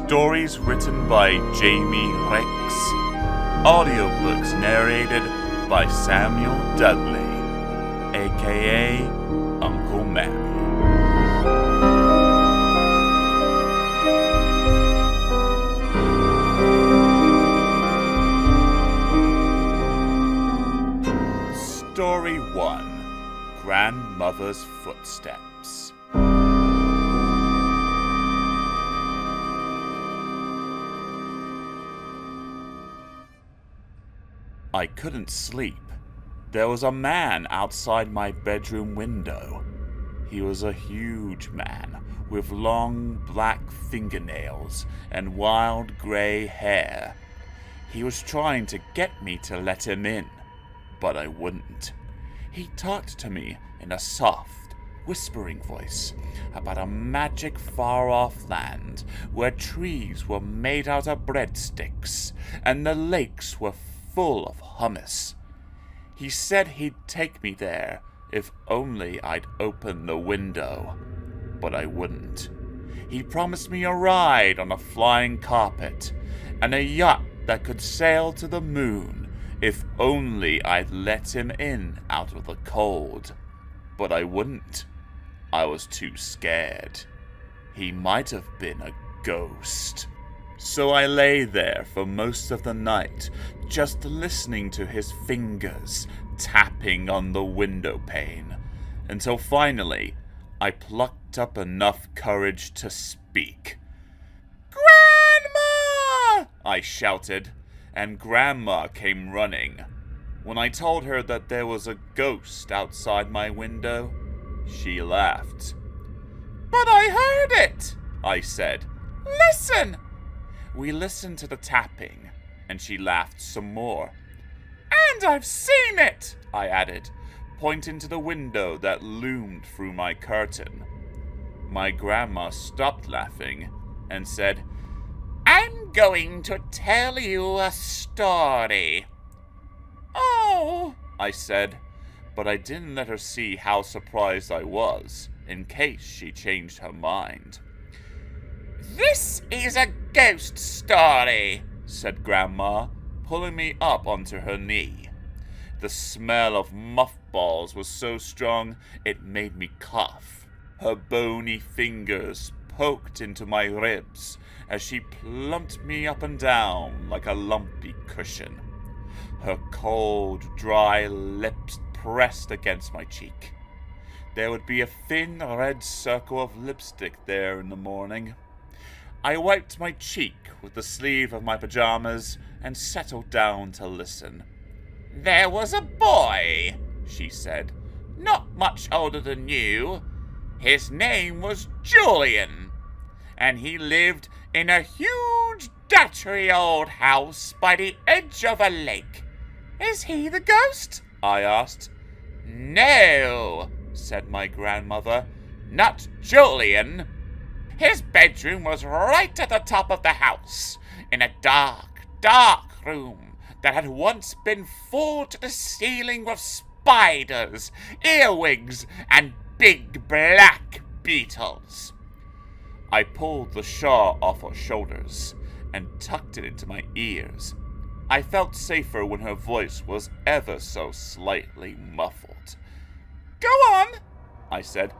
Stories written by Jamie Rix. Audiobooks narrated by Samuel Dudley, aka Uncle Mammy. Story 1: Grandmother's Footsteps. I couldn't sleep. There was a man outside my bedroom window. He was a huge man with long black fingernails and wild gray hair. He was trying to get me to let him in, but I wouldn't. He talked to me in a soft, whispering voice about a magic far-off land where trees were made out of breadsticks and the lakes were full of hummus. He said he'd take me there if only I'd open the window, but I wouldn't. He promised me a ride on a flying carpet and a yacht that could sail to the moon if only I'd let him in out of the cold, but I wouldn't. I was too scared. He might have been a ghost. So I lay there for most of the night, just listening to his fingers tapping on the window pane, until finally I plucked up enough courage to speak. "Grandma!" I shouted, and Grandma came running. When I told her that there was a ghost outside my window, she laughed. "But I heard it," I said. "Listen!" We listened to the tapping, and she laughed some more. "And I've seen it," I added, pointing to the window that loomed through my curtain. My grandma stopped laughing and said, "I'm going to tell you a story." "Oh," I said, but I didn't let her see how surprised I was, in case she changed her mind. "This is a ghost story," said Grandma, pulling me up onto her knee. The smell of mothballs was so strong it made me cough. Her bony fingers poked into my ribs as she plumped me up and down like a lumpy cushion. Her cold, dry lips pressed against my cheek. There would be a thin red circle of lipstick there in the morning. I wiped my cheek with the sleeve of my pajamas and settled down to listen. "There was a boy," she said, "not much older than you. His name was Julian, and he lived in a huge, dattery old house by the edge of a lake." "Is he the ghost?" I asked. "No," said my grandmother, "not Julian. His bedroom was right at the top of the house, in a dark, dark room that had once been full to the ceiling with spiders, earwigs, and big black beetles." I pulled the shawl off her shoulders and tucked it into my ears. I felt safer when her voice was ever so slightly muffled. "Go on," I said.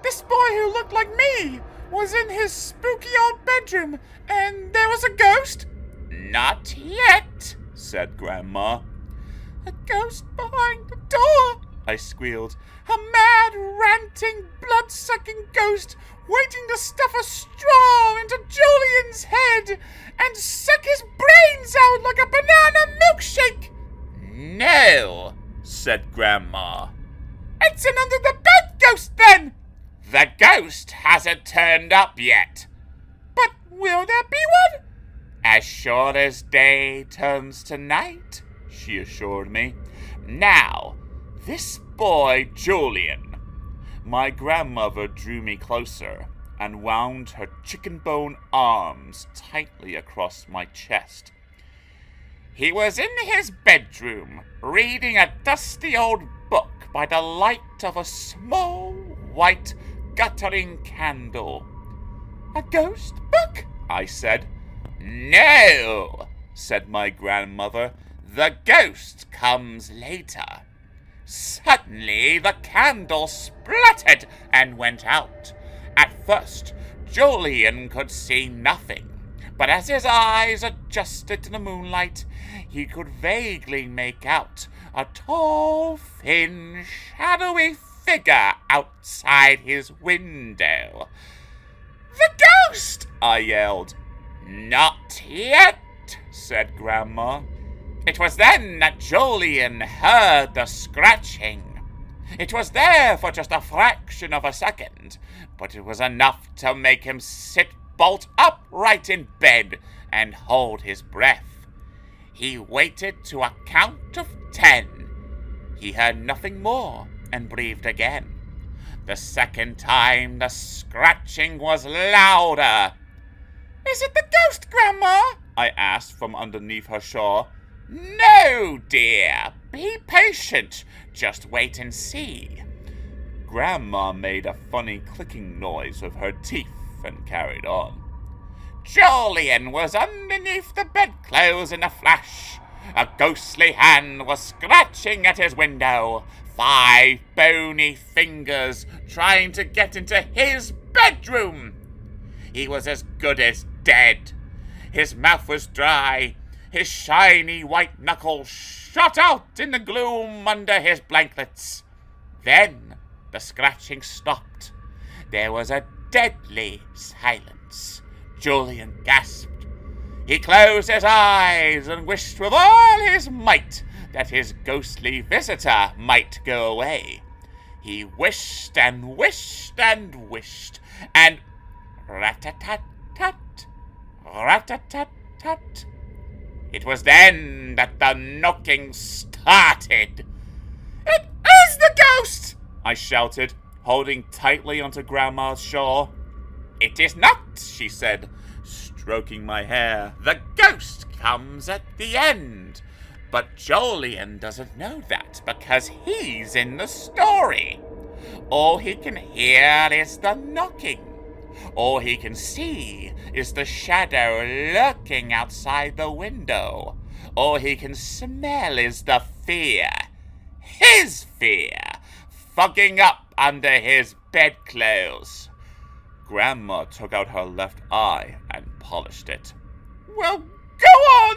"This boy who looked like me was in his spooky old bedroom, and there was a ghost?" "Not yet," said Grandma. "A ghost behind the door," I squealed. "A mad, ranting, blood-sucking ghost waiting to stuff a straw into Julian's head and suck his brains out like a banana milkshake." "No," said Grandma. "It's an under-the-bed ghost, then." "The ghost hasn't turned up yet." "But will there be one?" "As sure as day turns to night," she assured me. "Now, this boy Julian." My grandmother drew me closer and wound her chicken bone arms tightly across my chest. "He was in his bedroom reading a dusty old book by the light of a small, white, guttering candle." "A ghost book?" I said. No, said my grandmother. The ghost comes later. Suddenly the candle spluttered and went out. At first, Julian could see nothing, but as his eyes adjusted to the moonlight, he could vaguely make out a tall, thin, shadowy figure outside his window. "The ghost!" I yelled. "Not yet," said Grandma. It was then that Julian heard the scratching. It was there for just a fraction of a second, but it was enough to make him sit bolt upright in bed and hold his breath. He waited to a count of 10. He heard nothing more and breathed again. The second time, the scratching was louder. "Is it the ghost, Grandma?" I asked from underneath her shawl. "No, dear. Be patient. Just wait and see." Grandma made a funny clicking noise with her teeth and carried on. Julian was underneath the bedclothes in a flash. A ghostly hand was scratching at his window. 5 bony fingers trying to get into his bedroom. He was as good as dead. His mouth was dry. His shiny white knuckles shot out in the gloom under his blankets. Then the scratching stopped. There was a deadly silence. Julian gasped. He closed his eyes and wished with all his might that his ghostly visitor might go away. He wished and wished and wished, and rat-a-tat-tat, rat-a-tat-tat. It was then that the knocking started. "It is the ghost!" I shouted, holding tightly onto Grandma's shawl. "It is not," she said, stroking my hair. "The ghost comes at the end. But Julian doesn't know that because he's in the story. All he can hear is the knocking. All he can see is the shadow lurking outside the window. All he can smell is the fear. His fear, fogging up under his bedclothes." Grandma took out her left eye and polished it. "Well, go on,"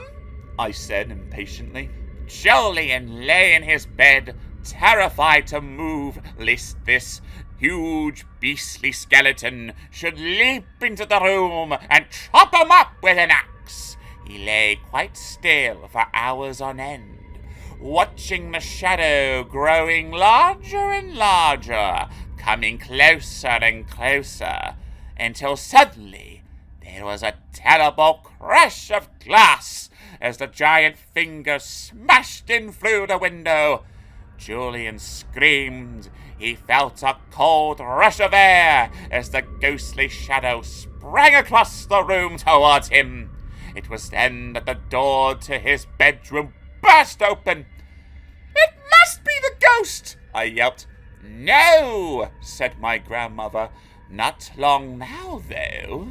I said impatiently. Julian lay in his bed, terrified to move lest this huge beastly skeleton should leap into the room and chop him up with an axe. He lay quite still for hours on end, watching the shadow growing larger and larger, coming closer and closer, until suddenly there was a terrible crash of glass as the giant finger smashed in through the window. Julian screamed. He felt a cold rush of air as the ghostly shadow sprang across the room towards him. It was then that the door to his bedroom burst open. "It must be the ghost!" I yelped. "No," said my grandmother. "Not long now, though."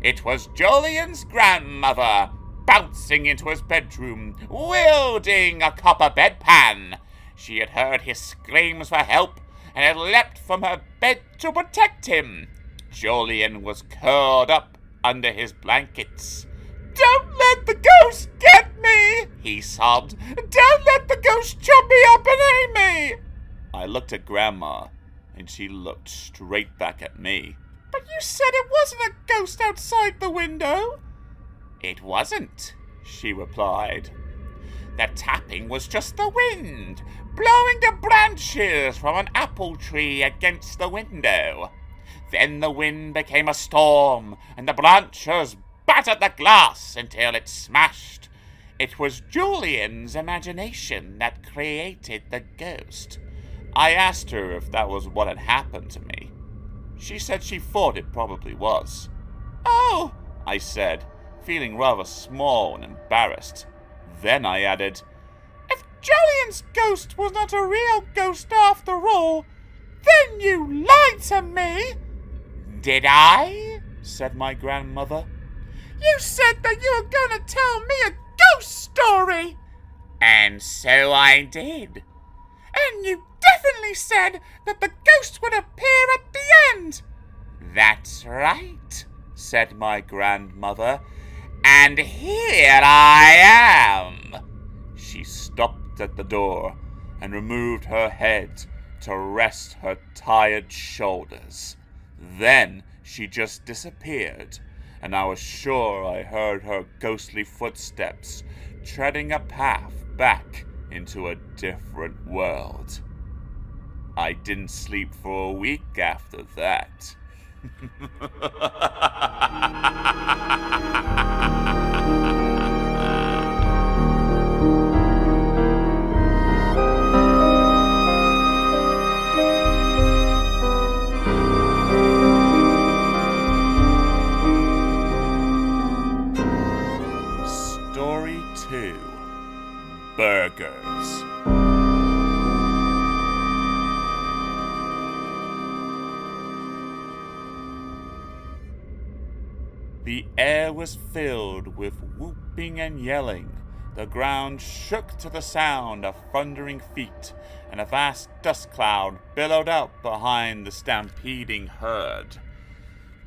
It was Julian's grandmother, bouncing into his bedroom, wielding a copper bedpan. She had heard his screams for help and had leapt from her bed to protect him. Julian was curled up under his blankets. "Don't let the ghost get me," he sobbed. "Don't let the ghost chop me up and eat me." I looked at Grandma, and she looked straight back at me. "But you said it wasn't a ghost outside the window." "It wasn't," she replied. The tapping was just the wind, blowing the branches from an apple tree against the window. Then the wind became a storm, and the branches battered the glass until it smashed. It was Julian's imagination that created the ghost. I asked her if that was what had happened to me. She said she thought it probably was. "Oh," I said, feeling rather small and embarrassed. Then I added, "If Julian's ghost was not a real ghost after all, then you lied to me." "Did I?" said my grandmother. You said that you were going to tell me a ghost story. And so I did. And you definitely said that the ghost would appear at the end. That's right, said my grandmother. And here I am. She stopped at the door and removed her head to rest her tired shoulders. Then she just disappeared, and I was sure I heard her ghostly footsteps treading a path back into a different world. I didn't sleep for a week after that. Story 2. Burgers. The air was filled with whooping and yelling. The ground shook to the sound of thundering feet, and a vast dust cloud billowed up behind the stampeding herd.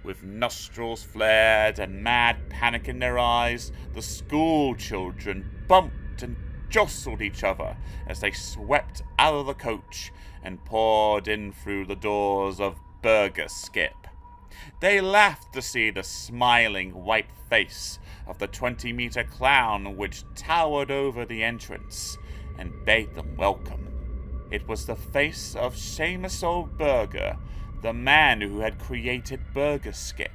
With nostrils flared and mad panic in their eyes, the school children bumped and jostled each other as they swept out of the coach and poured in through the doors of Burger Skip. They laughed to see the smiling white face of the 20-meter clown which towered over the entrance and bade them welcome. It was the face of Seamus Old Burger, the man who had created Burger Skip.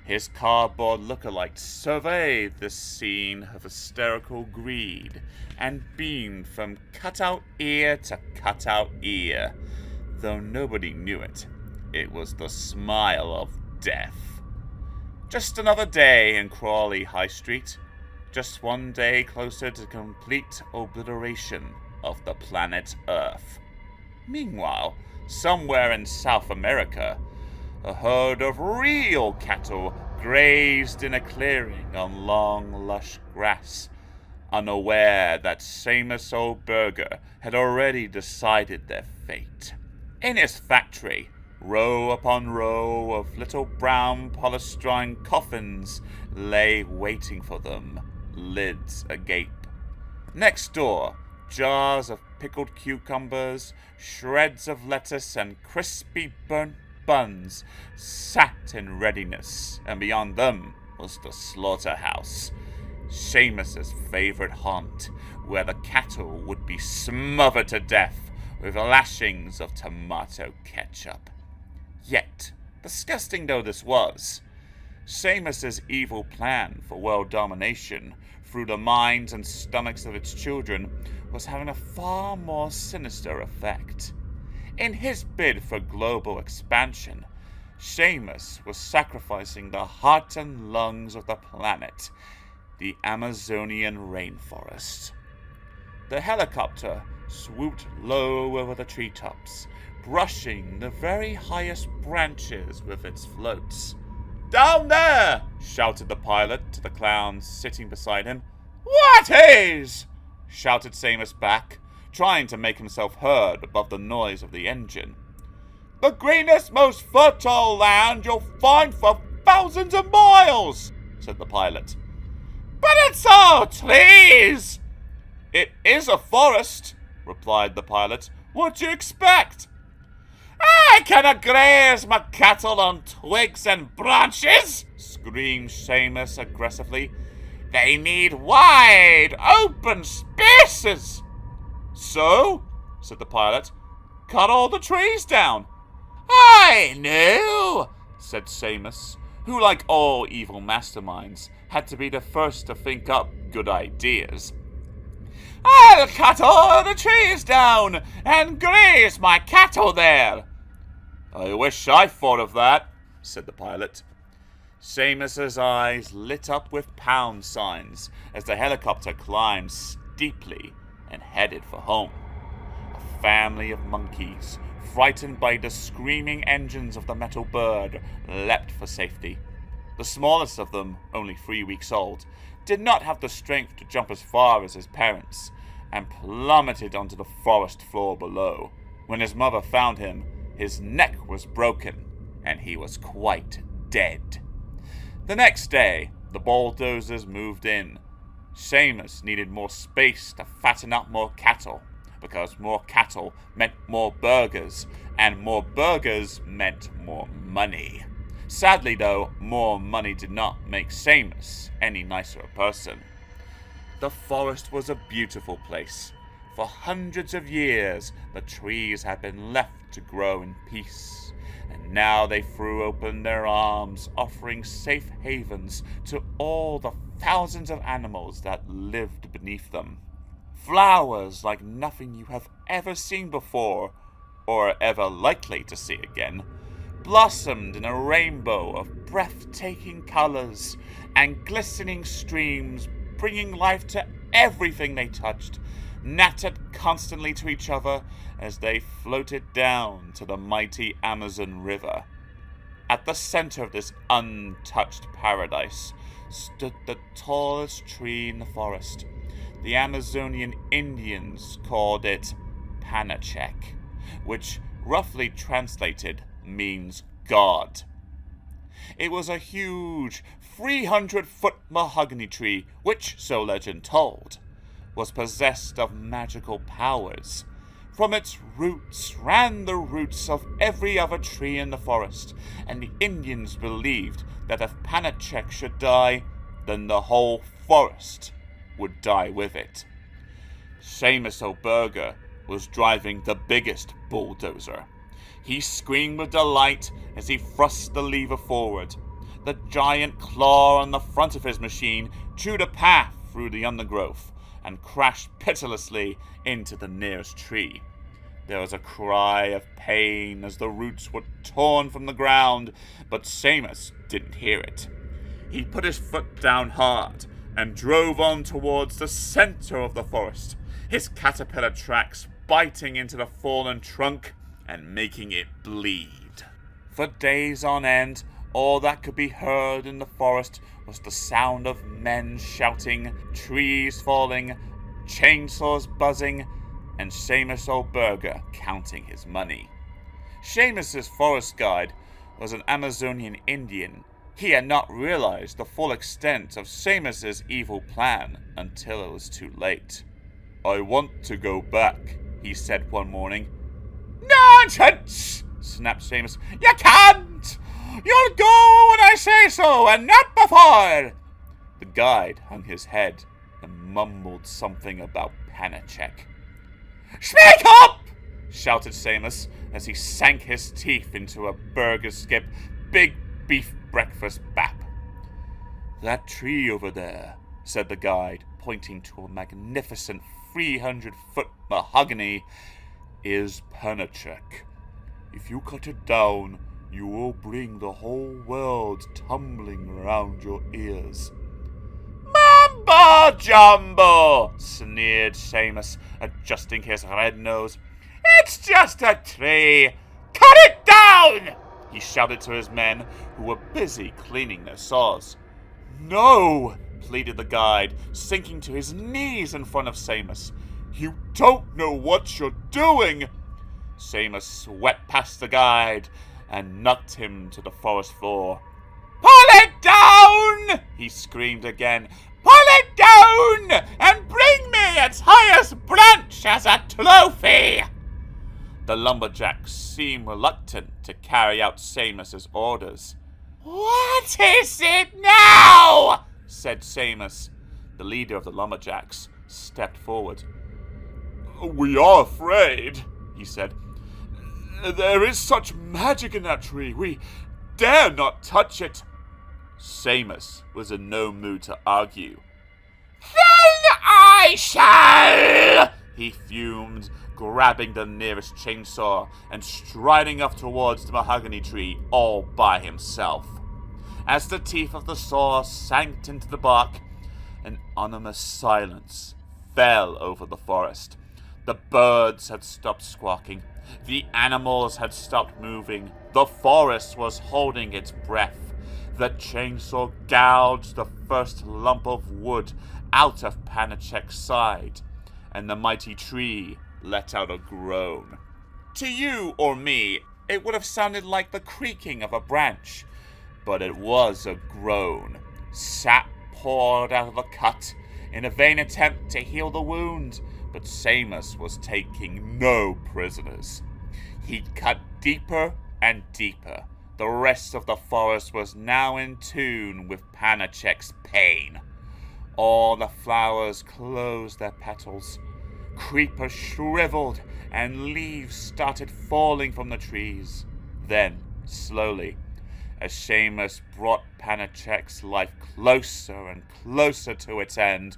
His cardboard lookalike surveyed this scene of hysterical greed and beamed from cutout ear to cutout ear. Though nobody knew it, it was the smile of death. Just another day in Crawley High Street. Just one day closer to complete obliteration of the planet Earth. Meanwhile, somewhere in South America, a herd of real cattle grazed in a clearing on long, lush grass, unaware that Seamus Old Burger had already decided their fate. In his factory, row upon row of little brown polystyrene coffins lay waiting for them, lids agape. Next door, jars of pickled cucumbers, shreds of lettuce, and crispy burnt buns sat in readiness, and beyond them was the slaughterhouse, Seamus's favorite haunt, where the cattle would be smothered to death with lashings of tomato ketchup. Yet, disgusting though this was, Seamus's evil plan for world domination through the minds and stomachs of its children was having a far more sinister effect. In his bid for global expansion, Seamus was sacrificing the heart and lungs of the planet, the Amazonian rainforest. The helicopter swooped low over the treetops, brushing the very highest branches with its floats. "Down there!" shouted the pilot to the clown sitting beside him. "What is?" shouted Seamus back, trying to make himself heard above the noise of the engine. "The greenest, most fertile land you'll find for thousands of miles," said the pilot. "But it's all trees." "It is a forest," replied the pilot. "What do you expect?" "I cannot graze my cattle on twigs and branches," screamed Seamus aggressively. "They need wide, open spaces." "So," said the pilot, "cut all the trees down." "I know," said Seamus, who, like all evil masterminds, had to be the first to think up good ideas. "I'll cut all the trees down and graze my cattle there." "I wish I thought of that," said the pilot. Seamus's eyes lit up with pound signs as the helicopter climbed steeply and headed for home. A family of monkeys, frightened by the screaming engines of the metal bird, leapt for safety. The smallest of them, only 3 weeks old, did not have the strength to jump as far as his parents, and plummeted onto the forest floor below. When his mother found him, his neck was broken, and he was quite dead. The next day, the bulldozers moved in. Seamus needed more space to fatten up more cattle, because more cattle meant more burgers, and more burgers meant more money. Sadly, though, more money did not make Seamus any nicer a person. The forest was a beautiful place. For hundreds of years, the trees had been left to grow in peace, and now they threw open their arms, offering safe havens to all the thousands of animals that lived beneath them. Flowers like nothing you have ever seen before, or ever likely to see again, blossomed in a rainbow of breathtaking colors, and glistening streams, bringing life to everything they touched, nattered constantly to each other as they floated down to the mighty Amazon River. At the center of this untouched paradise stood the tallest tree in the forest. The Amazonian Indians called it Panachek, which, roughly translated, means God. It was a huge 300-foot mahogany tree which, so legend told, was possessed of magical powers. From its roots ran the roots of every other tree in the forest, and the Indians believed that if Panachek should die, then the whole forest would die with it. Seamus O'Burger was driving the biggest bulldozer. He screamed with delight as he thrust the lever forward. The giant claw on the front of his machine chewed a path through the undergrowth and crashed pitilessly into the nearest tree. There was a cry of pain as the roots were torn from the ground, but Seamus didn't hear it. He put his foot down hard and drove on towards the center of the forest, his caterpillar tracks biting into the fallen trunk and making it bleed. For days on end, all that could be heard in the forest was the sound of men shouting, trees falling, chainsaws buzzing, and Seamus O'Burger counting his money. Seamus's forest guide was an Amazonian Indian. He had not realized the full extent of Seamus's evil plan until it was too late. "I want to go back," he said one morning. "Nonsense!" snapped Seamus. "You can't! You'll go when I say so, and not before!" The guide hung his head and mumbled something about Panachek. "Speak up!" shouted Seamus as he sank his teeth into a burger skip big beef breakfast bap. "That tree over there," said the guide, pointing to a magnificent 300-foot mahogany, "is Panachek. If you cut it down, you will bring the whole world tumbling around your ears." "Mumbo jumbo!" sneered Seamus, adjusting his red nose. "It's just a tree! Cut it down!" he shouted to his men, who were busy cleaning their saws. "No!" pleaded the guide, sinking to his knees in front of Seamus. "You don't know what you're doing!" Seamus swept past the guide and knocked him to the forest floor. "Pull it down!" he screamed again. "Pull it down and bring me its highest branch as a trophy!" The lumberjacks seemed reluctant to carry out Seamus's orders. "What is it now?" said Seamus. The leader of the lumberjacks stepped forward. "We are afraid," he said. "There is such magic in that tree. We dare not touch it." Seamus was in no mood to argue. "Then I shall!" he fumed, grabbing the nearest chainsaw and striding up towards the mahogany tree all by himself. As the teeth of the saw sank into the bark, an ominous silence fell over the forest. The birds had stopped squawking. The animals had stopped moving. The forest was holding its breath. The chainsaw gouged the first lump of wood out of Panachek's side, and the mighty tree let out a groan. To you or me, it would have sounded like the creaking of a branch, but it was a groan. Sap poured out of the cut in a vain attempt to heal the wound, but Seamus was taking no prisoners. He cut deeper and deeper. The rest of the forest was now in tune with Panachek's pain. All the flowers closed their petals. Creepers shriveled and leaves started falling from the trees. Then, slowly, as Seamus brought Panachek's life closer and closer to its end,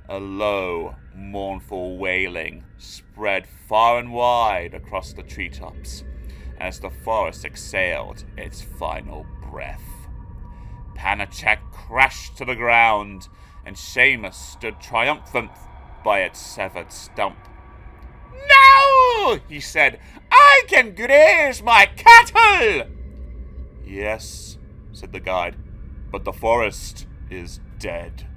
a low, mournful wailing spread far and wide across the treetops as the forest exhaled its final breath. Panachek crashed to the ground, and Seamus stood triumphant by its severed stump. "Now," he said, "I can graze my cattle!" "Yes," said the guide, "but the forest is dead."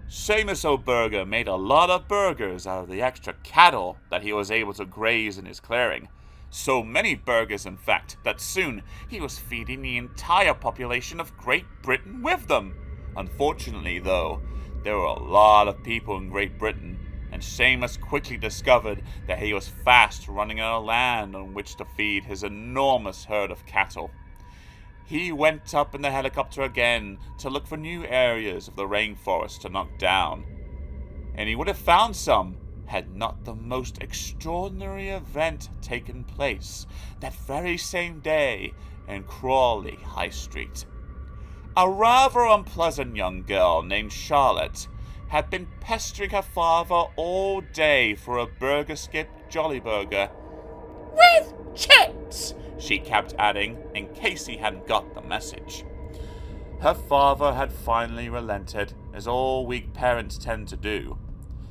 Seamus O'Burger made a lot of burgers out of the extra cattle that he was able to graze in his clearing. So many burgers, in fact, that soon he was feeding the entire population of Great Britain with them. Unfortunately, though, there were a lot of people in Great Britain, and Seamus quickly discovered that he was fast running out of land on which to feed his enormous herd of cattle. He went up in the helicopter again to look for new areas of the rainforest to knock down, and he would have found some had not the most extraordinary event taken place that very same day in Crawley High Street. A rather unpleasant young girl named Charlotte had been pestering her father all day for a burger skip jolly burger. "With chips," she kept adding, in case he hadn't got the message. Her father had finally relented, as all weak parents tend to do.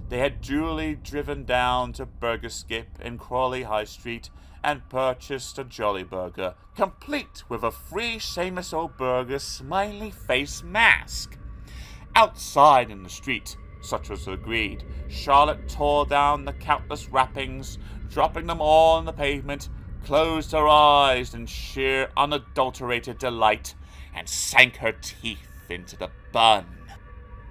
They had duly driven down to Burger Skip in Crawley High Street and purchased a jolly burger, complete with a free Seamus O'Burger smiley face mask. Outside in the street, such was agreed, Charlotte tore down the countless wrappings, dropping them all on the pavement, closed her eyes in sheer unadulterated delight, and sank her teeth into the bun.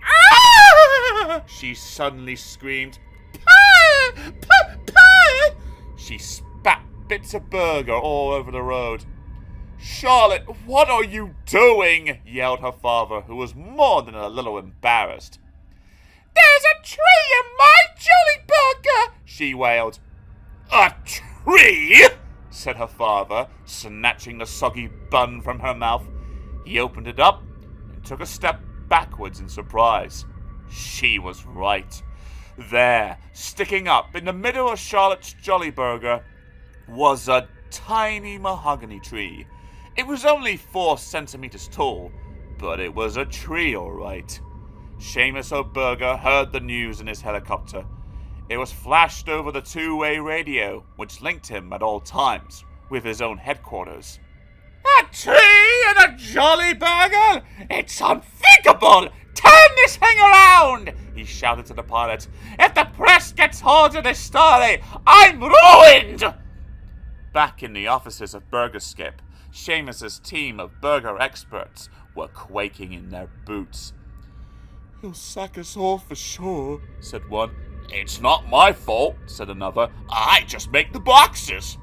"Ah!" she suddenly screamed. "Pie! Pie!" She spat bits of burger all over the road. "Charlotte, what are you doing?" yelled her father, who was more than a little embarrassed. "There's a tree in my jolly burger!" she wailed. "A tree?" said her father, snatching the soggy bun from her mouth. He opened it up and took a step backwards in surprise. She was right. There, sticking up in the middle of Charlotte's jolly burger, was a tiny mahogany tree. It was only 4 centimeters tall, but it was a tree all right. Seamus O'Burger heard the news in his helicopter. It was flashed over the two-way radio, which linked him at all times with his own headquarters. "A tree and a jolly burger? It's unthinkable! Turn this thing around!" he shouted to the pilot. "If the press gets hold of this story, I'm ruined!" Back in the offices of Burger Skip, Seamus's team of burger experts were quaking in their boots. "He'll sack us all for sure," said one. "It's not my fault," said another. "I just make the boxes."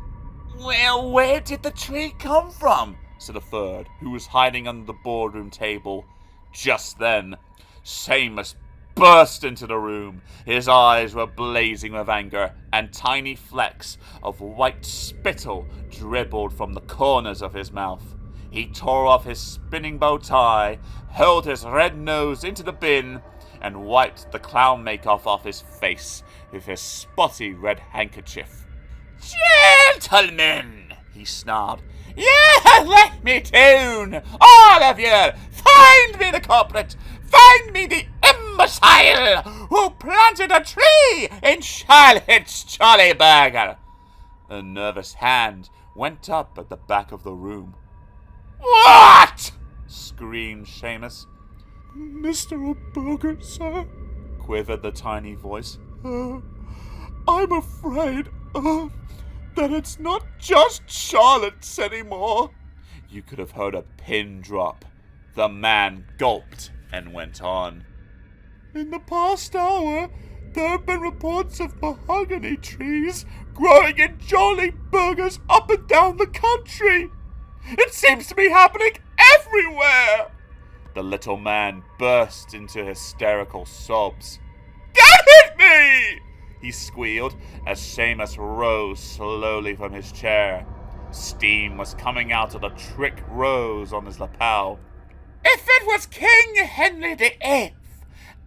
"Well, where did the tree come from?" said a third, who was hiding under the boardroom table. Just then, Seamus burst into the room. His eyes were blazing with anger, and tiny flecks of white spittle dribbled from the corners of his mouth. He tore off his spinning bow tie, hurled his red nose into the bin, and wiped the clown make-off off his face with his spotty red handkerchief. "Gentlemen," he snarled, "yeah, let me down! All of you! Find me the culprit! Find me the imbecile who planted a tree in Charlotte's jolly burger!" A nervous hand went up at the back of the room. "What?" screamed Seamus. Mr. O'Burger, sir, quivered the tiny voice. I'm afraid that it's not just Charlotte's anymore. You could have heard a pin drop. The man gulped and went on. In the past hour, there have been reports of mahogany trees growing in Jolly Burgers up and down the country. It seems to be happening everywhere. The little man burst into hysterical sobs. That hit me! He squealed as Seamus rose slowly from his chair. Steam was coming out of the trick rose on his lapel. If it was King Henry VIII,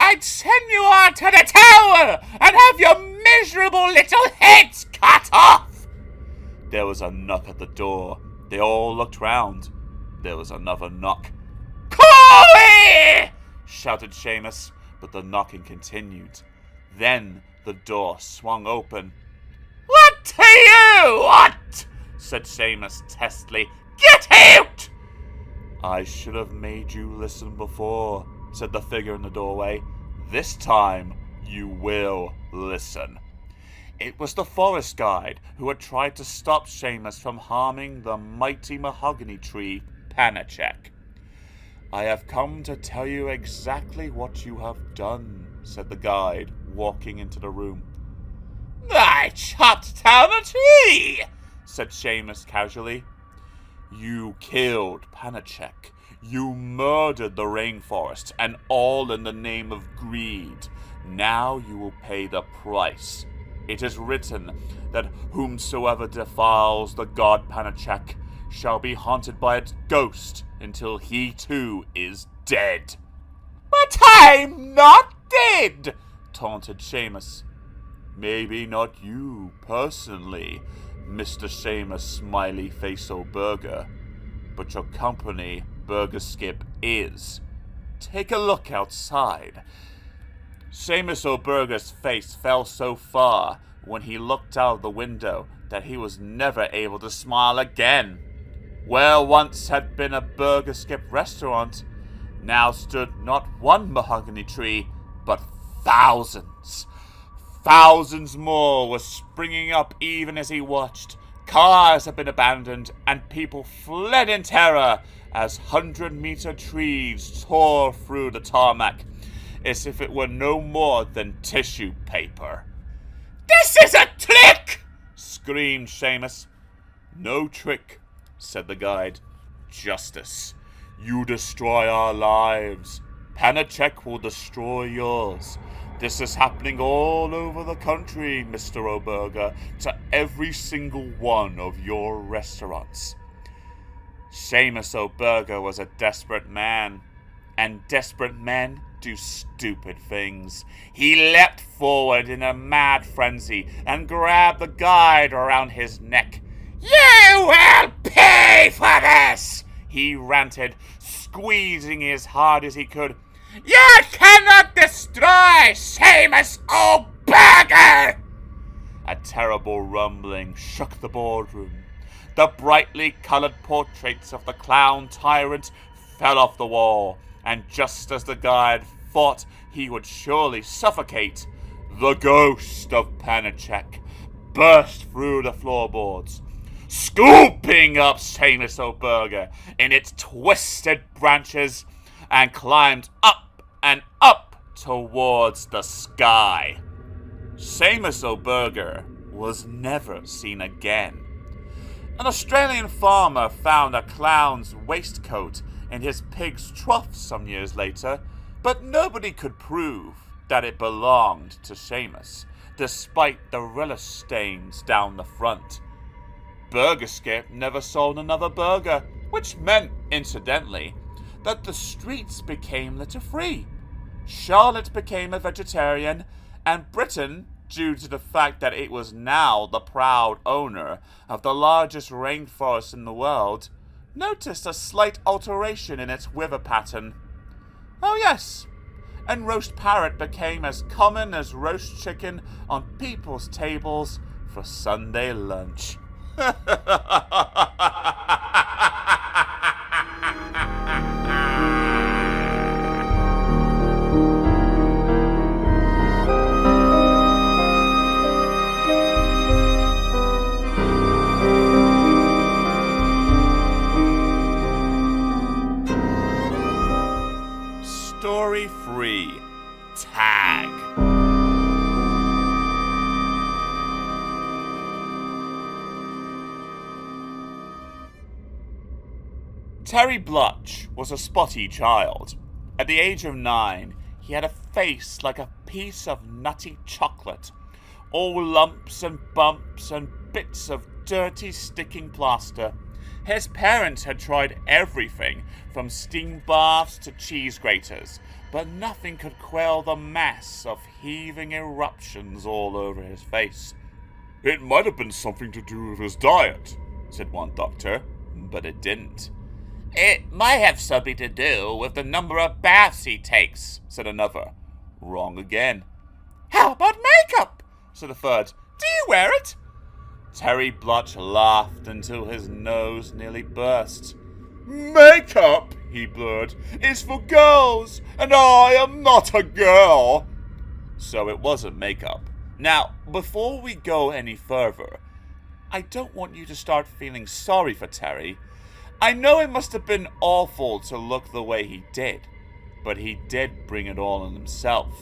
I'd send you all to the tower and have your miserable little heads cut off. There was a knock at the door. They all looked round. There was another knock. Chloe! Shouted Seamus, but the knocking continued. Then the door swung open. What do you want? Said Seamus testily. Get out! I should have made you listen before, said the figure in the doorway. This time, you will listen. It was the forest guide who had tried to stop Seamus from harming the mighty mahogany tree, Panachek. I have come to tell you exactly what you have done, said the guide, walking into the room. I chopped down a tree, said Seamus casually. You killed Panachek. You murdered the rainforest, and all in the name of greed. Now you will pay the price. It is written that whomsoever defiles the god Panachek shall be haunted by its ghost until he too is dead. But I'm not dead, taunted Seamus. Maybe not you personally, Mr. Seamus Smiley Face O'Burger, but your company, Burger Skip, is. Take a look outside. Seamus O'Burger's face fell so far when he looked out of the window that he was never able to smile again. Where once had been a Burger Skip restaurant, now stood not one mahogany tree, but thousands. Thousands more were springing up even as he watched. Cars had been abandoned, and people fled in terror as 100-meter trees tore through the tarmac, as if it were no more than tissue paper. This is a trick! Screamed Seamus. No trick, said the guide. Justice. You destroy our lives. Panachek will destroy yours. This is happening all over the country, Mr. O'Burger, to every single one of your restaurants. Seamus O'Burger was a desperate man, and desperate men do stupid things. He leapt forward in a mad frenzy and grabbed the guide around his neck. You will pay for this! He ranted, squeezing as hard as he could. You cannot destroy Seamus O'Burger! A terrible rumbling shook the boardroom. The brightly colored portraits of the clown tyrant fell off the wall, and just as the guide thought he would surely suffocate, the ghost of Panachek burst through the floorboards, scooping up Seamus O'Burger in its twisted branches, and climbed up and up towards the sky. Seamus O'Burger was never seen again. An Australian farmer found a clown's waistcoat in his pig's trough some years later, but nobody could prove that it belonged to Seamus, despite the relish stains down the front. Burger Skip never sold another burger, which meant, incidentally, that the streets became litter-free. Charlotte became a vegetarian, and Britain, due to the fact that it was now the proud owner of the largest rainforest in the world, noticed a slight alteration in its weather pattern. Oh yes, and roast parrot became as common as roast chicken on people's tables for Sunday lunch. 。3. Tag. Terry Blutch was a spotty child. At the age of 9, he had a face like a piece of nutty chocolate, all lumps and bumps and bits of dirty sticking plaster. His parents had tried everything, from steam baths to cheese graters, but nothing could quell the mass of heaving eruptions all over his face. "It might have been something to do with his diet," said one doctor, but it didn't. "It might have something to do with the number of baths he takes," said another. Wrong again. "How about makeup?" said a third. "Do you wear it?" Terry Blutch laughed until his nose nearly burst. "Makeup," he blurred, "is for girls, and I am not a girl." So it wasn't makeup. Now, before we go any further, I don't want you to start feeling sorry for Terry. I know it must have been awful to look the way he did, but he did bring it all on himself.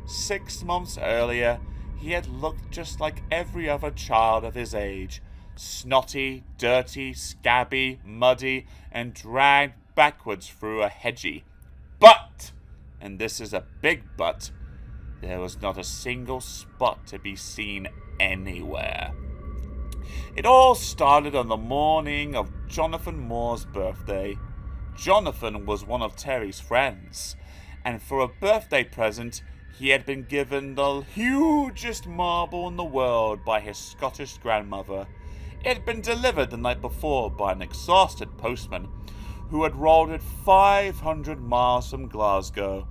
6 months earlier, he had looked just like every other child of his age. Snotty, dirty, scabby, muddy, and dragged backwards through a hedgie. But, and this is a big but, there was not a single spot to be seen anywhere. It all started on the morning of Jonathan Moore's birthday. Jonathan was one of Terry's friends, and for a birthday present, he had been given the hugest marble in the world by his Scottish grandmother. It had been delivered the night before by an exhausted postman who had rolled it 500 miles from Glasgow.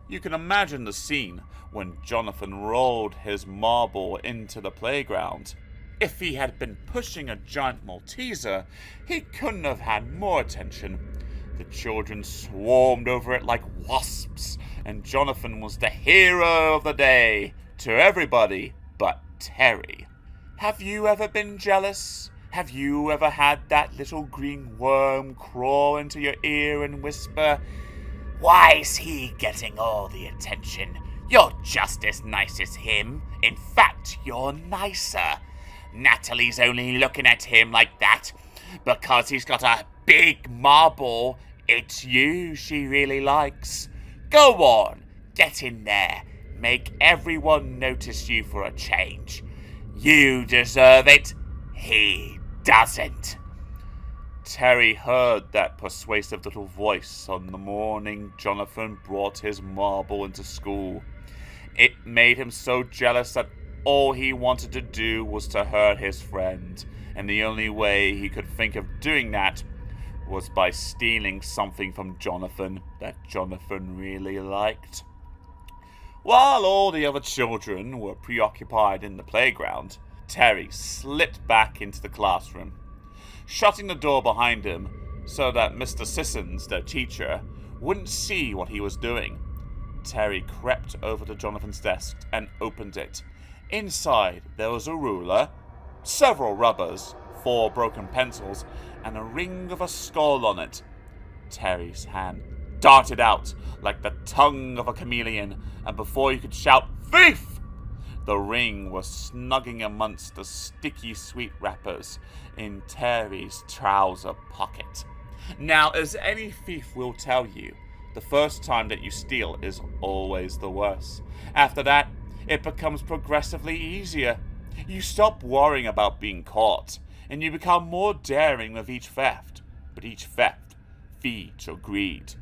You can imagine the scene when Jonathan rolled his marble into the playground. If he had been pushing a giant Malteser, he couldn't have had more attention. The children swarmed over it like wasps, and Jonathan was the hero of the day to everybody but Terry. Have you ever been jealous? Have you ever had that little green worm crawl into your ear and whisper, "Why's he getting all the attention? You're just as nice as him. In fact, you're nicer. Natalie's only looking at him like that because he's got a big marble. It's you she really likes. Go on, get in there. Make everyone notice you for a change. You deserve it. He doesn't." Terry heard that persuasive little voice on the morning Jonathan brought his marble into school. It made him so jealous that all he wanted to do was to hurt his friend, and the only way he could think of doing that was by stealing something from Jonathan that Jonathan really liked. While all the other children were preoccupied in the playground, Terry slipped back into the classroom, shutting the door behind him so that Mr. Sissons, their teacher, wouldn't see what he was doing. Terry crept over to Jonathan's desk and opened it. Inside, there was a ruler, several rubbers, 4 broken pencils, and a ring of a skull on it. Terry's hand darted out like the tongue of a chameleon, and before he could shout, "Thief!" the ring was snugging amongst the sticky sweet wrappers in Terry's trouser pocket. Now, as any thief will tell you, the first time that you steal is always the worst. After that, it becomes progressively easier. You stop worrying about being caught, and you become more daring with each theft. But each theft feeds your greed.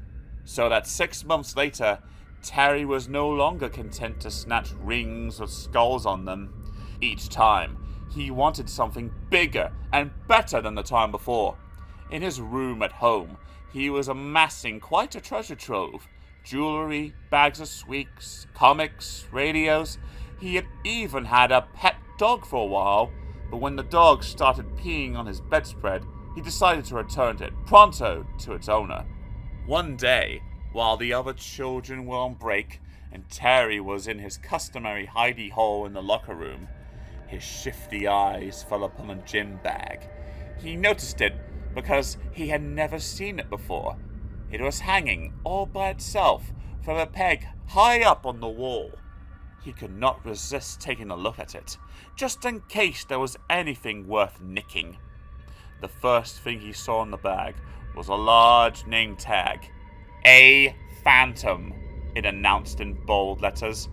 So that 6 months later, Terry was no longer content to snatch rings with skulls on them. Each time, he wanted something bigger and better than the time before. In his room at home, he was amassing quite a treasure trove. Jewelry, bags of sweets, comics, radios. He had even had a pet dog for a while, but when the dog started peeing on his bedspread, he decided to return it pronto to its owner. One day, while the other children were on break and Terry was in his customary hidey hole in the locker room, his shifty eyes fell upon a gym bag. He noticed it because he had never seen it before. It was hanging all by itself from a peg high up on the wall. He could not resist taking a look at it, just in case there was anything worth nicking. The first thing he saw in the bag was a large name tag. A Phantom, it announced in bold letters.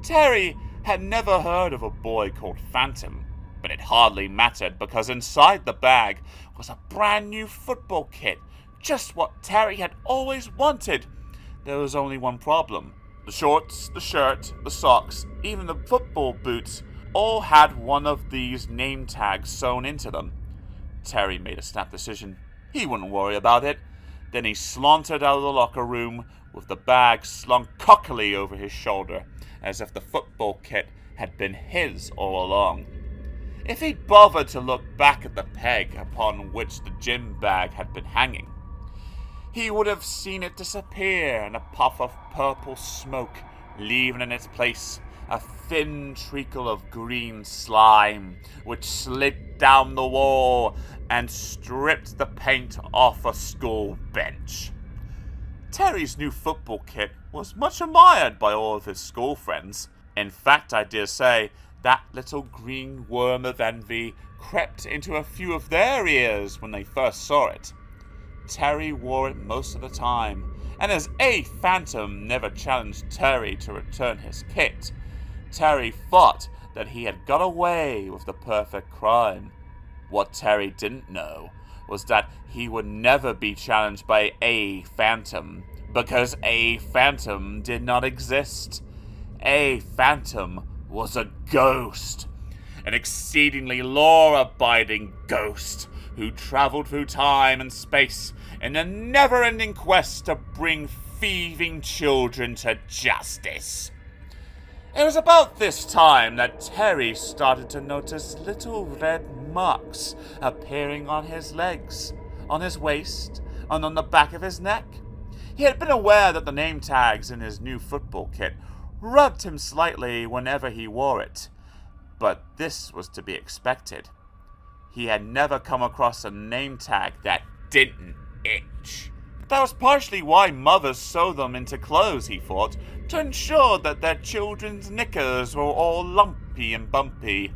Terry had never heard of a boy called Phantom, but it hardly mattered because inside the bag was a brand new football kit, just what Terry had always wanted. There was only one problem. The shorts, the shirt, the socks, even the football boots all had one of these name tags sewn into them. Terry made a snap decision. He wouldn't worry about it. Then he sauntered out of the locker room with the bag slung cockily over his shoulder, as if the football kit had been his all along. If he'd bothered to look back at the peg upon which the gym bag had been hanging, he would have seen it disappear in a puff of purple smoke, leaving in its place a thin treacle of green slime, which slid down the wall and stripped the paint off a school bench. Terry's new football kit was much admired by all of his school friends. In fact, I dare say, that little green worm of envy crept into a few of their ears when they first saw it. Terry wore it most of the time, and as A Phantom never challenged Terry to return his kit, Terry thought that he had got away with the perfect crime. What Terry didn't know was that he would never be challenged by A Phantom, because A Phantom did not exist. A Phantom was a ghost, an exceedingly law-abiding ghost who traveled through time and space in a never-ending quest to bring thieving children to justice. It was about this time that Terry started to notice little red marks appearing on his legs, on his waist, and on the back of his neck. He had been aware that the name tags in his new football kit rubbed him slightly whenever he wore it, but this was to be expected. He had never come across a name tag that didn't itch. That was partially why mothers sew them into clothes, he thought, to ensure that their children's knickers were all lumpy and bumpy.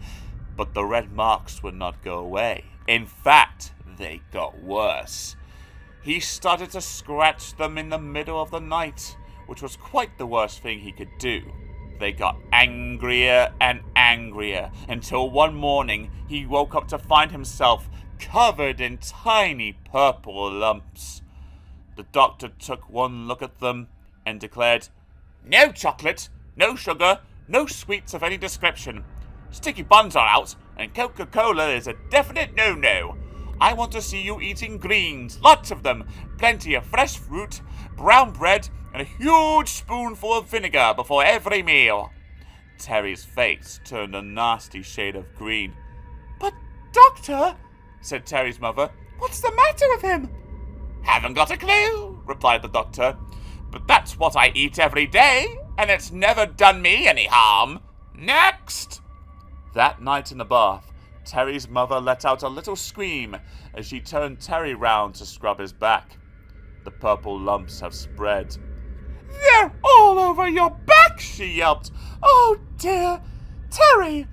But the red marks would not go away. In fact, they got worse. He started to scratch them in the middle of the night, which was quite the worst thing he could do. They got angrier and angrier, until one morning he woke up to find himself covered in tiny purple lumps. The doctor took one look at them and declared, "No chocolate, no sugar, no sweets of any description. Sticky buns are out, and Coca-Cola is a definite no-no. I want to see you eating greens, lots of them, plenty of fresh fruit, brown bread, and a huge spoonful of vinegar before every meal." Terry's face turned a nasty shade of green. "But, doctor," said Terry's mother, "what's the matter with him?" "Haven't got a clue," replied the doctor. "But that's what I eat every day, and it's never done me any harm. Next!" That night in the bath, Terry's mother let out a little scream as she turned Terry round to scrub his back. The purple lumps have spread. "They're all over your back," she yelped. "Oh dear! Terry,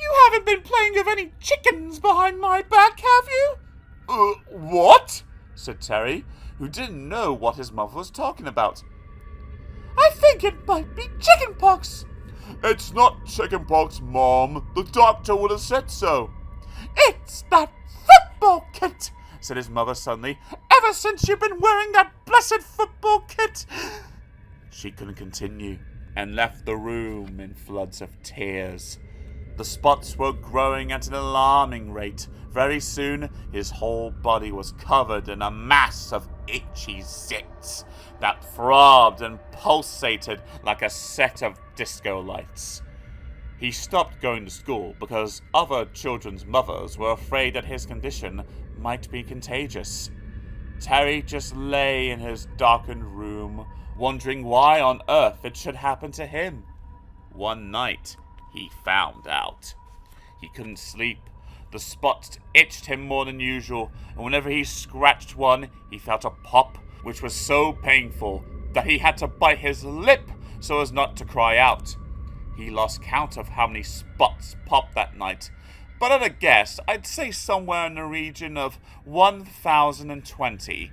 you haven't been playing with any chickens behind my back, have you?" What?" said Terry, who didn't know what his mother was talking about. "I think it might be chicken pox." It's not chicken pox, Mom. The doctor would have said so. "It's that football kit," said his mother suddenly. "Ever since you've been wearing that blessed football kit." She couldn't continue and left the room in floods of tears. The spots were growing at an alarming rate. Very soon, his whole body was covered in a mass of itchy zits that throbbed and pulsated like a set of disco lights. He stopped going to school because other children's mothers were afraid that his condition might be contagious. Terry just lay in his darkened room, wondering why on earth it should happen to him. One night, he found out. He couldn't sleep. The spots itched him more than usual, and whenever he scratched one, he felt a pop, which was so painful that he had to bite his lip so as not to cry out. He lost count of how many spots popped that night, but at a guess, I'd say somewhere in the region of 1,020.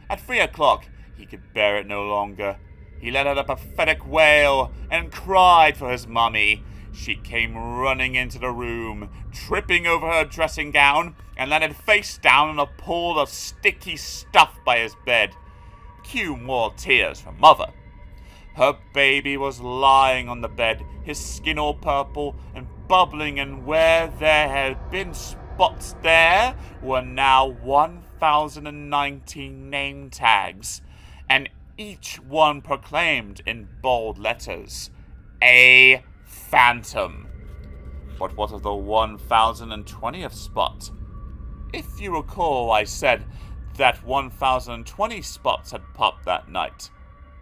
At 3 o'clock, he could bear it no longer. He let out a pathetic wail and cried for his mummy. She came running into the room, tripping over her dressing gown, and landed face down in a pool of sticky stuff by his bed. Cue more tears from Mother. Her baby was lying on the bed, his skin all purple and bubbling, and where there had been spots there were now 1,019 name tags, and each one proclaimed in bold letters, "A Phantom." But what of the 1,020th spot? If you recall, I said that 1,020 spots had popped that night.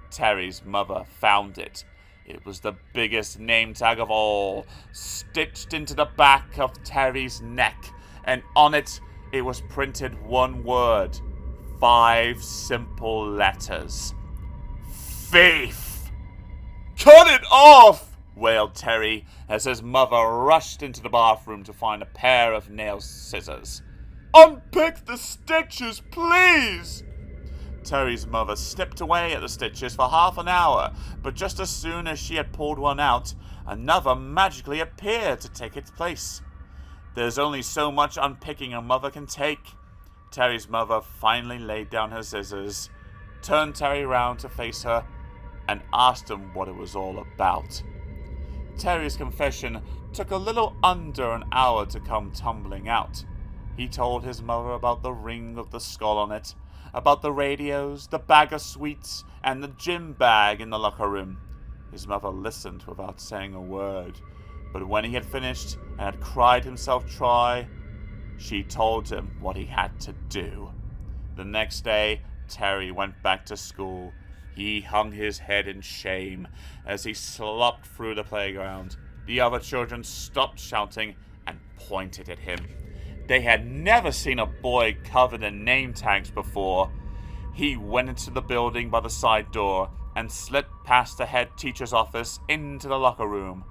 Terry's mother found it. It was the biggest name tag of all, stitched into the back of Terry's neck, and on it was printed one word, 5 simple letters. Thief! Cut it off! Wailed Terry as his mother rushed into the bathroom to find a pair of nail scissors. Unpick the stitches, please! Terry's mother snipped away at the stitches for half an hour, but just as soon as she had pulled one out, another magically appeared to take its place. There's only so much unpicking a mother can take. Terry's mother finally laid down her scissors, turned Terry round to face her, and asked him what it was all about. Terry's confession took a little under an hour to come tumbling out. He told his mother about the ring with the skull on it, about the radios, the bag of sweets, and the gym bag in the locker room. His mother listened without saying a word, but when he had finished and had cried himself dry, she told him what he had to do. The next day, Terry went back to school. He hung his head in shame as he slopped through the playground. The other children stopped shouting and pointed at him. They had never seen a boy covered in name tags before. He went into the building by the side door and slipped past the head teacher's office into the locker room.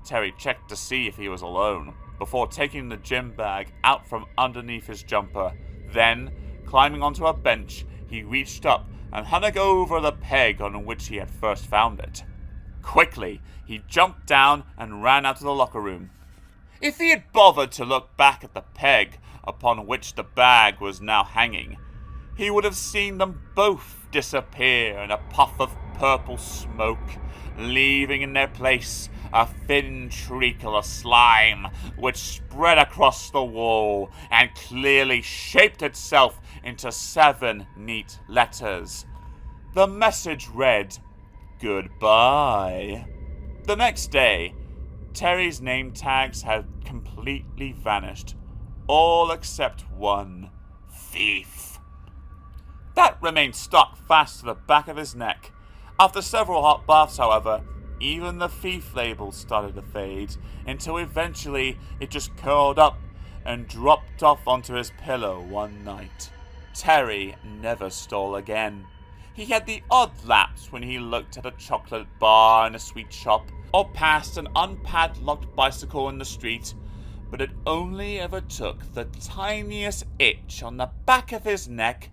Terry checked to see if he was alone before taking the gym bag out from underneath his jumper. Then, climbing onto a bench, he reached up and hung it over the peg on which he had first found it. Quickly, he jumped down and ran out of the locker room. If he had bothered to look back at the peg upon which the bag was now hanging, he would have seen them both disappear in a puff of purple smoke, leaving in their place a thin treacle of slime which spread across the wall and clearly shaped itself into 7 neat letters. The message read, "Goodbye." The next day, Terry's name tags had completely vanished, all except one, thief. That remained stuck fast to the back of his neck. After several hot baths, however, even the thief label started to fade, until eventually it just curled up and dropped off onto his pillow one night. Terry never stole again. He had the odd lapse when he looked at a chocolate bar in a sweet shop, or passed an unpadlocked bicycle in the street, but it only ever took the tiniest itch on the back of his neck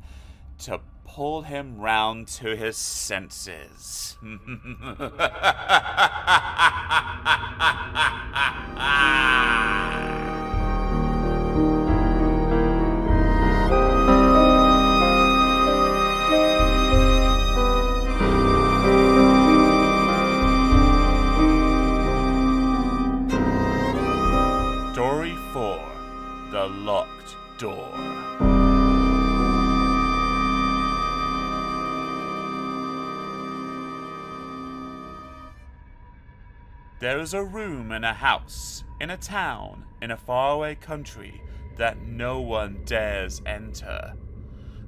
to pull him round to his senses. Story 4: The Locked Door. There is a room in a house, in a town, in a faraway country, that no one dares enter.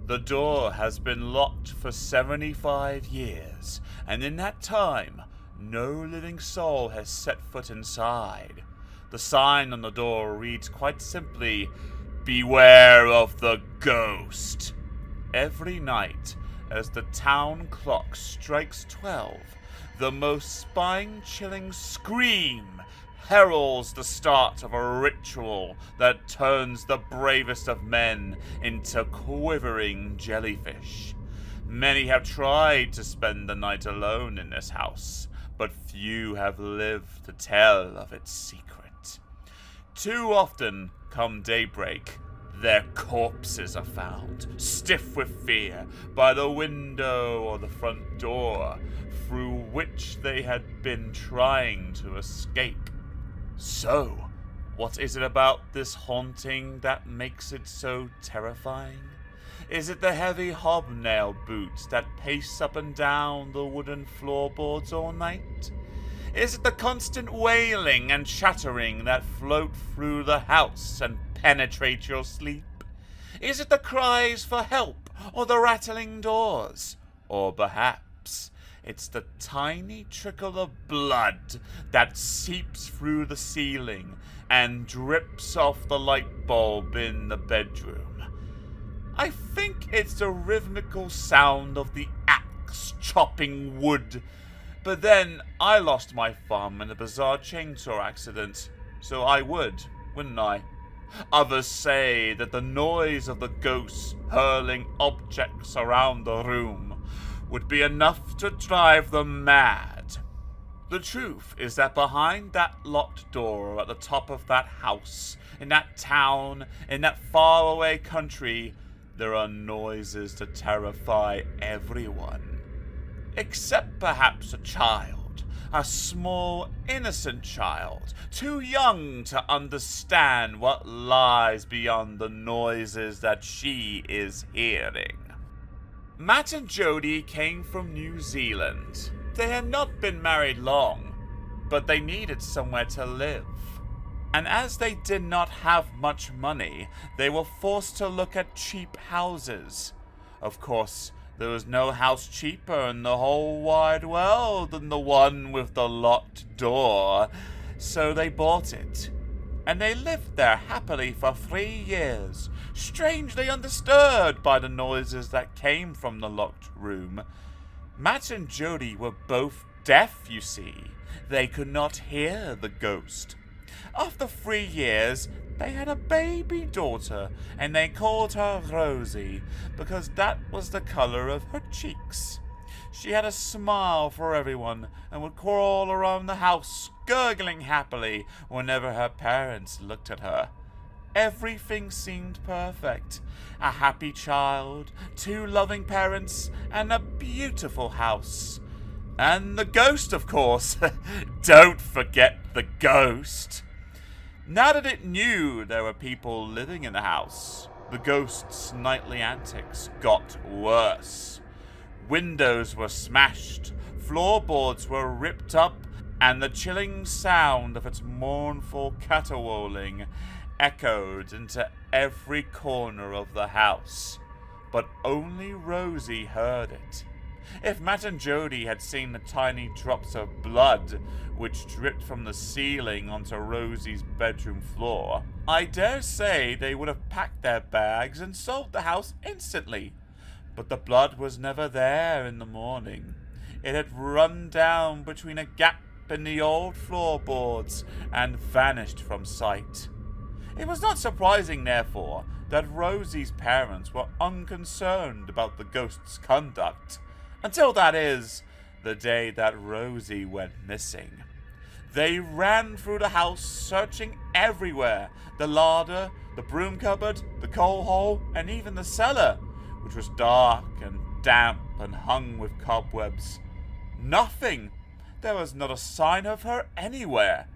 The door has been locked for 75 years, and in that time, no living soul has set foot inside. The sign on the door reads quite simply, "Beware of the ghost." Every night, as the town clock strikes 12, the most spine-chilling scream heralds the start of a ritual that turns the bravest of men into quivering jellyfish. Many have tried to spend the night alone in this house, but few have lived to tell of its secret. Too often, come daybreak, their corpses are found, stiff with fear, by the window or the front door, through which they had been trying to escape. So, what is it about this haunting that makes it so terrifying? Is it the heavy hobnail boots that pace up and down the wooden floorboards all night? Is it the constant wailing and chattering that float through the house and penetrate your sleep? Is it the cries for help or the rattling doors? Or perhaps it's the tiny trickle of blood that seeps through the ceiling and drips off the light bulb in the bedroom. I think it's the rhythmical sound of the axe chopping wood. But then I lost my thumb in a bizarre chainsaw accident, so I would, wouldn't I? Others say that the noise of the ghosts hurling objects around the room would be enough to drive them mad. The truth is that behind that locked door at the top of that house, in that town, in that faraway country, there are noises to terrify everyone. Except perhaps a child, a small, innocent child, too young to understand what lies beyond the noises that she is hearing. Matt and Jody came from New Zealand. They had not been married long, but they needed somewhere to live. And as they did not have much money, they were forced to look at cheap houses. Of course, there was no house cheaper in the whole wide world than the one with the locked door, so they bought it. And they lived there happily for 3 years, strangely undisturbed by the noises that came from the locked room. Matt and Jody were both deaf, you see. They could not hear the ghost. After 3 years, they had a baby daughter, and they called her Rosie, because that was the color of her cheeks. She had a smile for everyone, and would crawl around the house, gurgling happily whenever her parents looked at her. Everything seemed perfect. A happy child, 2 loving parents, and a beautiful house. And the ghost, of course. Don't forget the ghost. Now that it knew there were people living in the house, the ghost's nightly antics got worse. Windows were smashed, floorboards were ripped up, and the chilling sound of its mournful caterwauling echoed into every corner of the house. But only Rosie heard it. If Matt and Jody had seen the tiny drops of blood which dripped from the ceiling onto Rosie's bedroom floor, I dare say they would have packed their bags and sold the house instantly. But the blood was never there in the morning. It had run down between a gap in the old floorboards and vanished from sight. It was not surprising, therefore, that Rosie's parents were unconcerned about the ghost's conduct. Until, that is, the day that Rosie went missing. They ran through the house, searching everywhere. The larder, the broom cupboard, the coal hole, and even the cellar, which was dark and damp and hung with cobwebs. Nothing. There was not a sign of her anywhere.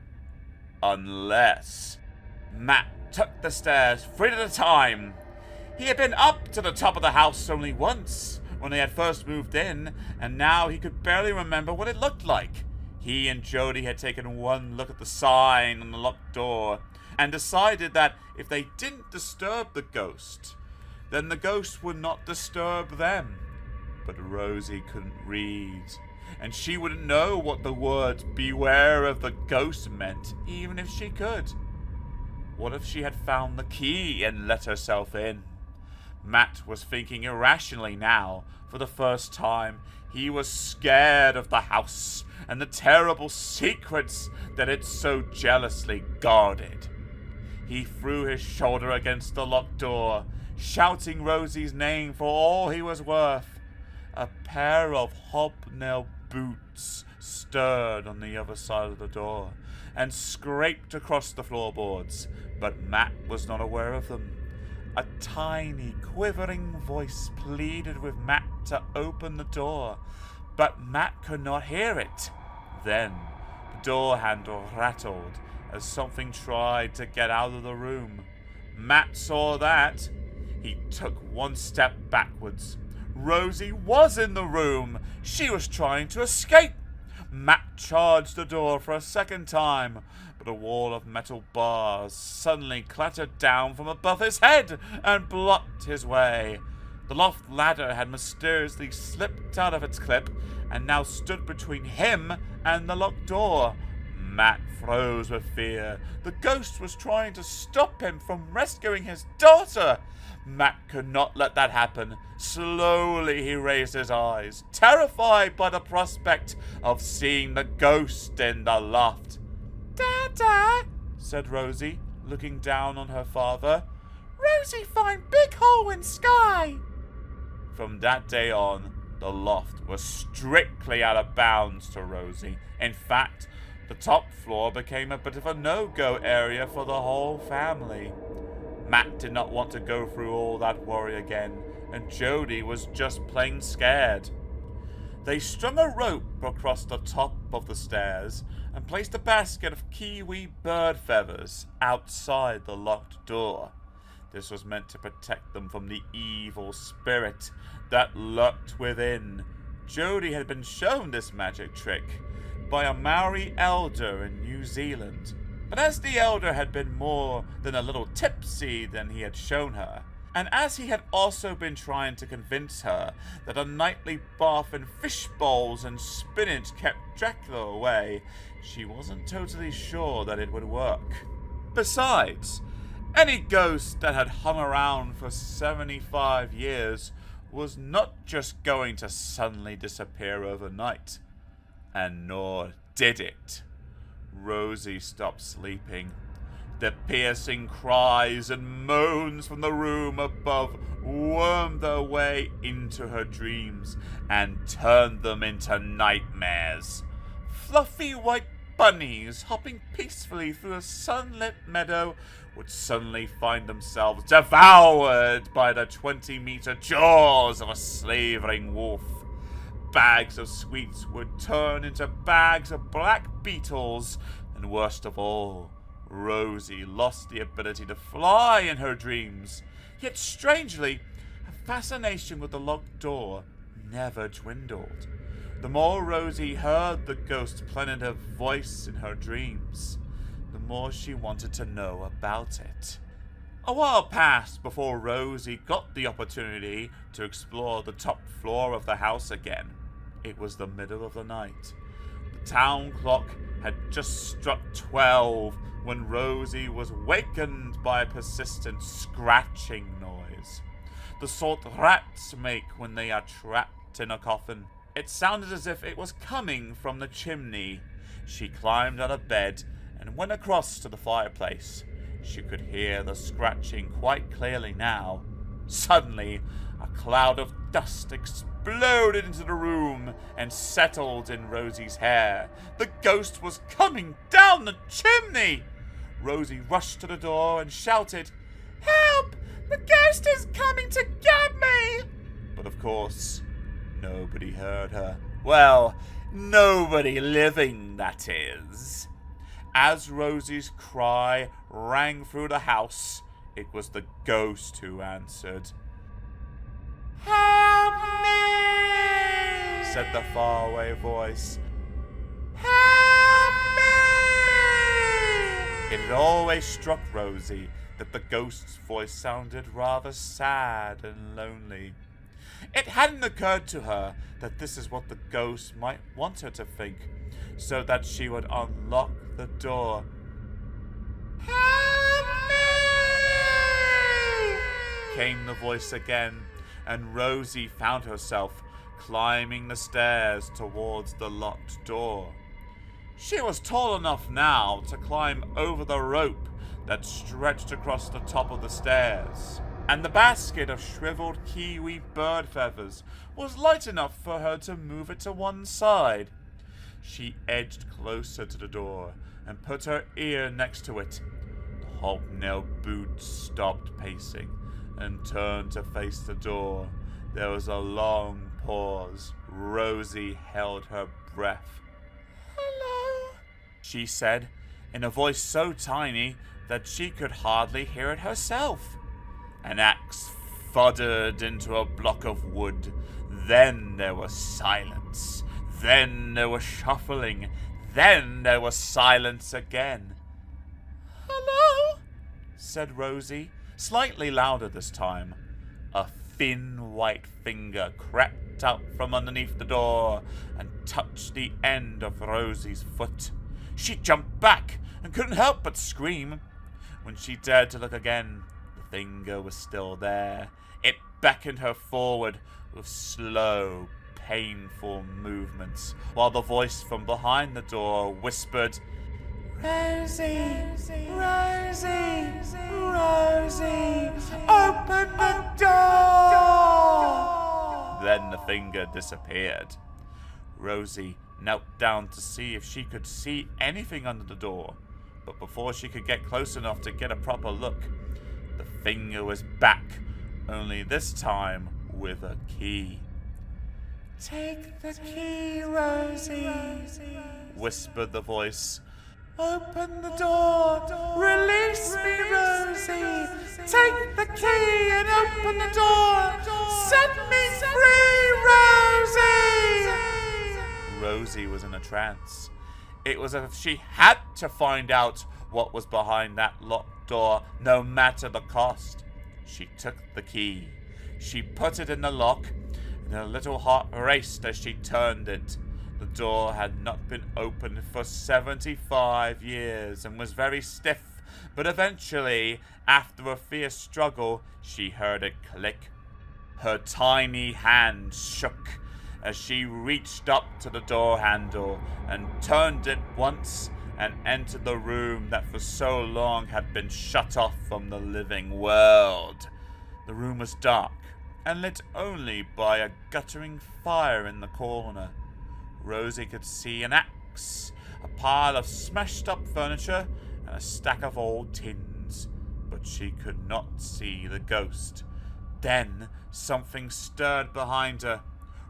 Unless Matt took the stairs 3 at a time. He had been up to the top of the house only once, when they had first moved in, and now he could barely remember what it looked like. He and Jody had taken one look at the sign on the locked door, and decided that if they didn't disturb the ghost, then the ghost would not disturb them. But Rosie couldn't read, and she wouldn't know what the words "beware of the ghost" meant, even if she could. What if she had found the key and let herself in? Matt was thinking irrationally now. For the first time, he was scared of the house and the terrible secrets that it so jealously guarded. He threw his shoulder against the locked door, shouting Rosie's name for all he was worth. A pair of hobnail boots stirred on the other side of the door and scraped across the floorboards, but Matt was not aware of them. A tiny, quivering voice pleaded with Matt to open the door, but Matt could not hear it. Then the door handle rattled as something tried to get out of the room. Matt saw that. He took one step backwards. Rosie was in the room. She was trying to escape. Matt charged the door for a second time, but a wall of metal bars suddenly clattered down from above his head and blocked his way. The loft ladder had mysteriously slipped out of its clip and now stood between him and the locked door. Matt froze with fear. The ghost was trying to stop him from rescuing his daughter. Matt could not let that happen. Slowly he raised his eyes, terrified by the prospect of seeing the ghost in the loft. "Dada," said Rosie, looking down on her father. "Rosie find big hole in sky." From that day on, the loft was strictly out of bounds to Rosie. In fact, the top floor became a bit of a no-go area for the whole family. Matt did not want to go through all that worry again, and Jody was just plain scared. They strung a rope across the top of the stairs and placed a basket of kiwi bird feathers outside the locked door. This was meant to protect them from the evil spirit that lurked within. Jody had been shown this magic trick by a Maori elder in New Zealand, but as the elder had been more than a little tipsy than he had shown her, and as he had also been trying to convince her that a nightly bath in fish bowls and spinach kept Dracula away, she wasn't totally sure that it would work. Besides, any ghost that had hung around for 75 years was not just going to suddenly disappear overnight. And nor did it. Rosie stopped sleeping. The piercing cries and moans from the room above wormed their way into her dreams and turned them into nightmares. Fluffy white bunnies hopping peacefully through a sunlit meadow would suddenly find themselves devoured by the 20-meter jaws of a slavering wolf. Bags of sweets would turn into bags of black beetles, and worst of all, Rosie lost the ability to fly in her dreams. Yet strangely, her fascination with the locked door never dwindled. The more Rosie heard the ghost's plaintive voice in her dreams, the more she wanted to know about it. A while passed before Rosie got the opportunity to explore the top floor of the house again. It was the middle of the night. The town clock had just struck 12 when Rosie was wakened by a persistent scratching noise, the sort rats make when they are trapped in a coffin. It sounded as if it was coming from the chimney. She climbed out of bed and went across to the fireplace. She could hear the scratching quite clearly now. Suddenly, a cloud of dust exploded into the room and settled in Rosie's hair. The ghost was coming down the chimney! Rosie rushed to the door and shouted, "Help! The ghost is coming to get me!" But of course, nobody heard her. Well, nobody living, that is. As Rosie's cry rang through the house, it was the ghost who answered. "Help me!" said the faraway voice. "Help me!" It had always struck Rosie that the ghost's voice sounded rather sad and lonely. It hadn't occurred to her that this is what the ghost might want her to think, so that she would unlock the door. "Help me!" came the voice again, and Rosie found herself climbing the stairs towards the locked door. She was tall enough now to climb over the rope that stretched across the top of the stairs, and the basket of shriveled kiwi bird feathers was light enough for her to move it to one side. She edged closer to the door and put her ear next to it. The hobnailed boots stopped pacing and turned to face the door. There was a long pause. Rosie held her breath. "Hello," she said, in a voice so tiny that she could hardly hear it herself. An axe thudded into a block of wood. Then there was silence. Then there was shuffling. Then there was silence again. "Hello," said Rosie, slightly louder this time. A thin white finger crept out from underneath the door and touched the end of Rosie's foot. She jumped back and couldn't help but scream. When she dared to look again, the finger was still there. It beckoned her forward with slow, painful movements, while the voice from behind the door whispered, "Rosie, Rosie, Rosie, open the door!" Then the finger disappeared. Rosie knelt down to see if she could see anything under the door, but before she could get close enough to get a proper look, the finger was back, only this time with a key. "Take the key, Rosie," whispered the voice. "Open the door! Release me, Rosie! Take the key and open the door! Set me free, Rosie!" Rosie was in a trance. It was as if she had to find out what was behind that locked door, no matter the cost. She took the key. She put it in the lock, and her little heart raced as she turned it. The door had not been opened for 75 years and was very stiff, but eventually, after a fierce struggle, she heard it click. Her tiny hand shook as she reached up to the door handle and turned it once and entered the room that for so long had been shut off from the living world. The room was dark and lit only by a guttering fire in the corner. Rosie could see an axe, a pile of smashed up furniture, and a stack of old tins, but she could not see the ghost. Then something stirred behind her.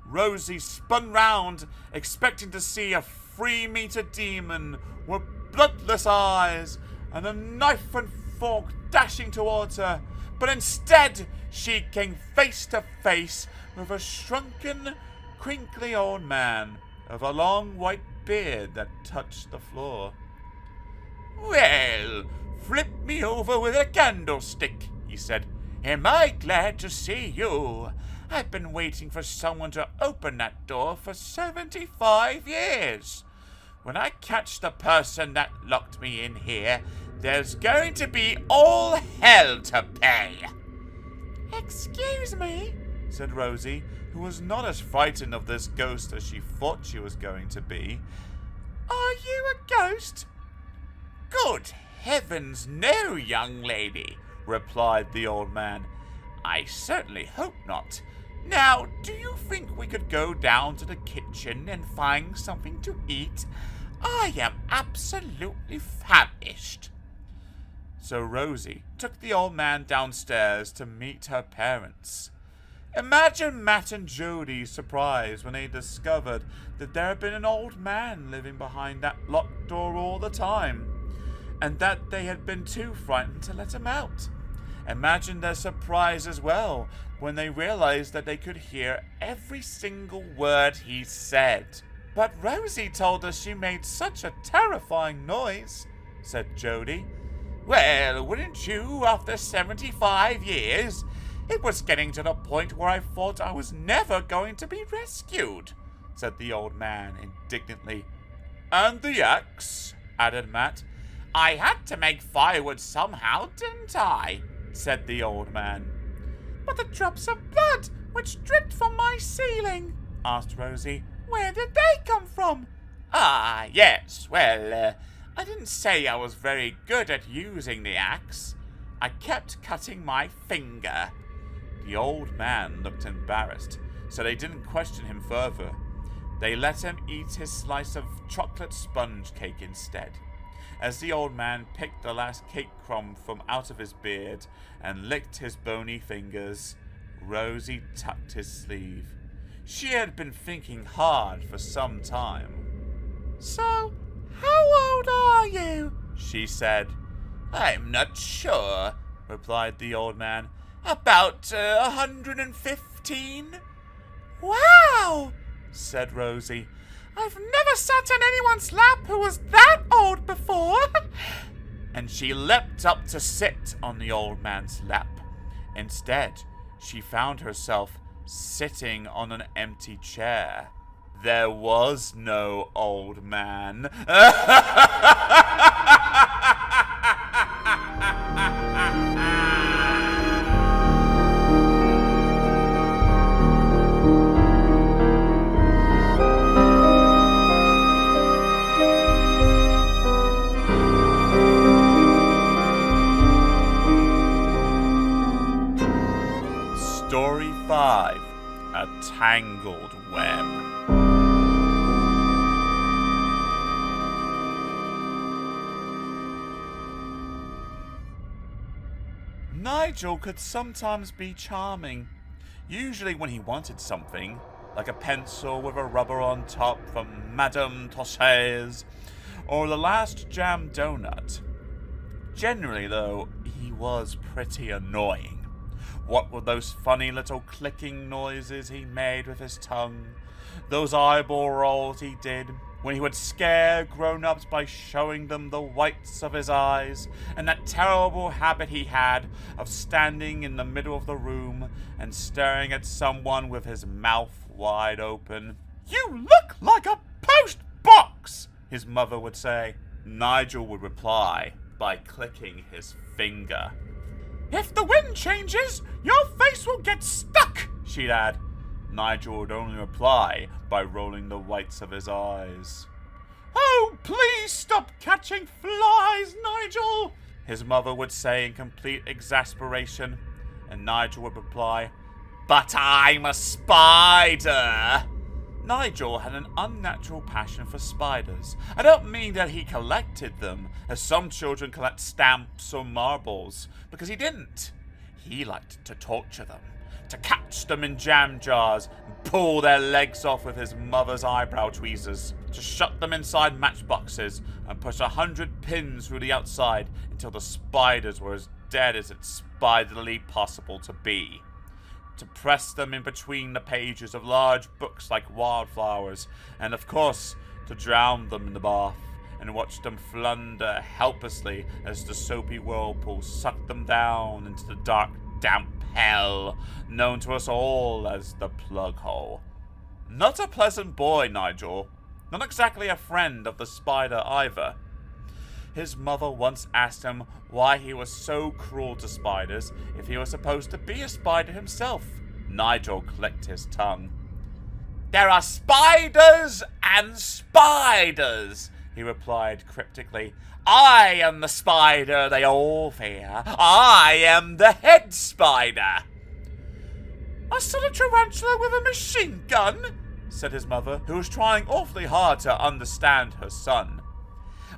Rosie spun round, expecting to see a 3-meter demon with bloodless eyes and a knife and fork dashing towards her, but instead she came face to face with a shrunken, crinkly old man of a long white beard that touched the floor. "Well, flip me over with a candlestick," he said. "Am I glad to see you? I've been waiting for someone to open that door for 75 years. When I catch the person that locked me in here, there's going to be all hell to pay." "Excuse me," said Rosie, who was not as frightened of this ghost as she thought she was going to be. "Are you a ghost?" "Good heavens, no, young lady," replied the old man. "I certainly hope not. Now, do you think we could go down to the kitchen and find something to eat? I am absolutely famished." So Rosie took the old man downstairs to meet her parents. Imagine Matt and Jody's surprise when they discovered that there had been an old man living behind that locked door all the time, and that they had been too frightened to let him out. Imagine their surprise as well when they realized that they could hear every single word he said. "But Rosie told us you made such a terrifying noise," said Jody. "Well, wouldn't you, after 75 years? It was getting to the point where I thought I was never going to be rescued," said the old man indignantly. "And the axe," added Matt. "I had to make firewood somehow, didn't I?" said the old man. But the drops of blood which dripped from my ceiling, asked Rosie. Where did they come from? Ah, yes, well, I didn't say I was very good at using the axe. I kept cutting my finger. The old man looked embarrassed, so they didn't question him further. They let him eat his slice of chocolate sponge cake instead. As the old man picked the last cake crumb from out of his beard and licked his bony fingers, Rosie tucked his sleeve. She had been thinking hard for some time. So, how old are you? She said. I'm not sure, replied the old man. About 115? Wow, said Rosie. I've never sat on anyone's lap who was that old before. And she leapt up to sit on the old man's lap. Instead, she found herself sitting on an empty chair. There was no old man. Story 5, A Tangled Web. Nigel could sometimes be charming, usually when he wanted something, like a pencil with a rubber on top from Madame Tussauds, or the last jam donut. Generally, though, he was pretty annoying. What were those funny little clicking noises he made with his tongue? Those eyeball rolls he did when he would scare grown-ups by showing them the whites of his eyes, and that terrible habit he had of standing in the middle of the room and staring at someone with his mouth wide open. "You look like a post box," his mother would say. Nigel would reply by clicking his finger. "If the wind changes, your face will get stuck," she'd add. Nigel would only reply by rolling the whites of his eyes. "Oh, please stop catching flies, Nigel," his mother would say in complete exasperation, and Nigel would reply, "But I'm a spider." Nigel had an unnatural passion for spiders. I don't mean that he collected them, as some children collect stamps or marbles, because he didn't. He liked to torture them, to catch them in jam jars and pull their legs off with his mother's eyebrow tweezers, to shut them inside matchboxes and push 100 pins through the outside until the spiders were as dead as it's spiderly possible to be, to press them in between the pages of large books like wildflowers, and of course to drown them in the bath and watch them flounder helplessly as the soapy whirlpool sucked them down into the dark, damp hell known to us all as the plug hole. Not a pleasant boy, Nigel. Not exactly a friend of the spider either. His mother once asked him why he was so cruel to spiders if he was supposed to be a spider himself. Nigel clicked his tongue. "There are spiders and spiders," he replied cryptically. "I am the spider they all fear. I am the head spider." "I saw a tarantula with a machine gun," said his mother, who was trying awfully hard to understand her son.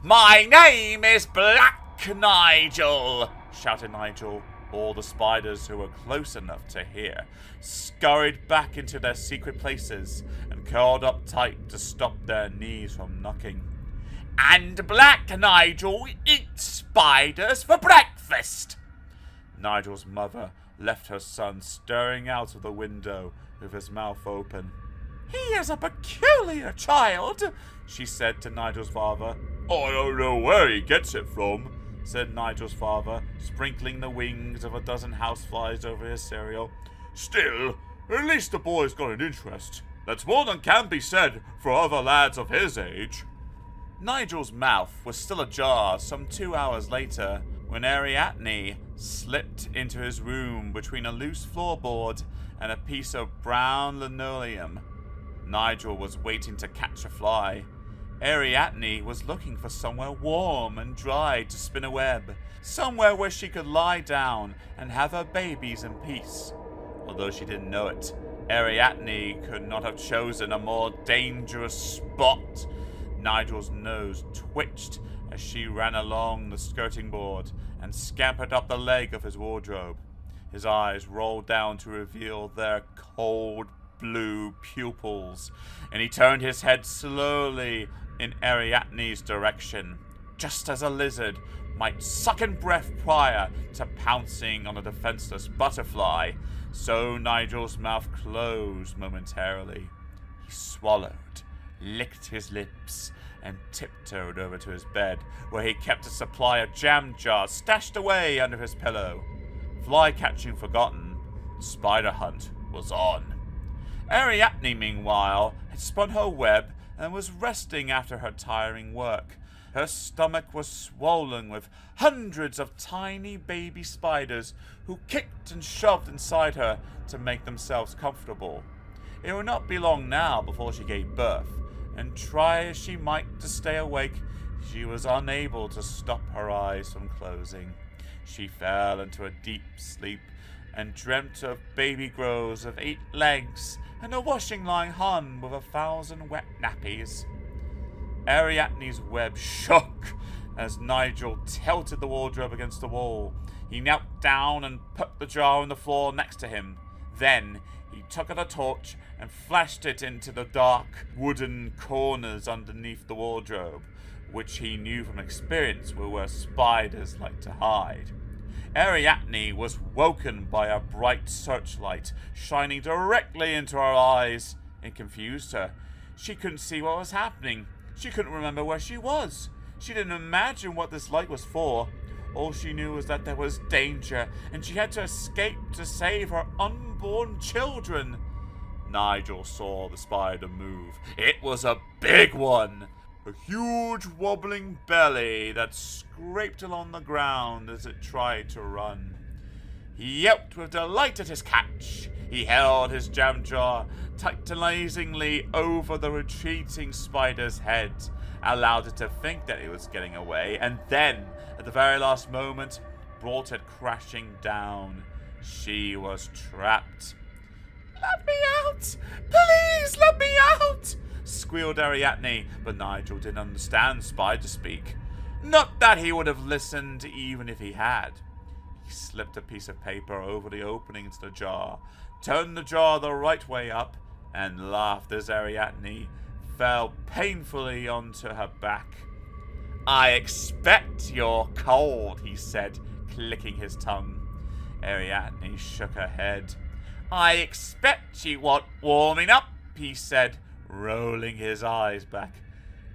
"My name is Black Nigel," shouted Nigel. All the spiders who were close enough to hear scurried back into their secret places and curled up tight to stop their knees from knocking. "And Black Nigel eats spiders for breakfast." Nigel's mother left her son staring out of the window with his mouth open. "He is a peculiar child," she said to Nigel's father. "I don't know where he gets it from," said Nigel's father, sprinkling the wings of a dozen houseflies over his cereal. "Still, at least the boy's got an interest. That's more than can be said for other lads of his age." Nigel's mouth was still ajar some 2 hours later when Ariadne slipped into his room between a loose floorboard and a piece of brown linoleum. Nigel was waiting to catch a fly. Ariadne was looking for somewhere warm and dry to spin a web, somewhere where she could lie down and have her babies in peace. Although she didn't know it, Ariadne could not have chosen a more dangerous spot. Nigel's nose twitched as she ran along the skirting board and scampered up the leg of his wardrobe. His eyes rolled down to reveal their cold blue pupils, and he turned his head slowly in Ariadne's direction, just as a lizard might suck in breath prior to pouncing on a defenseless butterfly. So Nigel's mouth closed momentarily. He swallowed, licked his lips, and tiptoed over to his bed, where he kept a supply of jam jars stashed away under his pillow. Fly catching forgotten, spider hunt was on. Ariadne, meanwhile, had spun her web and was resting after her tiring work. Her stomach was swollen with hundreds of tiny baby spiders who kicked and shoved inside her to make themselves comfortable. It would not be long now before she gave birth, and try as she might to stay awake, she was unable to stop her eyes from closing. She fell into a deep sleep and dreamt of baby grows of 8 legs and a washing line hung with 1,000 wet nappies. Ariadne's web shook as Nigel tilted the wardrobe against the wall. He knelt down and put the jar on the floor next to him. Then he took out a torch and flashed it into the dark wooden corners underneath the wardrobe, which he knew from experience were where spiders like to hide. Ariadne was woken by a bright searchlight shining directly into her eyes. It confused her. She couldn't see what was happening. She couldn't remember where she was. She didn't imagine what this light was for. All she knew was that there was danger, and she had to escape to save her unborn children. Nigel saw the spider move. It was a big one. A huge wobbling belly that scraped along the ground as it tried to run. He yelped with delight at his catch. He held his jam jar tantalizingly over the retreating spider's head, allowed it to think that it was getting away, and then, at the very last moment, brought it crashing down. She was trapped. "Let me out! Please let me out!" squealed Ariadne, but Nigel didn't understand spider speak. Not that he would have listened even if he had. He slipped a piece of paper over the opening to the jar, turned the jar the right way up, and laughed as Ariadne fell painfully onto her back. "I expect you're cold," he said, clicking his tongue. Ariadne shook her head. "I expect you want warming up," he said, rolling his eyes back.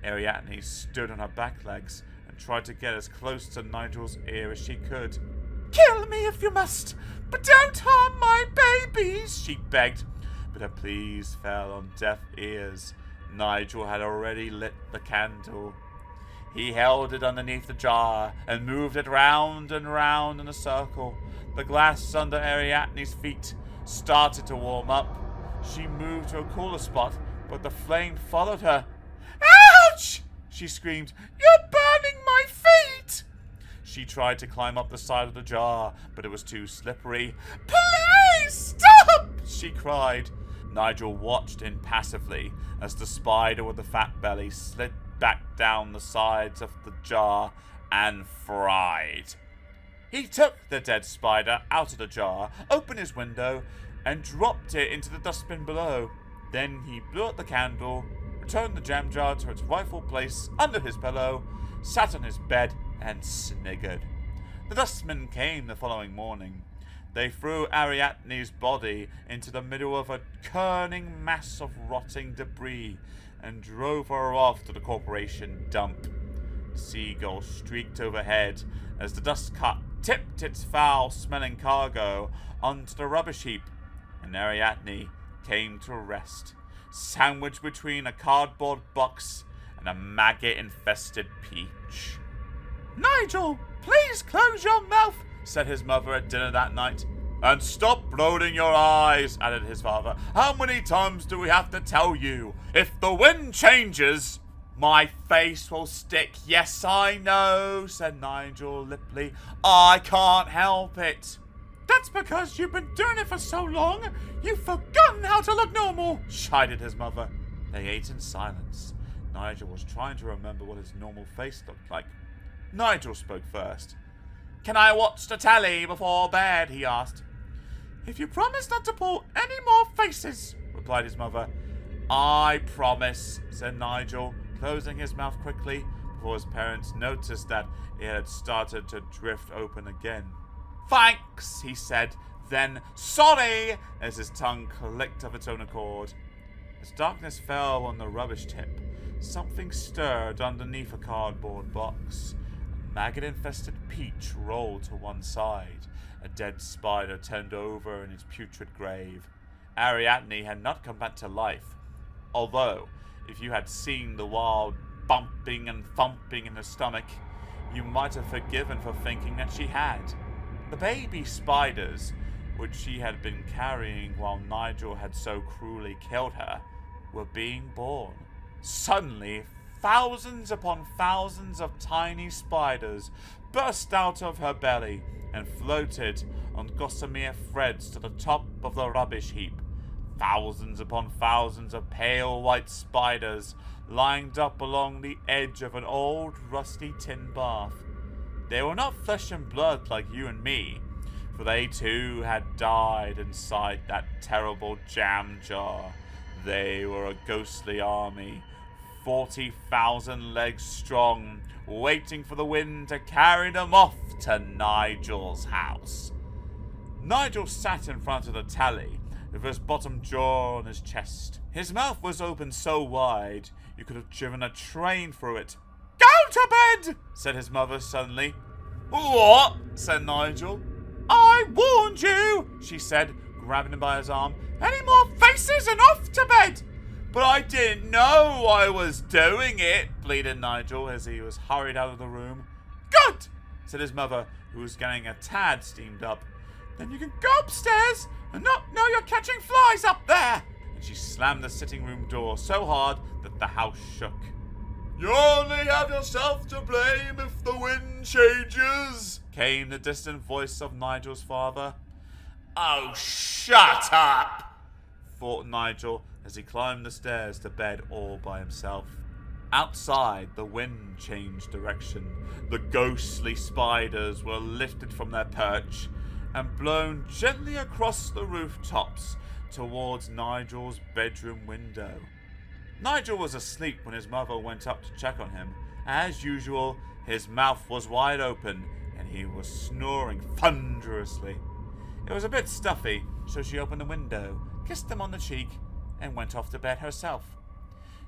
Ariadne stood on her back legs and tried to get as close to Nigel's ear as she could. "Kill me if you must, but don't harm my babies," she begged. But her pleas fell on deaf ears. Nigel had already lit the candle. He held it underneath the jar and moved it round and round in a circle. The glass under Ariadne's feet started to warm up. She moved to a cooler spot, but the flame followed her. "Ouch!" she screamed. "You're burning my feet!" She tried to climb up the side of the jar, but it was too slippery. "Please stop!" she cried. Nigel watched impassively as the spider with the fat belly slid back down the sides of the jar and fried. He took the dead spider out of the jar, opened his window, and dropped it into the dustbin below. Then he blew out the candle, returned the jam jar to its rightful place under his pillow, sat on his bed, and sniggered. The dustmen came the following morning. They threw Ariadne's body into the middle of a churning mass of rotting debris and drove her off to the corporation dump. The seagull streaked overhead as the dust cart tipped its foul-smelling cargo onto the rubbish heap, and Ariadne came to rest, sandwiched between a cardboard box and a maggot-infested peach. "Nigel, please close your mouth," said his mother at dinner that night. And stop rolling your eyes, added his father. How many times do we have to tell you? If the wind changes, my face will stick. Yes, I know, said Nigel lippily. I can't help it. That's because you've been doing it for so long, you've forgotten how to look normal, chided his mother. They ate in silence. Nigel was trying to remember what his normal face looked like. Nigel spoke first. Can I watch the telly before bed? He asked. If you promise not to pull any more faces, replied his mother. I promise, said Nigel, closing his mouth quickly before his parents noticed that it had started to drift open again. Thanks, he said, then sorry, as his tongue clicked of its own accord. As darkness fell on the rubbish tip, something stirred underneath a cardboard box. A maggot-infested peach rolled to one side. A dead spider turned over in its putrid grave. Ariadne had not come back to life, although, if you had seen the wild bumping and thumping in her stomach, you might have forgiven for thinking that she had. The baby spiders, which she had been carrying while Nigel had so cruelly killed her, were being born. Suddenly, thousands upon thousands of tiny spiders burst out of her belly and floated on gossamer threads to the top of the rubbish heap. Thousands upon thousands of pale white spiders lined up along the edge of an old rusty tin bath. They were not flesh and blood like you and me, for they too had died inside that terrible jam jar. They were a ghostly army, 40,000 legs strong, waiting for the wind to carry them off to Nigel's house. Nigel sat in front of the telly, with his bottom jaw on his chest. His mouth was open so wide, you could have driven a train through it. Go to bed, said his mother suddenly. What? Said Nigel. I warned you, she said, grabbing him by his arm. Any more faces and off to bed. But I didn't know I was doing it, pleaded Nigel as he was hurried out of the room. Good, said his mother, who was getting a tad steamed up. Then you can go upstairs and not know you're catching flies up there. And she slammed the sitting room door so hard that the house shook. You only have yourself to blame if the wind changes, came the distant voice of Nigel's father. Oh, shut up, thought Nigel as he climbed the stairs to bed all by himself. Outside, the wind changed direction. The ghostly spiders were lifted from their perch and blown gently across the rooftops towards Nigel's bedroom window. Nigel was asleep when his mother went up to check on him. As usual, his mouth was wide open and he was snoring thunderously. It was a bit stuffy, so she opened the window, kissed him on the cheek, and went off to bed herself.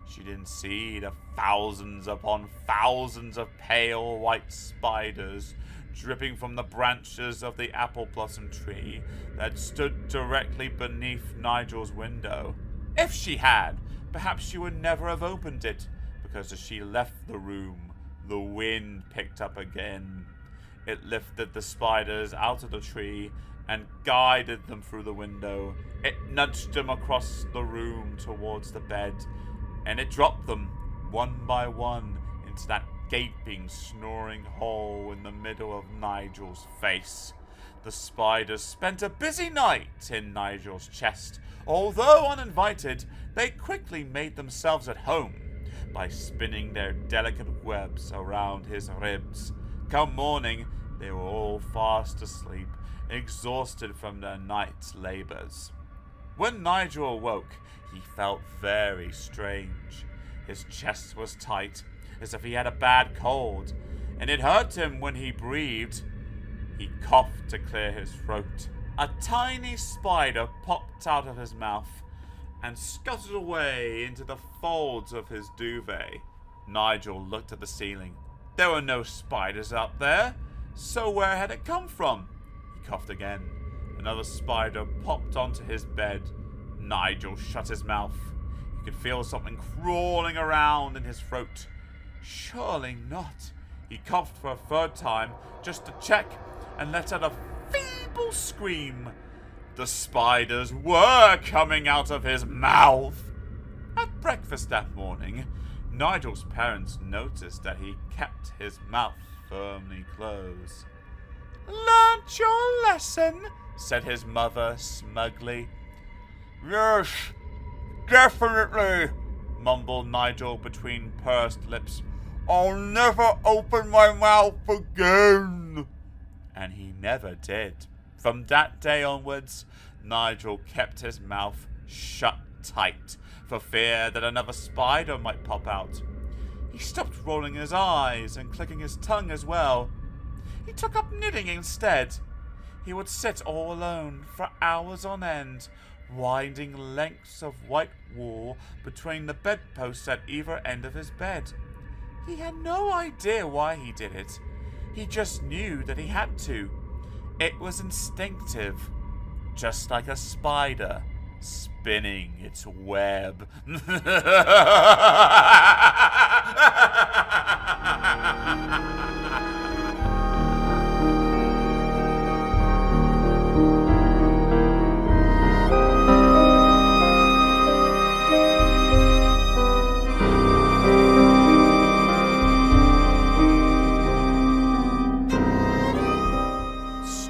She didn't see the thousands upon thousands of pale white spiders dripping from the branches of the apple blossom tree that stood directly beneath Nigel's window. If she had, perhaps she would never have opened it, because as she left the room, the wind picked up again. It lifted the spiders out of the tree and guided them through the window. It nudged them across the room towards the bed, and it dropped them, one by one, into that gaping, snoring hole in the middle of Nigel's face. The spiders spent a busy night in Nigel's chest. Although uninvited, they quickly made themselves at home by spinning their delicate webs around his ribs. Come morning, they were all fast asleep, exhausted from their night's labors. When Nigel awoke, he felt very strange. His chest was tight, as if he had a bad cold, and it hurt him when he breathed. He coughed to clear his throat. A tiny spider popped out of his mouth and scuttled away into the folds of his duvet. Nigel looked at the ceiling. There were no spiders up there, so where had it come from? He coughed again. Another spider popped onto his bed. Nigel shut his mouth. He could feel something crawling around in his throat. Surely not. He coughed for a third time, just to check, and let out a feeble scream. The spiders were coming out of his mouth. At breakfast that morning, Nigel's parents noticed that he kept his mouth firmly closed. "Learnt your lesson?" said his mother smugly. "Yes, definitely," mumbled Nigel between pursed lips. "I'll never open my mouth again." And he never did. From that day onwards, Nigel kept his mouth shut tight for fear that another spider might pop out. He stopped rolling his eyes and clicking his tongue as well. He took up knitting instead. He would sit all alone for hours on end, winding lengths of white wool between the bedposts at either end of his bed. He had no idea why he did it. He just knew that he had to. It was instinctive, just like a spider spinning its web.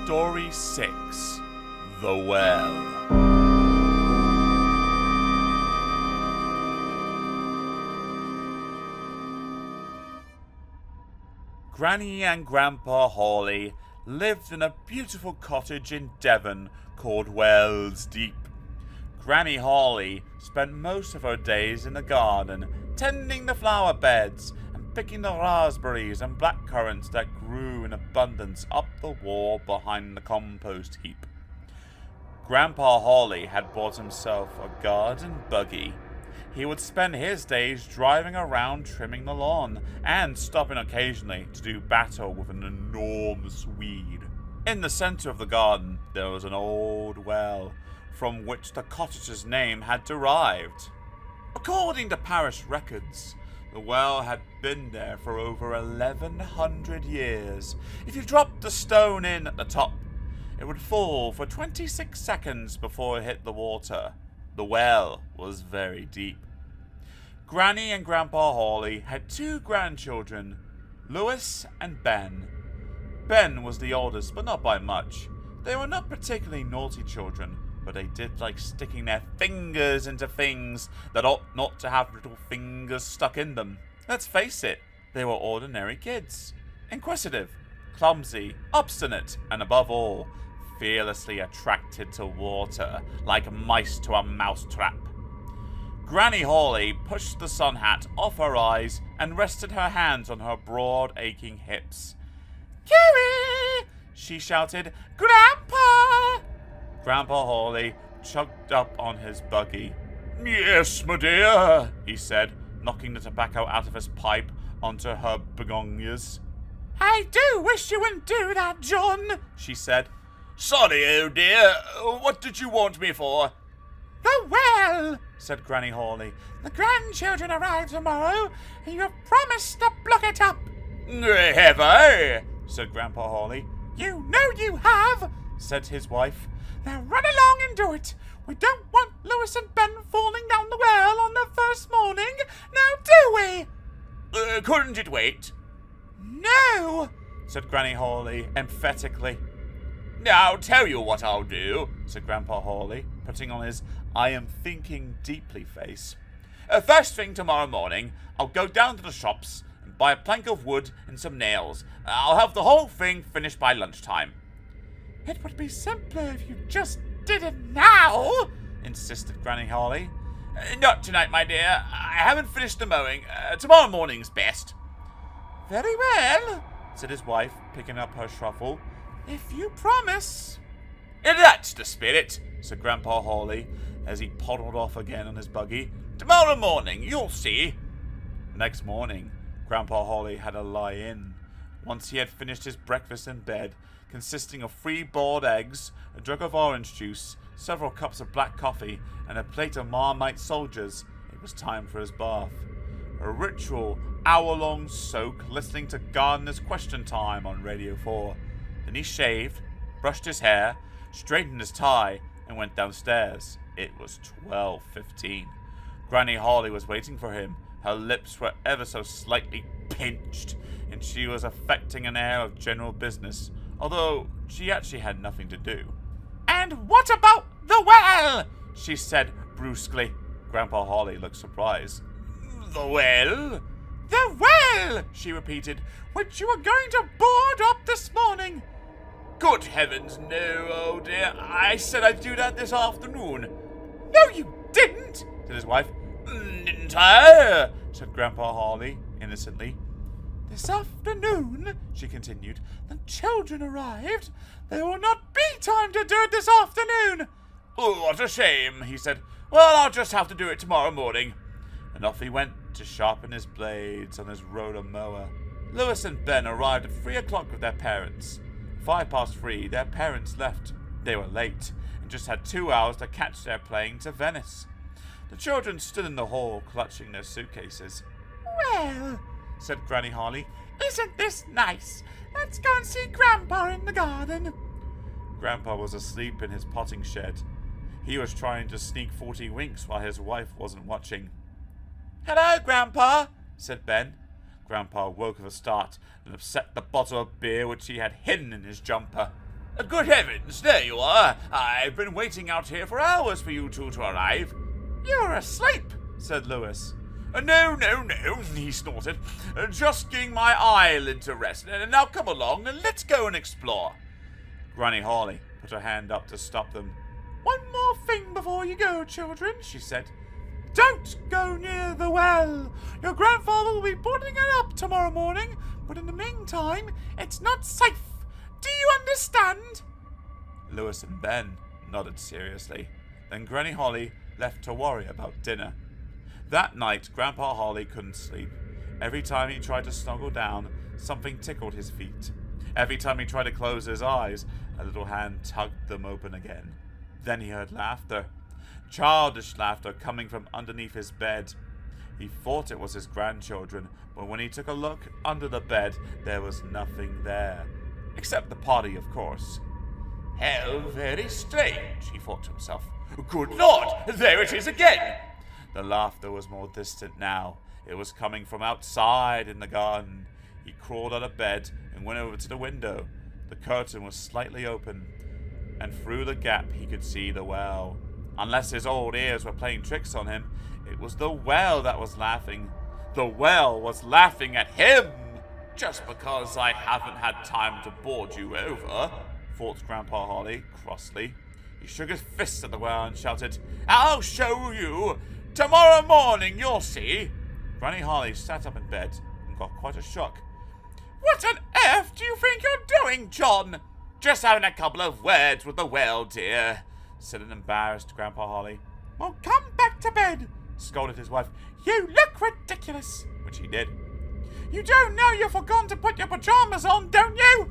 Story 6: The Well. Granny and Grandpa Hawley lived in a beautiful cottage in Devon called Wells Deep. Granny Hawley spent most of her days in the garden, tending the flower beds and picking the raspberries and blackcurrants that grew in abundance up the wall behind the compost heap. Grandpa Hawley had bought himself a garden buggy. He would spend his days driving around trimming the lawn and stopping occasionally to do battle with an enormous weed. In the center of the garden, there was an old well from which the cottage's name had derived. According to parish records, the well had been there for over 1,100 years. If you dropped the stone in at the top, it would fall for 26 seconds before it hit the water. The well was very deep. Granny and Grandpa Hawley had 2 grandchildren, Louis and Ben. Ben was the oldest, but not by much. They were not particularly naughty children, but they did like sticking their fingers into things that ought not to have little fingers stuck in them. Let's face it, they were ordinary kids. Inquisitive, clumsy, obstinate, and above all, fearlessly attracted to water, like mice to a mousetrap. Granny Hawley pushed the sun hat off her eyes and rested her hands on her broad, aching hips. "Kiwi!" she shouted. "Grandpa!" Grandpa Hawley chugged up on his buggy. "Yes, my dear," he said, knocking the tobacco out of his pipe onto her begonias. "I do wish you wouldn't do that, John," she said. "Sorry, oh dear. What did you want me for?" "The well," said Granny Hawley. "The grandchildren arrive tomorrow, and you have promised to block it up." "Have I?" said Grandpa Hawley. "You know you have," said his wife. "Now run along and do it. We don't want Louis and Ben falling down the well on the first morning, now do we?" "Couldn't it wait?" "No," said Granny Hawley emphatically. "Now, I'll tell you what I'll do," said Grandpa Hawley, putting on his "I am thinking deeply" face. "First thing tomorrow morning, I'll go down to the shops and buy a plank of wood and some nails. I'll have the whole thing finished by lunchtime." "It would be simpler if you just did it now," insisted Granny Hawley. "Not tonight, my dear. I haven't finished the mowing. Tomorrow morning's best." "Very well," said his wife, picking up her shovel. "If you promise." "That's the spirit," said Grandpa Hawley, as he poddled off again on his buggy. "Tomorrow morning, you'll see." Next morning, Grandpa Hawley had a lie-in. Once he had finished his breakfast in bed, consisting of 3 boiled eggs, a jug of orange juice, several cups of black coffee, and a plate of Marmite soldiers, it was time for his bath. A ritual, hour-long soak listening to Gardener's Question Time on Radio 4. Then he shaved, brushed his hair, straightened his tie, and went downstairs. It was 12:15. Granny Holly was waiting for him. Her lips were ever so slightly pinched, and she was affecting an air of general business, although she actually had nothing to do. "And what about the well?" she said brusquely. Grandpa Holly looked surprised. "The well?" "The well," she repeated, "which you were going to board up this morning." "Good heavens, no, oh dear. I said I'd do that this afternoon." "No, you didn't," said his wife. "Didn't I?" said Grandpa Holly innocently. "This afternoon," she continued, "the children arrived. There will not be time to do it this afternoon." "Oh, what a shame," he said. "Well, I'll just have to do it tomorrow morning." And off he went to sharpen his blades on his roller mower. Louis and Ben arrived at 3 o'clock with their parents. 3:05, their parents left. They were late, and just had 2 hours to catch their plane to Venice. The children stood in the hall, clutching their suitcases. "Well," said Granny Holly, "isn't this nice? Let's go and see Grandpa in the garden." Grandpa was asleep in his potting shed. He was trying to sneak 40 winks while his wife wasn't watching. "Hello, Grandpa," said Ben. Grandpa woke with a start and upset the bottle of beer which he had hidden in his jumper. "Good heavens, there you are. I've been waiting out here for hours for you two to arrive." "You're asleep," said Louis. No, he snorted. "Just getting my eyelid to rest. Now come along and let's go and explore." Granny Holly put her hand up to stop them. "One more thing before you go, children," she said. "Don't go near the well. Your grandfather will be putting it up tomorrow morning, but in the meantime, it's not safe. Do you understand?" Louis and Ben nodded seriously. Then Granny Holly left to worry about dinner. That night, Grandpa Holly couldn't sleep. Every time he tried to snuggle down, something tickled his feet. Every time he tried to close his eyes, a little hand tugged them open again. Then he heard laughter. Childish laughter coming from underneath his bed. He thought it was his grandchildren, but when he took a look under the bed, there was nothing there. Except the potty, of course. "How very strange," he thought to himself. "Good Lord, there it is again!" The laughter was more distant now. It was coming from outside in the garden. He crawled out of bed and went over to the window. The curtain was slightly open, and through the gap he could see the well. Unless his old ears were playing tricks on him, it was the well that was laughing. The well was laughing at him! "Just because I haven't had time to board you over," thought Grandpa Holly crossly. He shook his fist at the well and shouted, "I'll show you! Tomorrow morning you'll see!" Granny Holly sat up in bed and got quite a shock. "What on earth do you think you're doing, John?" "Just having a couple of words with the well, dear," said an embarrassed Grandpa Holly. "Well, come back to bed," scolded his wife. "You look ridiculous," which he did. "You don't know you've forgotten to put your pajamas on, don't you?"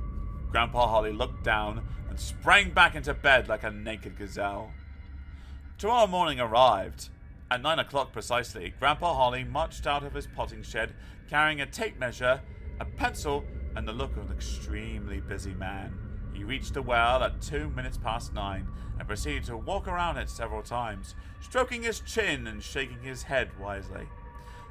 Grandpa Holly looked down and sprang back into bed like a naked gazelle. Tomorrow morning arrived. At 9 o'clock precisely, Grandpa Holly marched out of his potting shed carrying a tape measure, a pencil, and the look of an extremely busy man. He reached the well at 2 minutes past 9 and proceeded to walk around it several times, stroking his chin and shaking his head wisely.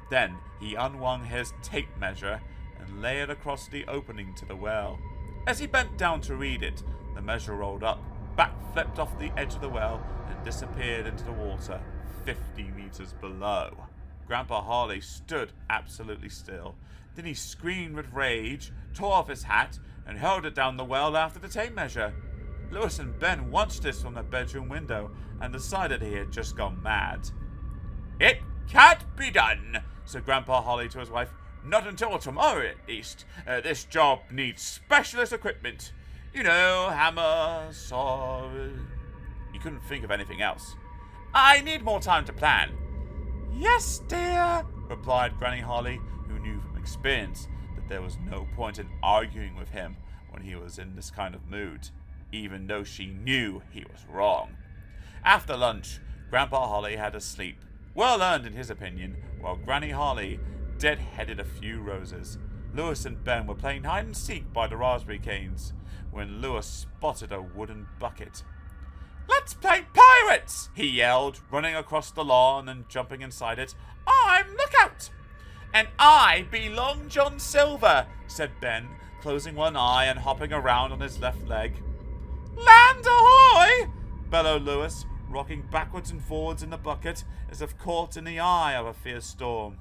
Then he unwung his tape measure and lay it across the opening to the well. As he bent down to read it, the measure rolled up, backflipped off the edge of the well, and disappeared into the water 50 meters below. Grandpa Holly stood absolutely still. Then he screamed with rage, tore off his hat, and hurled it down the well after the tape measure. Louis and Ben watched this from the bedroom window and decided he had just gone mad. "It can't be done," said Grandpa Holly to his wife. "Not until tomorrow, at least. This job needs specialist equipment. You know, hammer, saw..." He couldn't think of anything else. "I need more time to plan." "Yes, dear," replied Granny Holly, who knew from experience that there was no point in arguing with him when he was in this kind of mood, even though she knew he was wrong. After lunch, Grandpa Holly had a sleep, well earned in his opinion, while Granny Holly dead-headed a few roses. Lewis and Ben were playing hide and seek by the raspberry canes when Lewis spotted a wooden bucket. "Let's play pirates!" he yelled, running across the lawn and jumping inside it. "I'm Lookout!" "And I be Long John Silver," said Ben, closing one eye and hopping around on his left leg. "Land ahoy!" bellowed Lewis, rocking backwards and forwards in the bucket as if caught in the eye of a fierce storm.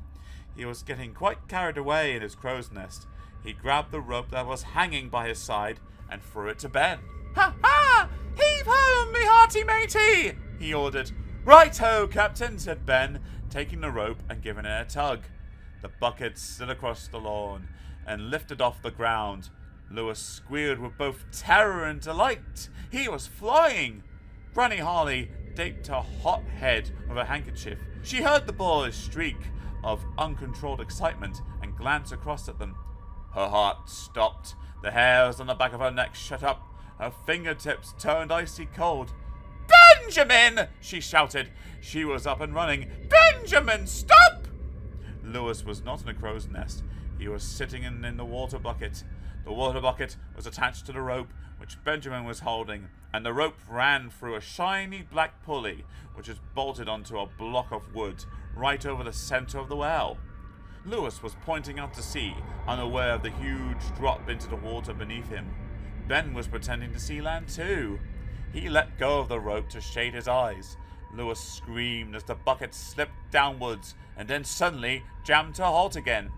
He was getting quite carried away in his crow's nest. He grabbed the rope that was hanging by his side and threw it to Ben. "Ha ha! Heave ho, me hearty matey!" he ordered. "Right-ho, Captain," said Ben, taking the rope and giving it a tug. The bucket slid across the lawn and lifted off the ground. Lewis squealed with both terror and delight. He was flying. Granny Harley daped her hot head with a handkerchief. She heard the boys' shriek of uncontrolled excitement and glanced across at them. Her heart stopped. The hairs on the back of her neck shut up. Her fingertips turned icy cold. "Benjamin!" she shouted. She was up and running. "Benjamin, stop!" Lewis was not in a crow's nest. He was sitting in the water bucket. The water bucket was attached to the rope which Benjamin was holding, and the rope ran through a shiny black pulley which was bolted onto a block of wood right over the center of the well. Lewis was pointing out to sea, unaware of the huge drop into the water beneath him. Ben was pretending to see land too. He let go of the rope to shade his eyes. Lewis screamed as the bucket slipped downwards and then suddenly jammed to a halt again.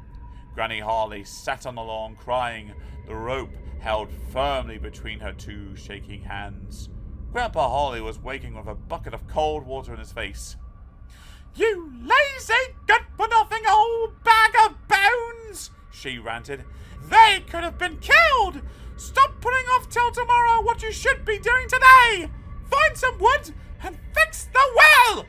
Granny Harley sat on the lawn crying, the rope held firmly between her two shaking hands. Grandpa Harley was waking with a bucket of cold water in his face. "You lazy, good-for-nothing old bag of bones!" she ranted. "They could have been killed! Stop putting off till tomorrow what you should be doing today! Find some wood and fix the well!"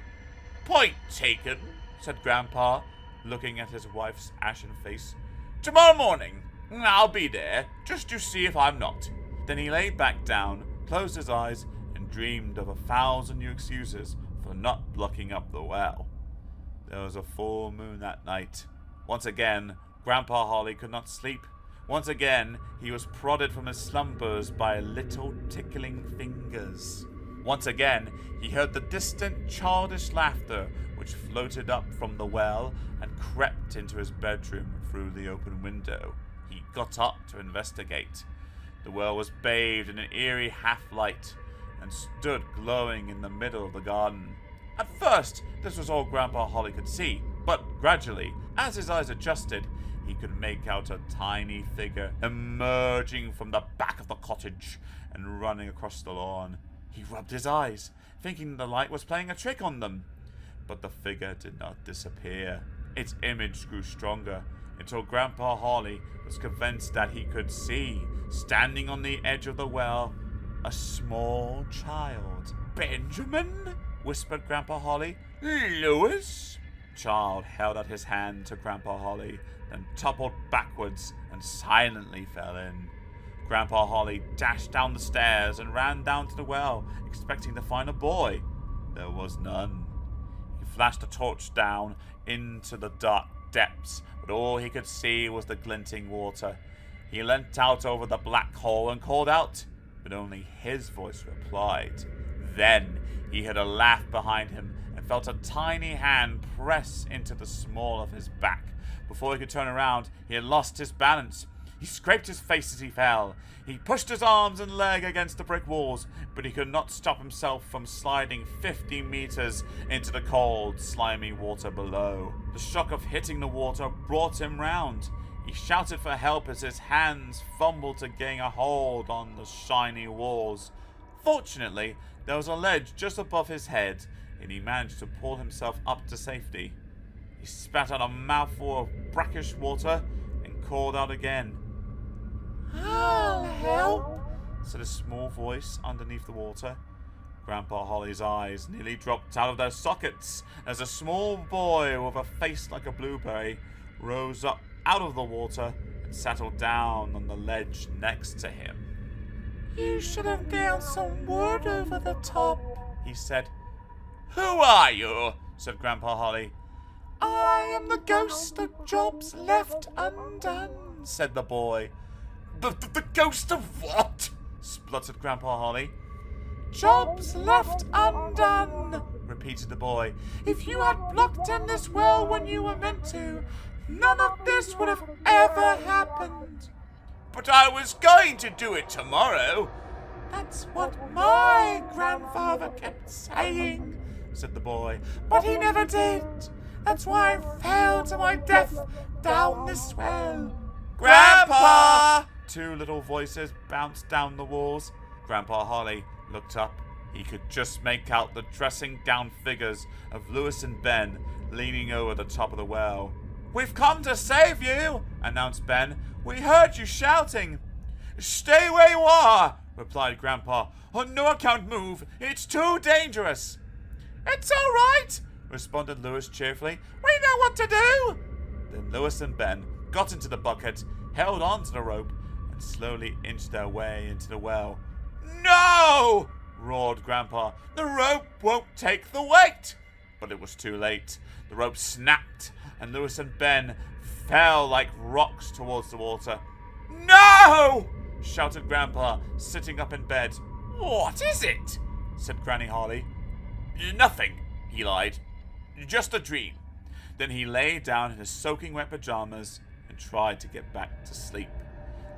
"Point taken," said Grandpa, looking at his wife's ashen face. "Tomorrow morning, I'll be there, just to see if I'm not." Then he lay back down, closed his eyes, and dreamed of 1,000 new excuses for not blocking up the well. There was a full moon that night. Once again, Grandpa Harley could not sleep. Once again, he was prodded from his slumbers by little tickling fingers. Once again, he heard the distant childish laughter which floated up from the well and crept into his bedroom through the open window. He got up to investigate. The well was bathed in an eerie half-light and stood glowing in the middle of the garden. At first, this was all Grandpa Harley could see, but gradually, as his eyes adjusted, he could make out a tiny figure emerging from the back of the cottage and running across the lawn. He rubbed his eyes, thinking the light was playing a trick on them. But the figure did not disappear. Its image grew stronger until Grandpa Harley was convinced that he could see, standing on the edge of the well, a small child. "Benjamin?" whispered Grandpa Harley. "Lewis?" The child held out his hand to Grandpa Harley, then toppled backwards and silently fell in. Grandpa Harley dashed down the stairs and ran down to the well, expecting to find a boy. There was none. He flashed a torch down into the dark depths, but all he could see was the glinting water. He leant out over the black hole and called out, but only his voice replied. Then he heard a laugh behind him and felt a tiny hand press into the small of his back. Before he could turn around, he had lost his balance. He scraped his face as he fell. He pushed his arms and leg against the brick walls, but he could not stop himself from sliding 50 meters into the cold, slimy water below. The shock of hitting the water brought him round. He shouted for help as his hands fumbled to gain a hold on the shiny walls. Fortunately, there was a ledge just above his head, and he managed to pull himself up to safety. He spat out a mouthful of brackish water and called out again. "I'll help," said a small voice underneath the water. Grandpa Harley's eyes nearly dropped out of their sockets as a small boy with a face like a blueberry rose up out of the water and settled down on the ledge next to him. "You should have nailed some wood over the top," he said. "Who are you?" said Grandpa Harley. "I am the ghost of jobs left undone," said the boy. The ghost of what? Spluttered Grandpa Holly. Jobs left undone, repeated the boy. If you had blocked in this well when you were meant to, none of this would have ever happened. But I was going to do it tomorrow. That's what my grandfather kept saying, said the boy. But he never did. That's why I fell to my death down this well. Grandpa! Two little voices bounced down the walls. Grandpa Holly looked up. He could just make out the dressing down figures of Lewis and Ben leaning over the top of the well. We've come to save you, announced Ben. We heard you shouting. Stay where you are, replied Grandpa. On no account move. It's too dangerous. It's all right, responded Lewis cheerfully. We know what to do. Then Lewis and Ben got into the bucket, held on to the rope, and slowly inched their way into the well. No! Roared Grandpa. The rope won't take the weight. But it was too late. The rope snapped, and Lewis and Ben fell like rocks towards the water. No! Shouted Grandpa, sitting up in bed. What is it? Said Granny Holly. Nothing, he lied. Just a dream. Then he lay down in his soaking wet pajamas and tried to get back to sleep.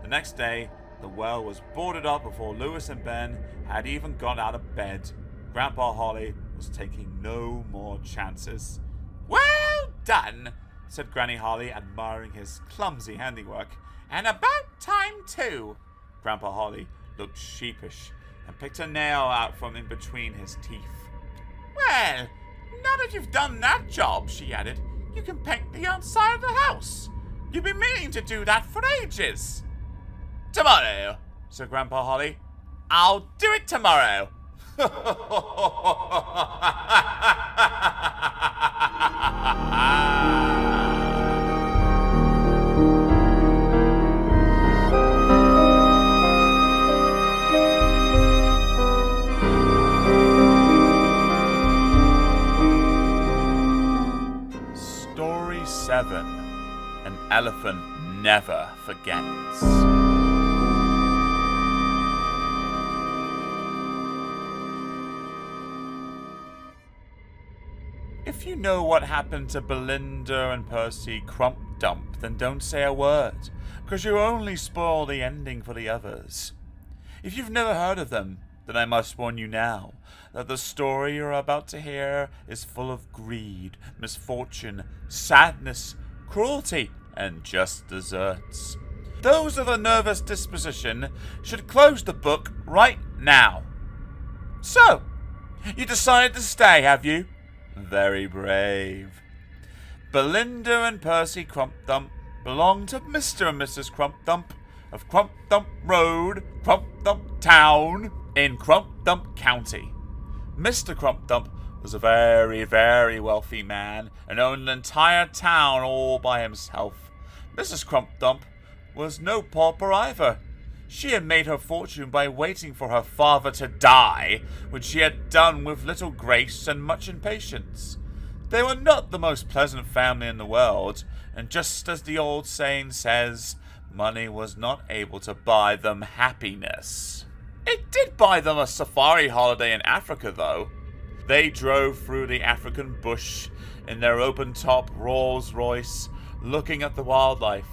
The next day, the well was boarded up before Lewis and Ben had even got out of bed. Grandpa Holly was taking no more chances. Well done, said Granny Holly, admiring his clumsy handiwork. And about time, too. Grandpa Holly looked sheepish and picked a nail out from in between his teeth. Well, now that you've done that job, she added, you can paint the outside of the house. You've been meaning to do that for ages. Tomorrow, said Grandpa Holly. I'll do it tomorrow. Story 7. An elephant never forgets. If you know what happened to Belinda and Percy Crump Dump, then don't say a word, because you'll only spoil the ending for the others. If you've never heard of them, then I must warn you now that the story you're about to hear is full of greed, misfortune, sadness, cruelty, and just desserts. Those of a nervous disposition should close the book right now. So, you decided to stay, have you? Very brave. Belinda and Percy Crump Dump belonged to Mr. and Mrs. Crump Dump of Crump Dump Road, Crump Dump Town, in Crump Dump County. Mr. Crump Dump was a very, very wealthy man and owned an entire town all by himself. Mrs. Crump Dump was no pauper either. She had made her fortune by waiting for her father to die, which she had done with little grace and much impatience. They were not the most pleasant family in the world, and just as the old saying says, money was not able to buy them happiness. It did buy them a safari holiday in Africa, though. They drove through the African bush in their open-top Rolls-Royce, looking at the wildlife.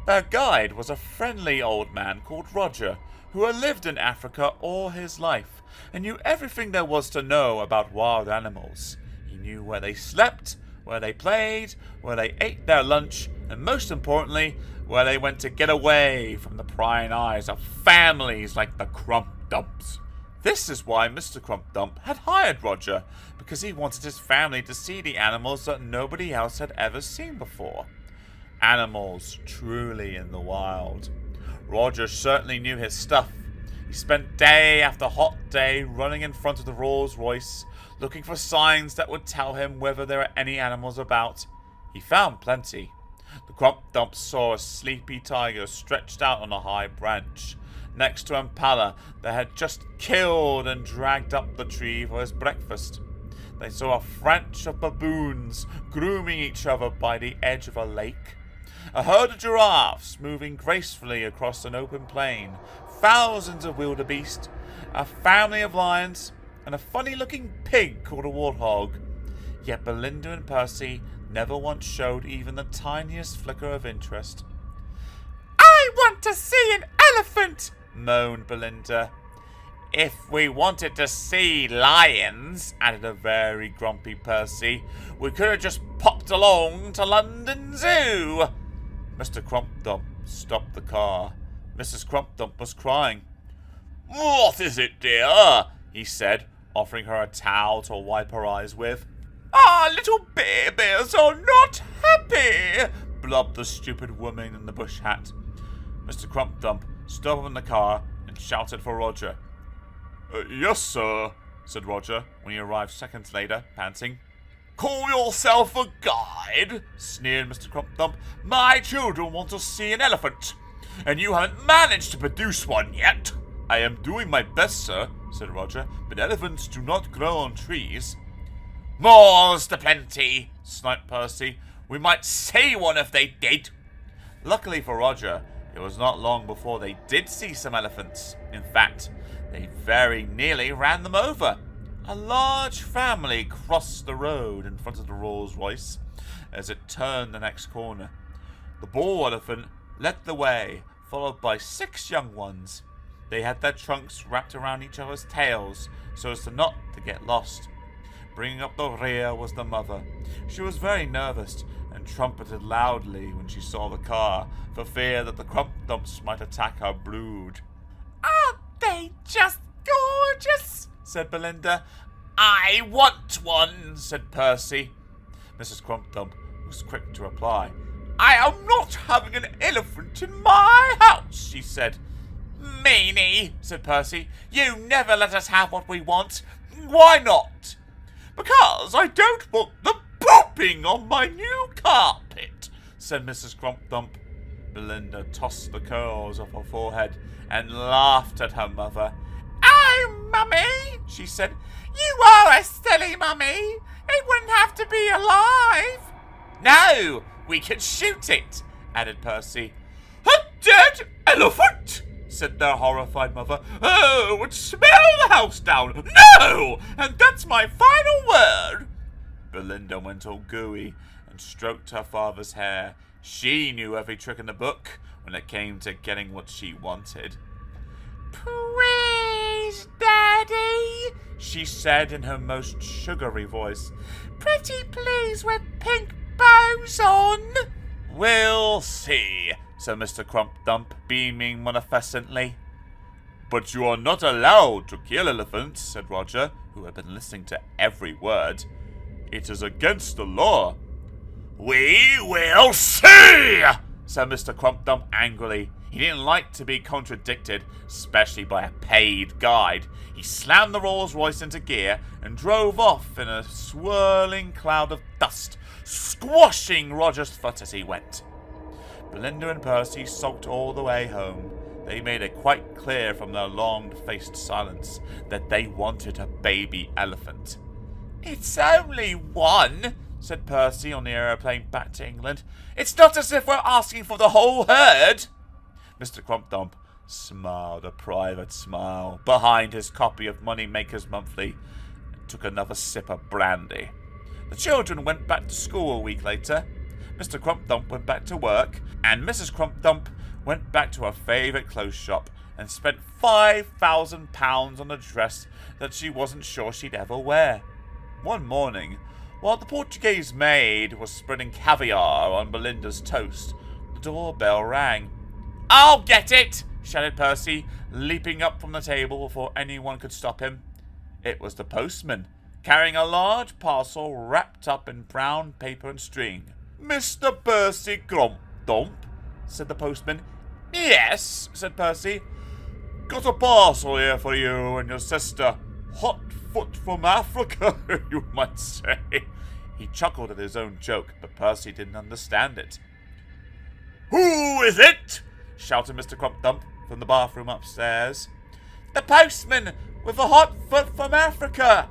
Their guide was a friendly old man called Roger, who had lived in Africa all his life, and knew everything there was to know about wild animals. He knew where they slept, where they played, where they ate their lunch, and most importantly, where they went to get away from the prying eyes of families like the Crump Dumps. This is why Mr. Crump Dump had hired Roger, because he wanted his family to see the animals that nobody else had ever seen before. Animals truly in the wild. Roger certainly knew his stuff. He spent day after hot day running in front of the Rolls-Royce, looking for signs that would tell him whether there were any animals about. He found plenty. The Crump Dump saw a sleepy tiger stretched out on a high branch, next to Impala that had just killed and dragged up the tree for his breakfast. They saw a branch of baboons grooming each other by the edge of a lake. A herd of giraffes moving gracefully across an open plain, thousands of wildebeest, a family of lions, and a funny-looking pig called a warthog. Yet Belinda and Percy never once showed even the tiniest flicker of interest. I want to see an elephant, moaned Belinda. If we wanted to see lions, added a very grumpy Percy, we could have just popped along to London Zoo. Mr. Crumpdump stopped the car. Mrs. Crumpdump was crying. What is it, dear? He said, offering her a towel to wipe her eyes with. Our little babies are not happy, blubbed the stupid woman in the bush hat. Mr. Crumpdump stood up in the car and shouted for Roger. Yes, sir, said Roger when he arrived seconds later, panting. Call yourself a guide? Sneered Mr. Crumpdump. My children want to see an elephant, and you haven't managed to produce one yet. I am doing my best, sir, said Roger, but elephants do not grow on trees. More's to plenty, sniped Percy. We might see one if they did. Luckily for Roger, it was not long before they did see some elephants. In fact, they very nearly ran them over. A large family crossed the road in front of the Rolls Royce as it turned the next corner. The bull elephant led the way, followed by 6 young ones. They had their trunks wrapped around each other's tails so as not to get lost. Bringing up the rear was the mother. She was very nervous and trumpeted loudly when she saw the car, for fear that the Crumpdumps might attack her brood. Aren't they just gorgeous? said Belinda. I want one, said Percy. Mrs. Crumpdump was quick to reply. I am not having an elephant in my house, she said. Meanie, said Percy. You never let us have what we want. Why not? Because I don't want them pooping on my new carpet, said Mrs. Crumpdump. Belinda tossed the curls off her forehead and laughed at her mother. Oh, Mummy, she said. You are a silly Mummy. It wouldn't have to be alive. No, we could shoot it, added Percy. A dead elephant, said their horrified mother. Oh, it would smell the house down. No! And that's my final word. Belinda went all gooey and stroked her father's hair. She knew every trick in the book when it came to getting what she wanted. Please, Daddy, she said in her most sugary voice. Pretty please with pink bows on. We'll see, said Mr. Crumpdump, beaming munificently. But you are not allowed to kill elephants, said Roger, who had been listening to every word. It is against the law. We will see, said Mr. Crumpdump angrily. He didn't like to be contradicted, especially by a paid guide. He slammed the Rolls Royce into gear and drove off in a swirling cloud of dust, squashing Roger's foot as he went. Belinda and Percy sulked all the way home. They made it quite clear from their long-faced silence that they wanted a baby elephant. It's only one, said Percy on the aeroplane back to England. It's not as if we're asking for the whole herd. Mr. Crumpdump smiled a private smile behind his copy of Moneymakers Monthly and took another sip of brandy. The children went back to school a week later. Mr. Crumpdump went back to work, and Mrs. Crumpdump went back to her favourite clothes shop and spent £5,000 on a dress that she wasn't sure she'd ever wear. One morning, while the Portuguese maid was spreading caviar on Belinda's toast, the doorbell rang. I'll get it, shouted Percy, leaping up from the table before anyone could stop him. It was the postman, carrying a large parcel wrapped up in brown paper and string. Mr. Percy Crumpdump, said the postman. Yes, said Percy. Got a parcel here for you and your sister. Hot foot from Africa, you might say. He chuckled at his own joke, but Percy didn't understand it. Who is it? shouted Mr. Crumpdump from the bathroom upstairs. The postman with a hot foot from Africa,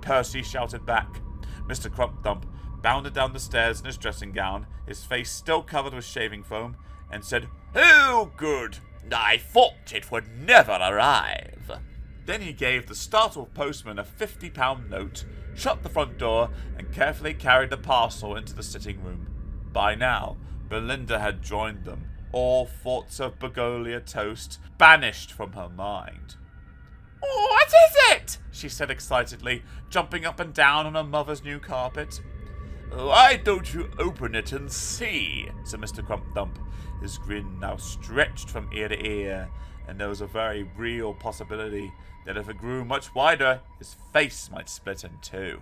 Percy shouted back. Mr. Crumpdump bounded down the stairs in his dressing gown, his face still covered with shaving foam, and said, "Oh, good! I thought it would never arrive." Then he gave the startled postman a £50 note, shut the front door, and carefully carried the parcel into the sitting room. By now, Belinda had joined them, all thoughts of Bergolia toast banished from her mind. "What is it?" she said excitedly, jumping up and down on her mother's new carpet. "Why don't you open it and see?" said Mr. Crump-Dump, his grin now stretched from ear to ear, and there was a very real possibility that if it grew much wider, his face might split in two.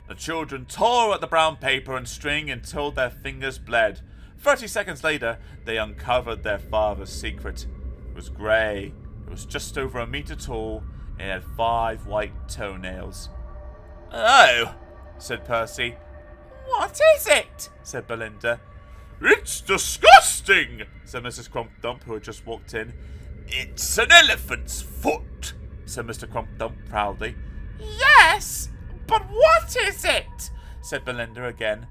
The children tore at the brown paper and string until their fingers bled. 30 seconds later, they uncovered their father's secret. It was grey, it was just over 1 meter tall, and it had 5 white toenails. "Oh," said Percy. "What is it?" said Belinda. "It's disgusting," said Mrs. Crump-Dump, who had just walked in. "It's an elephant's foot," said Mr. Crump-Dump proudly. "Yes, but what is it?" said Belinda again.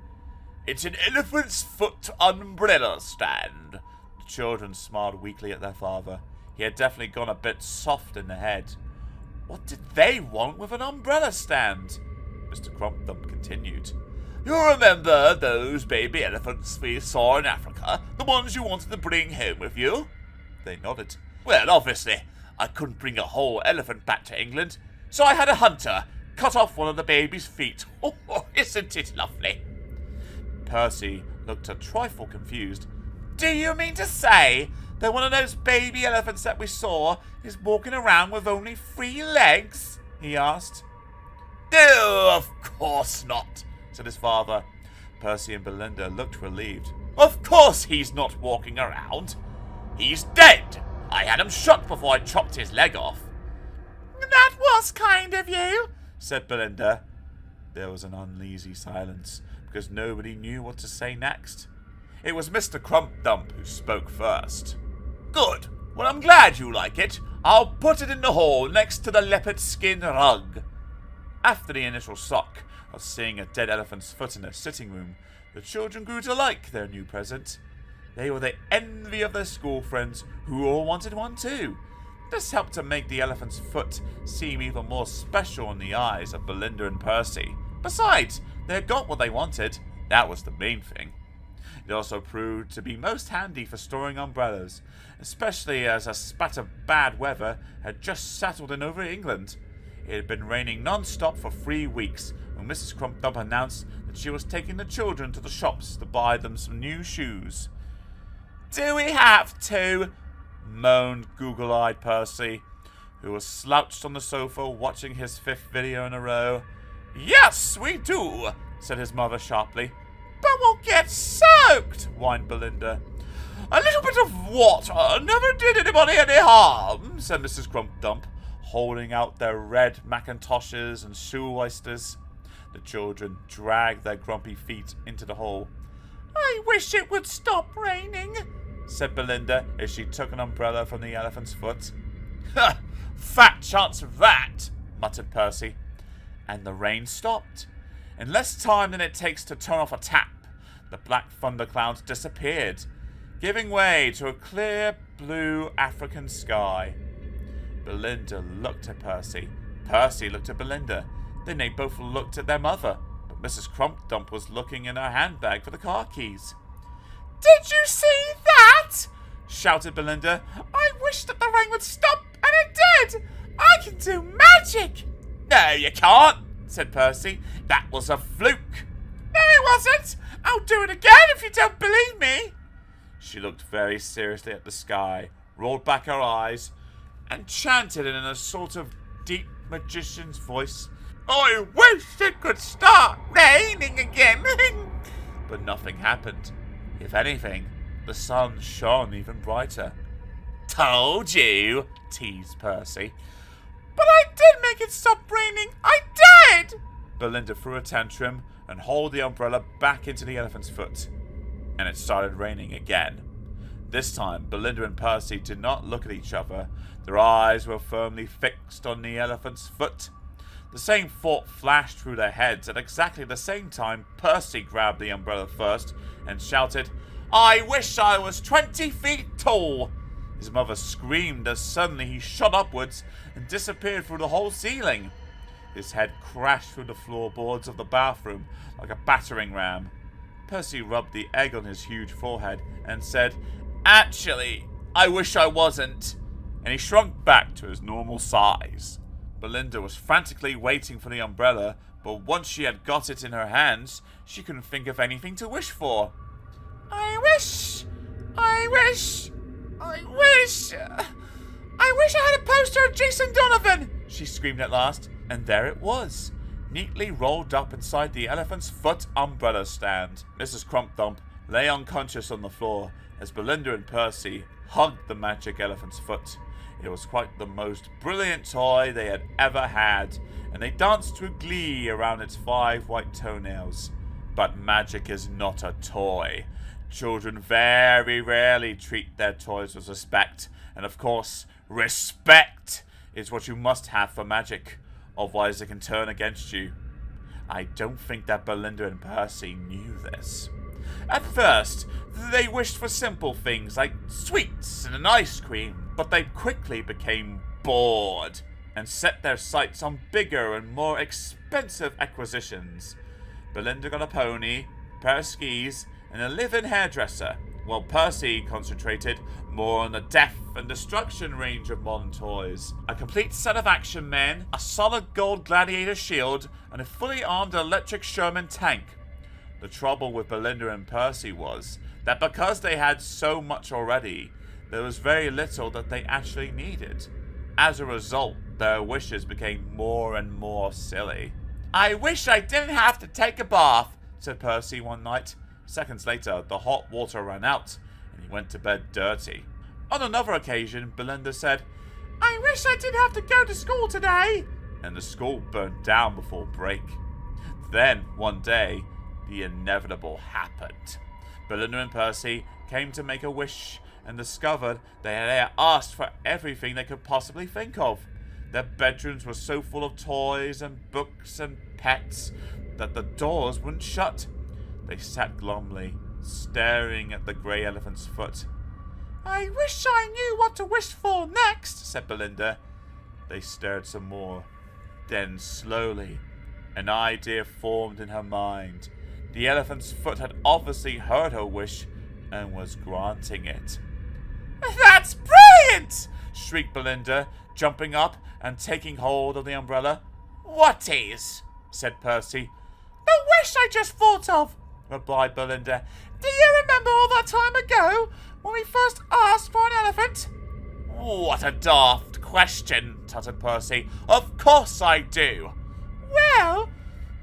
"It's an elephant's foot umbrella stand." The children smiled weakly at their father. He had definitely gone a bit soft in the head. What did they want with an umbrella stand? Mr. Crump-Dump continued. "You remember those baby elephants we saw in Africa? The ones you wanted to bring home with you?" They nodded. "Well, obviously, I couldn't bring a whole elephant back to England, so I had a hunter cut off one of the baby's feet. Oh, isn't it lovely?" Percy looked a trifle confused. "Do you mean to say that one of those baby elephants that we saw is walking around with only 3 legs?" he asked. "No, of course not," said his father. Percy and Belinda looked relieved. "Of course he's not walking around. He's dead. I had him shot before I chopped his leg off." "That was kind of you," said Belinda. There was an uneasy silence, because nobody knew what to say next. It was Mr. Crump-Dump who spoke first. "Good. Well, I'm glad you like it. I'll put it in the hall next to the leopard skin rug." After the initial shock of seeing a dead elephant's foot in their sitting room, the children grew to like their new present. They were the envy of their school friends, who all wanted one too. This helped to make the elephant's foot seem even more special in the eyes of Belinda and Percy. Besides, they had got what they wanted. That was the main thing. It also proved to be most handy for storing umbrellas, especially as a spat of bad weather had just settled in over England. It had been raining non-stop for 3 weeks when Mrs. Crump-Dump announced that she was taking the children to the shops to buy them some new shoes. "Do we have to?" moaned Google-eyed Percy, who was slouched on the sofa watching his 5th video in a row. "Yes, we do," said his mother sharply. "But we'll get soaked," whined Belinda. "A little bit of water never did anybody any harm," said Mrs. Crump-Dump, holding out their red macintoshes and shoe oysters. The children dragged their grumpy feet into the hall. "I wish it would stop raining," said Belinda as she took an umbrella from the elephant's foot. "Ha! Fat chance of that," muttered Percy. And the rain stopped. In less time than it takes to turn off a tap, the black thunderclouds disappeared, giving way to a clear blue African sky. Belinda looked at Percy. Percy looked at Belinda. Then they both looked at their mother, but Mrs. Crump-Dump was looking in her handbag for the car keys. "Did you see that?" shouted Belinda. "I wish that the rain would stop, and it did! I can do magic!" "No, you can't," said Percy. "That was a fluke." "No, it wasn't! I'll do it again if you don't believe me." She looked very seriously at the sky, rolled back her eyes, and chanted in a sort of deep magician's voice, "I wish it could start raining again." But nothing happened. If anything, the sun shone even brighter. "Told you," teased Percy. "But I did make it stop raining! I did!" Belinda threw a tantrum and hauled the umbrella back into the elephant's foot. And it started raining again. This time, Belinda and Percy did not look at each other. Their eyes were firmly fixed on the elephant's foot. The same thought flashed through their heads at exactly the same time. Percy grabbed the umbrella first and shouted, "I wish I was 20 feet tall!" His mother screamed as suddenly he shot upwards and disappeared through the whole ceiling. His head crashed through the floorboards of the bathroom like a battering ram. Percy rubbed the egg on his huge forehead and said, "Actually, I wish I wasn't," and he shrunk back to his normal size. Belinda was frantically waiting for the umbrella, but once she had got it in her hands, she couldn't think of anything to wish for. I wish I had a poster of Jason Donovan," she screamed at last, and there it was, neatly rolled up inside the elephant's foot umbrella stand. Mrs. Crumpdump lay unconscious on the floor as Belinda and Percy hugged the magic elephant's foot. It was quite the most brilliant toy they had ever had, and they danced with glee around its 5 white toenails. But magic is not a toy. Children very rarely treat their toys with respect, and of course, respect is what you must have for magic, otherwise it can turn against you. I don't think that Belinda and Percy knew this. At first, they wished for simple things like sweets and an ice cream, but they quickly became bored and set their sights on bigger and more expensive acquisitions. Belinda got a pony, a pair of skis, and a live-in hairdresser, while Percy concentrated more on the death and destruction range of modern toys. A complete set of action men, a solid gold gladiator shield, and a fully armed electric Sherman tank. The trouble with Belinda and Percy was that because they had so much already, there was very little that they actually needed. As a result, their wishes became more and more silly. "I wish I didn't have to take a bath," said Percy one night. Seconds later, the hot water ran out, and he went to bed dirty. On another occasion, Belinda said, "I wish I didn't have to go to school today," and the school burned down before break. Then, one day, the inevitable happened. Belinda and Percy came to make a wish and discovered they had asked for everything they could possibly think of. Their bedrooms were so full of toys and books and pets that the doors wouldn't shut. They sat glumly, staring at the grey elephant's foot. "I wish I knew what to wish for next," said Belinda. They stared some more. Then, slowly, an idea formed in her mind. The elephant's foot had obviously heard her wish and was granting it. "That's brilliant!" shrieked Belinda, jumping up and taking hold of the umbrella. "What is?" said Percy. "The wish I just thought of," replied Belinda. "Do you remember all that time ago when we first asked for an elephant?" "What a daft question," tutted Percy. "Of course I do." "Well,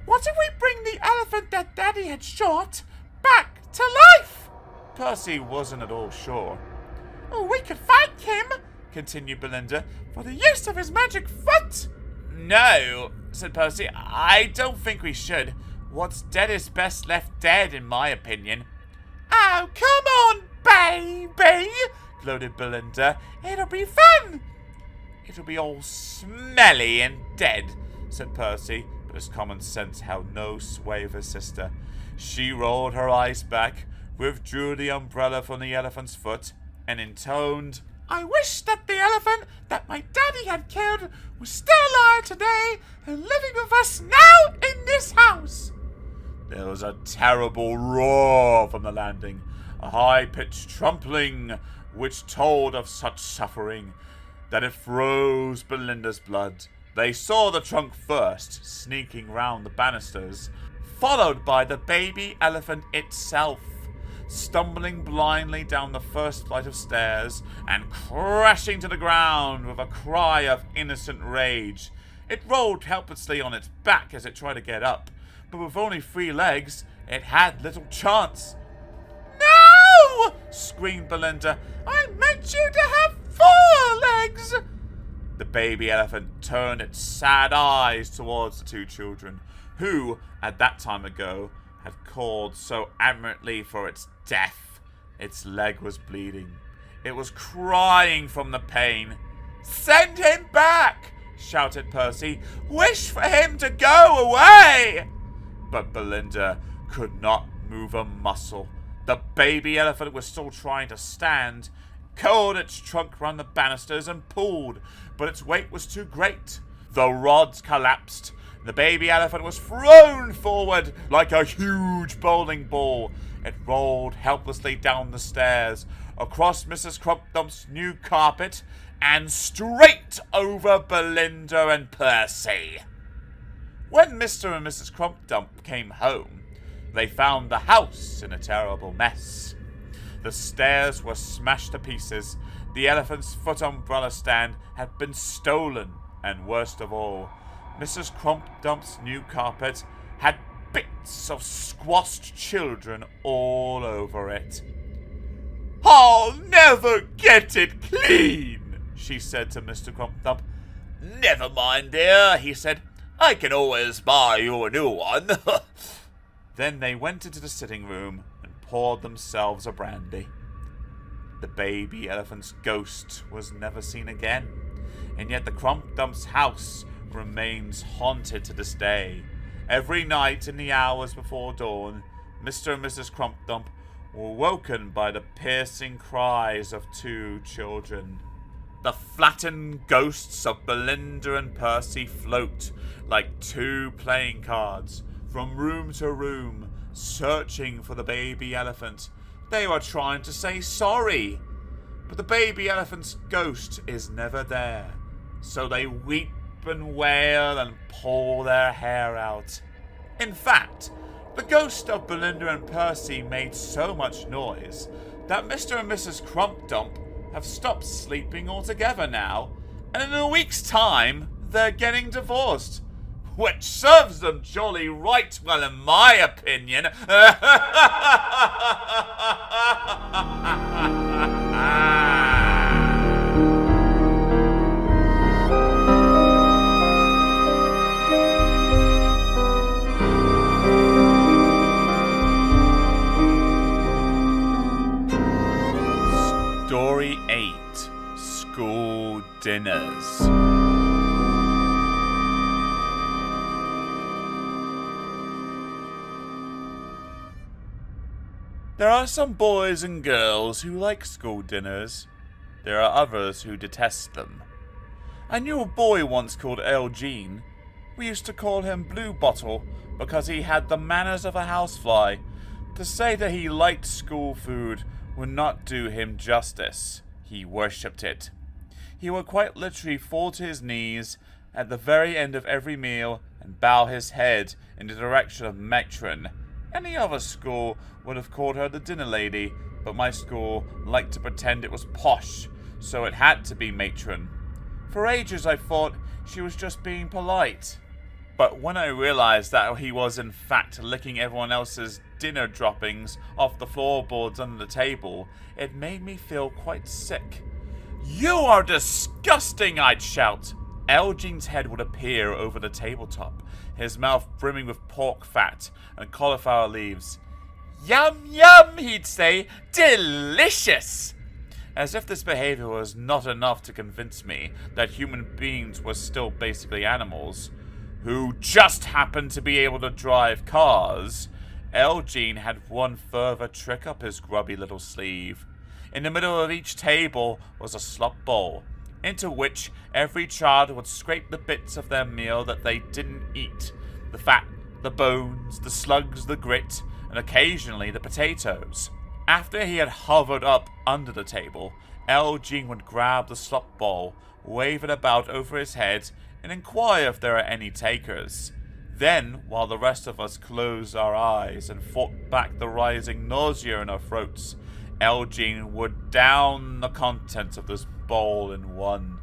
what if we bring the elephant that Daddy had shot back to life?" Percy wasn't at all sure. "We could thank him," continued Belinda, "for the use of his magic foot." "No," said Percy, "I don't think we should. What's dead is best left dead, in my opinion." "Oh, come on, baby," gloated Belinda. "It'll be fun." "It'll be all smelly and dead," said Percy, but his common sense held no sway with his sister. She rolled her eyes back, withdrew the umbrella from the elephant's foot, and intoned, "I wish that the elephant that my daddy had killed was still alive today and living with us now in this house." There was a terrible roar from the landing, a high-pitched trampling which told of such suffering that it froze Belinda's blood. They saw the trunk first, sneaking round the banisters, followed by the baby elephant itself, stumbling blindly down the first flight of stairs and crashing to the ground with a cry of innocent rage. It rolled helplessly on its back as it tried to get up, but with only 3 legs, it had little chance. "No!" screamed Belinda. "I meant you to have 4 legs!" The baby elephant turned its sad eyes towards the 2 children, who, at that time ago, had called so admirably for its death. Its leg was bleeding. It was crying from the pain. "Send him back!" shouted Percy. "Wish for him to go away!" But Belinda could not move a muscle. The baby elephant was still trying to stand, curled its trunk round the banisters and pulled, but its weight was too great. The rods collapsed. The baby elephant was thrown forward like a huge bowling ball. It rolled helplessly down the stairs, across Mrs. Crumpdump's new carpet, and straight over Belinda and Percy. When Mr. and Mrs. Crumpdump came home, they found the house in a terrible mess. The stairs were smashed to pieces, the elephant's foot umbrella stand had been stolen, and worst of all, Mrs. Crumpdump's new carpet had bits of squashed children all over it. "I'll never get it clean," she said to Mr. Crumpdump. "Never mind, dear," he said. "I can always buy you a new one." Then they went into the sitting room and poured themselves a brandy. The baby elephant's ghost was never seen again, and yet the Crumpdump's house remains haunted to this day. Every night in the hours before dawn, Mr. and Mrs. Crumpdump were woken by the piercing cries of two children. The flattened ghosts of Belinda and Percy float like two playing cards from room to room, searching for the baby elephant. They were trying to say sorry, but the baby elephant's ghost is never there, so they weep and wail and pull their hair out. In fact, the ghost of Belinda and Percy made so much noise that Mr. and Mrs. Crumpdump have stopped sleeping altogether now, and in a week's time they're getting divorced, which serves them jolly right well in my opinion. Story 8. School Dinners. There are some boys and girls who like school dinners. There are others who detest them. I knew a boy once called Eugene. We used to call him Blue Bottle because he had the manners of a housefly. To say that he liked school food would not do him justice. He worshipped it. He would quite literally fall to his knees at the very end of every meal and bow his head in the direction of matron. Any other school would have called her the dinner lady, but my school liked to pretend it was posh, so it had to be matron. For ages I thought she was just being polite. But when I realized that he was in fact licking everyone else's dinner droppings off the floorboards under the table, it made me feel quite sick. "You are disgusting!" I'd shout. Eugene's head would appear over the tabletop, his mouth brimming with pork fat and cauliflower leaves. "Yum, yum," he'd say. "Delicious!" As if this behavior was not enough to convince me that human beings were still basically animals, who just happened to be able to drive cars, Eugene had one further trick up his grubby little sleeve. In the middle of each table was a slop bowl, into which every child would scrape the bits of their meal that they didn't eat, the fat, the bones, the slugs, the grit, and occasionally the potatoes. After he had hovered up under the table, Eugene would grab the slop bowl, wave it about over his head, and inquire if there are any takers. Then, while the rest of us closed our eyes and fought back the rising nausea in our throats, Eugene would down the contents of this bowl in one.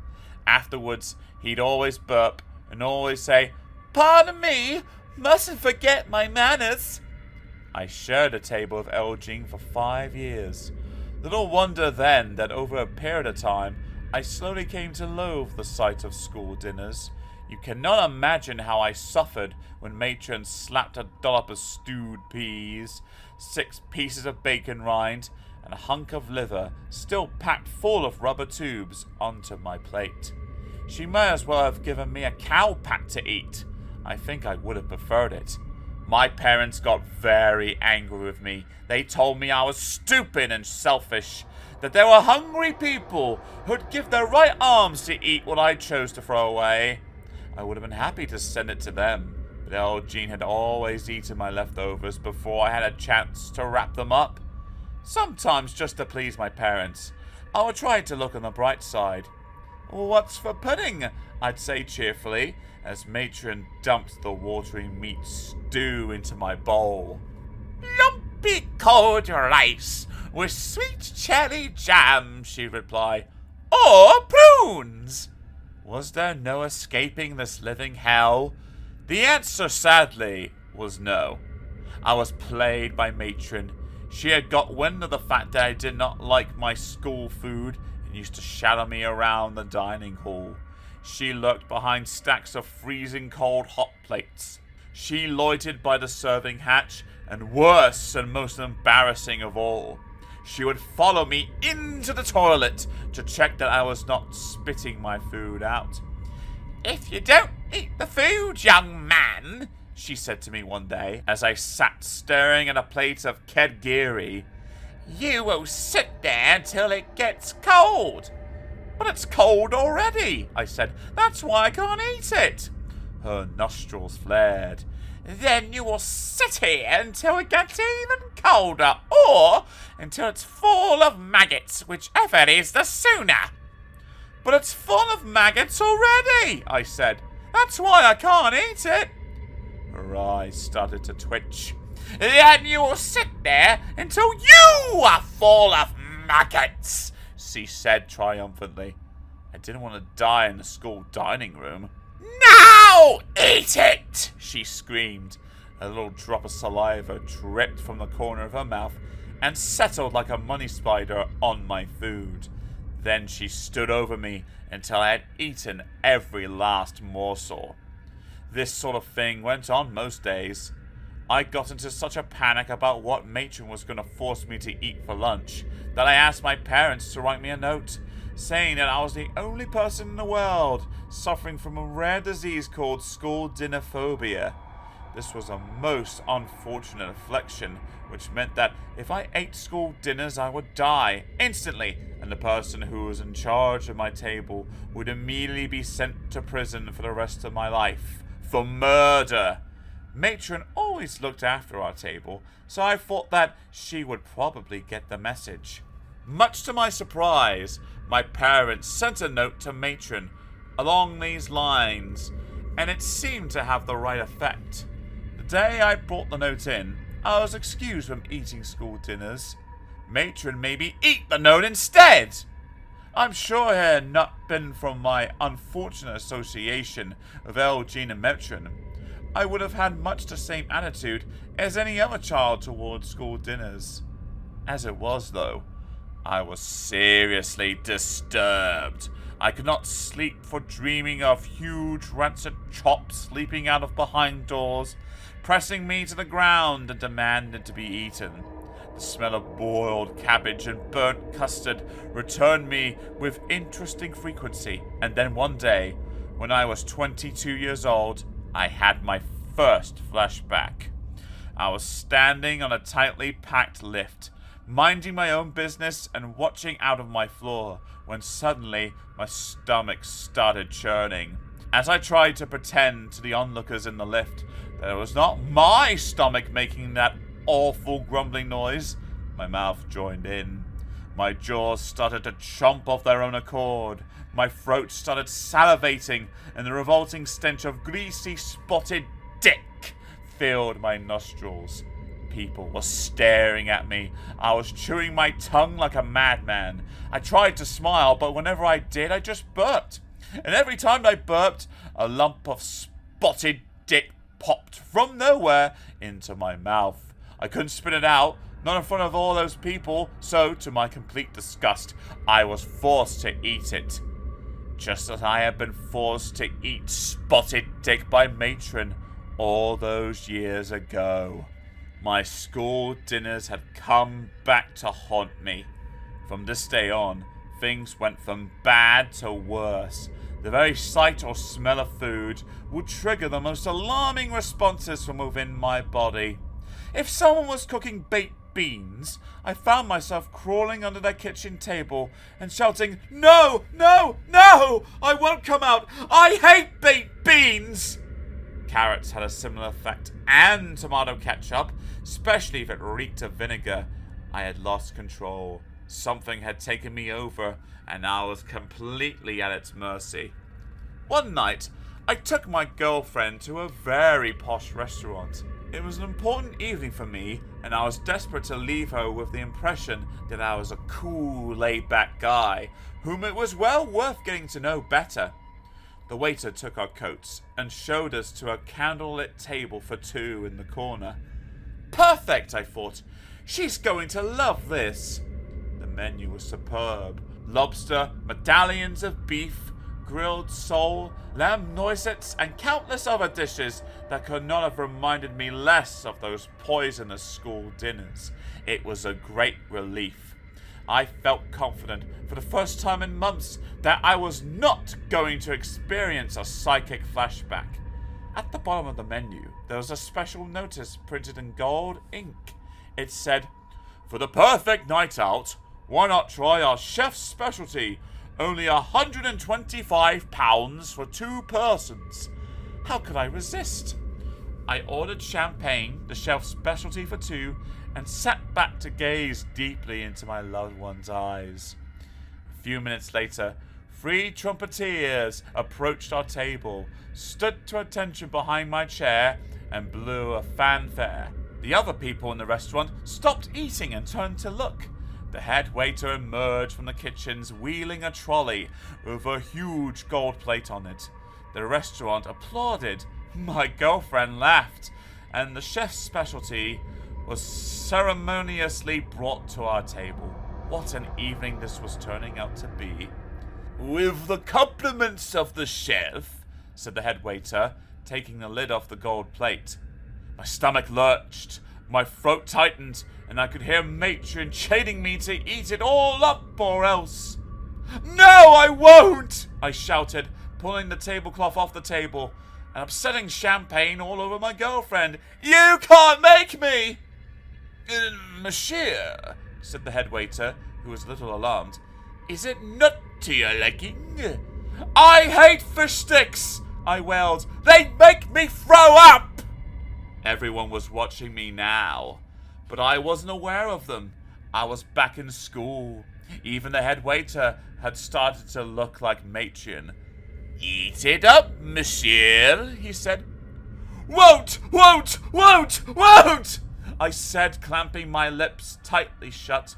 Afterwards, he'd always burp and always say, "Pardon me, mustn't forget my manners." I shared a table with Eugene for 5 years. Little wonder then that over a period of time, I slowly came to loathe the sight of school dinners. You cannot imagine how I suffered when matron slapped a dollop of stewed peas, 6 pieces of bacon rind, and a hunk of liver, still packed full of rubber tubes, onto my plate. She may as well have given me a cow pat to eat. I think I would have preferred it. My parents got very angry with me. They told me I was stupid and selfish, that there were hungry people who'd give their right arms to eat what I chose to throw away. I would have been happy to send it to them, but old Jean had always eaten my leftovers before I had a chance to wrap them up. Sometimes, just to please my parents, I would try to look on the bright side. "What's for pudding?" I'd say cheerfully, as Matron dumped the watery meat stew into my bowl. "Lumpy cold rice with sweet cherry jam," she'd reply. "Or prunes." Was there no escaping this living hell? The answer, sadly, was no. I was plagued by Matron. She had got wind of the fact that I did not like my school food and used to shadow me around the dining hall. She lurked behind stacks of freezing cold hot plates. She loitered by the serving hatch, and worse and most embarrassing of all, she would follow me into the toilet to check that I was not spitting my food out. "If you don't eat the food, young man," she said to me one day, as I sat staring at a plate of kedgiri, "you will sit there until it gets cold." "But it's cold already," I said. "That's why I can't eat it." Her nostrils flared. "Then you will sit here until it gets even colder, or until it's full of maggots, whichever is the sooner." "But it's full of maggots already," I said. "That's why I can't eat it." Her eyes started to twitch. "Then you will sit there until you are full of maggots," she said triumphantly. I didn't want to die in the school dining room. "Now eat it!" she screamed. A little drop of saliva dripped from the corner of her mouth and settled like a money spider on my food. Then she stood over me until I had eaten every last morsel. This sort of thing went on most days. I got into such a panic about what Matron was going to force me to eat for lunch that I asked my parents to write me a note, saying that I was the only person in the world suffering from a rare disease called school dinner phobia. This was a most unfortunate affliction, which meant that if I ate school dinners, I would die instantly, and the person who was in charge of my table would immediately be sent to prison for the rest of my life for murder. Matron always looked after our table, so I thought that she would probably get the message. Much to my surprise, my parents sent a note to Matron along these lines, and it seemed to have the right effect. The day I brought the note in, I was excused from eating school dinners. Matron made me eat the note instead. I'm sure it had not been from my unfortunate association with Jean and Matron, I would have had much the same attitude as any other child towards school dinners. As it was, though, I was seriously disturbed. I could not sleep for dreaming of huge rancid chops leaping out of behind doors, pressing me to the ground and demanding to be eaten. The smell of boiled cabbage and burnt custard returned me with interesting frequency, and then one day, when I was 22 years old, I had my first flashback. I was standing on a tightly packed lift, minding my own business and watching out of my floor, when suddenly my stomach started churning. As I tried to pretend to the onlookers in the lift that it was not my stomach making that awful grumbling noise, my mouth joined in. My jaws started to chomp off their own accord. My throat started salivating, and the revolting stench of greasy spotted dick filled my nostrils. People were staring at me. I was chewing my tongue like a madman. I tried to smile, but whenever I did, I just burped. And every time I burped, a lump of spotted dick popped from nowhere into my mouth. I couldn't spit it out, not in front of all those people, so, to my complete disgust, I was forced to eat it. Just as I had been forced to eat spotted dick by Matron all those years ago. My school dinners had come back to haunt me. From this day on, things went from bad to worse. The very sight or smell of food would trigger the most alarming responses from within my body. If someone was cooking baked beans, I found myself crawling under their kitchen table and shouting, "No, no, no! I won't come out! I hate baked beans!" Carrots had a similar effect, and tomato ketchup, especially if it reeked of vinegar. I had lost control. Something had taken me over, and I was completely at its mercy. One night, I took my girlfriend to a very posh restaurant. It was an important evening for me, and I was desperate to leave her with the impression that I was a cool, laid-back guy, whom it was well worth getting to know better. The waiter took our coats and showed us to a candlelit table for two in the corner. Perfect, I thought. She's going to love this. The menu was superb. Lobster, medallions of beef, grilled sole, lamb noisettes, and countless other dishes that could not have reminded me less of those poisonous school dinners. It was a great relief. I felt confident for the first time in months that I was not going to experience a psychic flashback. At the bottom of the menu, there was a special notice printed in gold ink. It said, "For the perfect night out, why not try our chef's specialty? Only £125 for 2 persons." How could I resist? I ordered champagne, the chef's specialty for 2, and sat back to gaze deeply into my loved one's eyes. A few minutes later, 3 trumpeters approached our table, stood to attention behind my chair, and blew a fanfare. The other people in the restaurant stopped eating and turned to look. The head waiter emerged from the kitchens wheeling a trolley with a huge gold plate on it. The restaurant applauded, my girlfriend laughed, and the chef's specialty was ceremoniously brought to our table. What an evening this was turning out to be. "With the compliments of the chef," said the head waiter, taking the lid off the gold plate. My stomach lurched, my throat tightened, and I could hear Matron chiding me to eat it all up or else. "No, I won't!" I shouted, pulling the tablecloth off the table and upsetting champagne all over my girlfriend. "You can't make me!" "Monsieur," said the head waiter, who was a little alarmed, "is it not to your liking?" "I hate fish sticks!" I wailed. "They make me throw up!" Everyone was watching me now, but I wasn't aware of them. I was back in school. Even the head waiter had started to look like Matron. "Eat it up, monsieur," he said. "Won't! I said, clamping my lips tightly shut.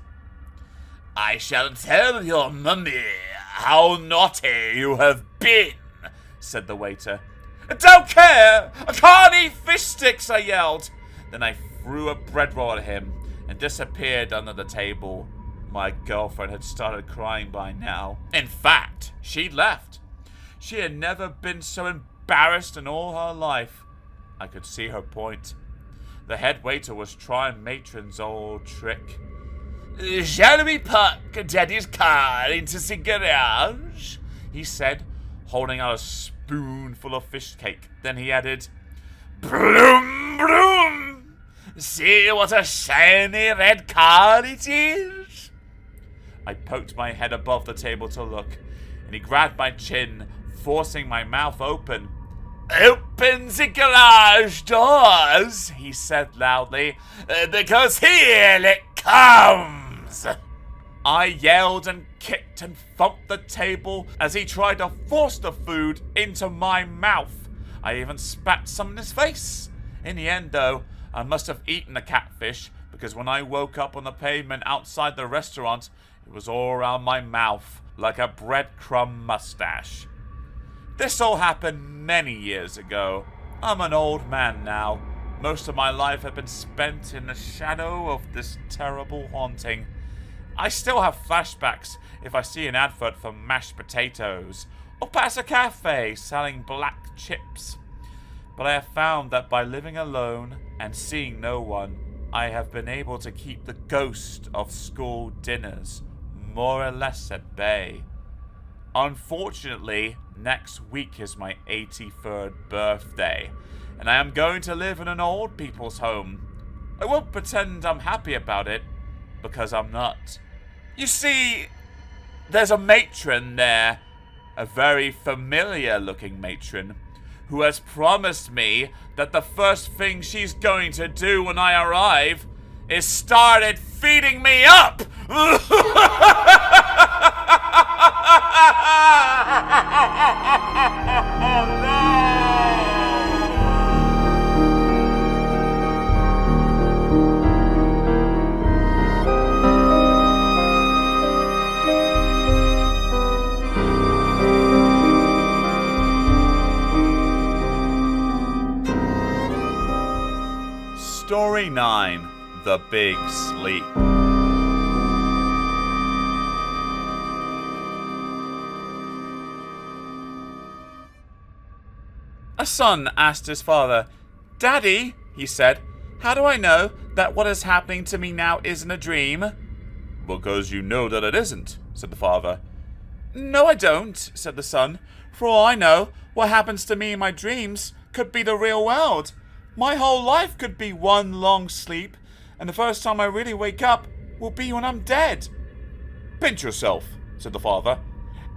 "I shall tell your mummy how naughty you have been," said the waiter. "Don't care! I can't eat fish sticks," I yelled. Then I threw a bread roll at him and disappeared under the table. My girlfriend had started crying by now. In fact, she'd left. She had never been so embarrassed in all her life. I could see her point. The head waiter was trying Matron's old trick. "Shall we park Daddy's car into the garage?" he said, holding out a spoonful of fish cake. Then he added, "Bloom, bloom! See what a shiny red car it is!" I poked my head above the table to look, and he grabbed my chin, forcing my mouth open. "Open the garage doors," he said loudly, "because here it comes!" I yelled and kicked and thumped the table as he tried to force the food into my mouth. I even spat some in his face. In the end, though, I must have eaten the catfish, because when I woke up on the pavement outside the restaurant, it was all around my mouth, like a breadcrumb mustache. This all happened many years ago. I'm an old man now. Most of my life had been spent in the shadow of this terrible haunting. I still have flashbacks if I see an advert for mashed potatoes, or pass a cafe selling black chips. But I have found that by living alone and seeing no one, I have been able to keep the ghost of school dinners more or less at bay. Unfortunately, Next week is my 83rd birthday, and I am going to live in an old people's home. I won't pretend I'm happy about it, because I'm not. You see, there's a matron there, a very familiar-looking matron, who has promised me that the first thing she's going to do when I arrive is started feeding me up! Oh, no! Story 9, The Big Sleep. A son asked his father, "Daddy," he said, "how do I know that what is happening to me now isn't a dream?" "Because you know that it isn't," said the father. "No, I don't," said the son. "For all I know, what happens to me in my dreams could be the real world. My whole life could be one long sleep, and the first time I really wake up will be when I'm dead." "Pinch yourself," said the father.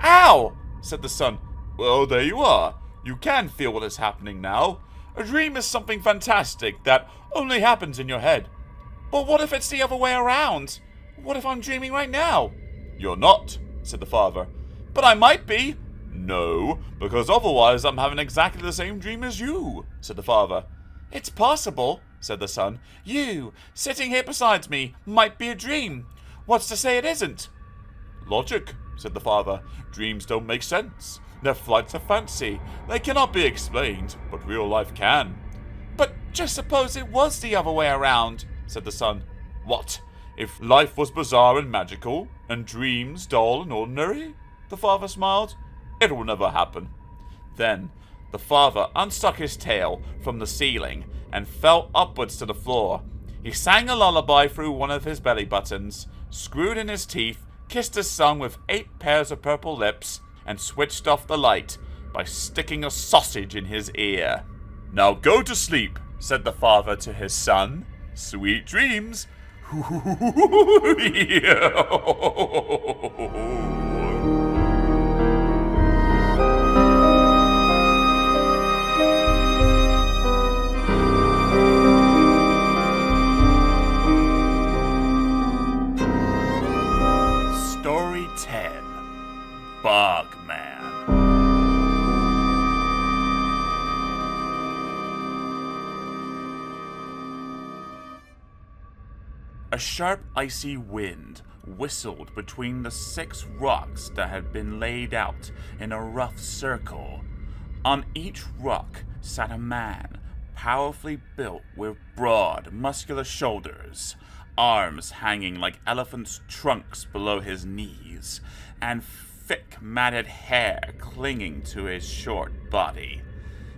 "Ow!" said the son. "Well, there you are. You can feel what is happening now. A dream is something fantastic that only happens in your head." "But what if it's the other way around? What if I'm dreaming right now?" "You're not," said the father. "But I might be." "No, because otherwise I'm having exactly the same dream as you," said the father. "It's possible," said the son. "You, sitting here beside me, might be a dream. What's to say it isn't?" "Logic," said the father. "Dreams don't make sense. They're flights of fancy. They cannot be explained, but real life can." "But just suppose it was the other way around," said the son. "What? If life was bizarre and magical, and dreams dull and ordinary?" The father smiled. "It will never happen." Then the father unstuck his tail from the ceiling and fell upwards to the floor. He sang a lullaby through one of his belly buttons, screwed in his teeth, kissed his son with 8 pairs of purple lips, and switched off the light by sticking a sausage in his ear. "Now go to sleep," said the father to his son. "Sweet dreams." Story 10, Bogman. A sharp, icy wind whistled between the 6 rocks that had been laid out in a rough circle. On each rock sat a man, powerfully built with broad, muscular shoulders, arms hanging like elephants' trunks below his knees, and thick matted hair clinging to his short body.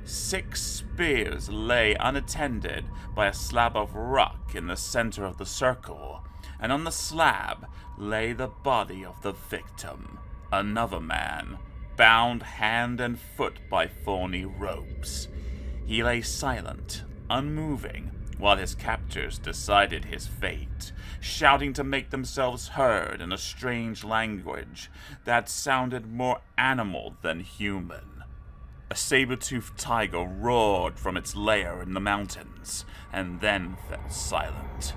6 spears lay unattended by a slab of rock in the center of the circle, and on the slab lay the body of the victim, another man, bound hand and foot by thorny ropes. He lay silent, unmoving, while his captors decided his fate, shouting to make themselves heard in a strange language that sounded more animal than human. A saber-toothed tiger roared from its lair in the mountains, and then fell silent.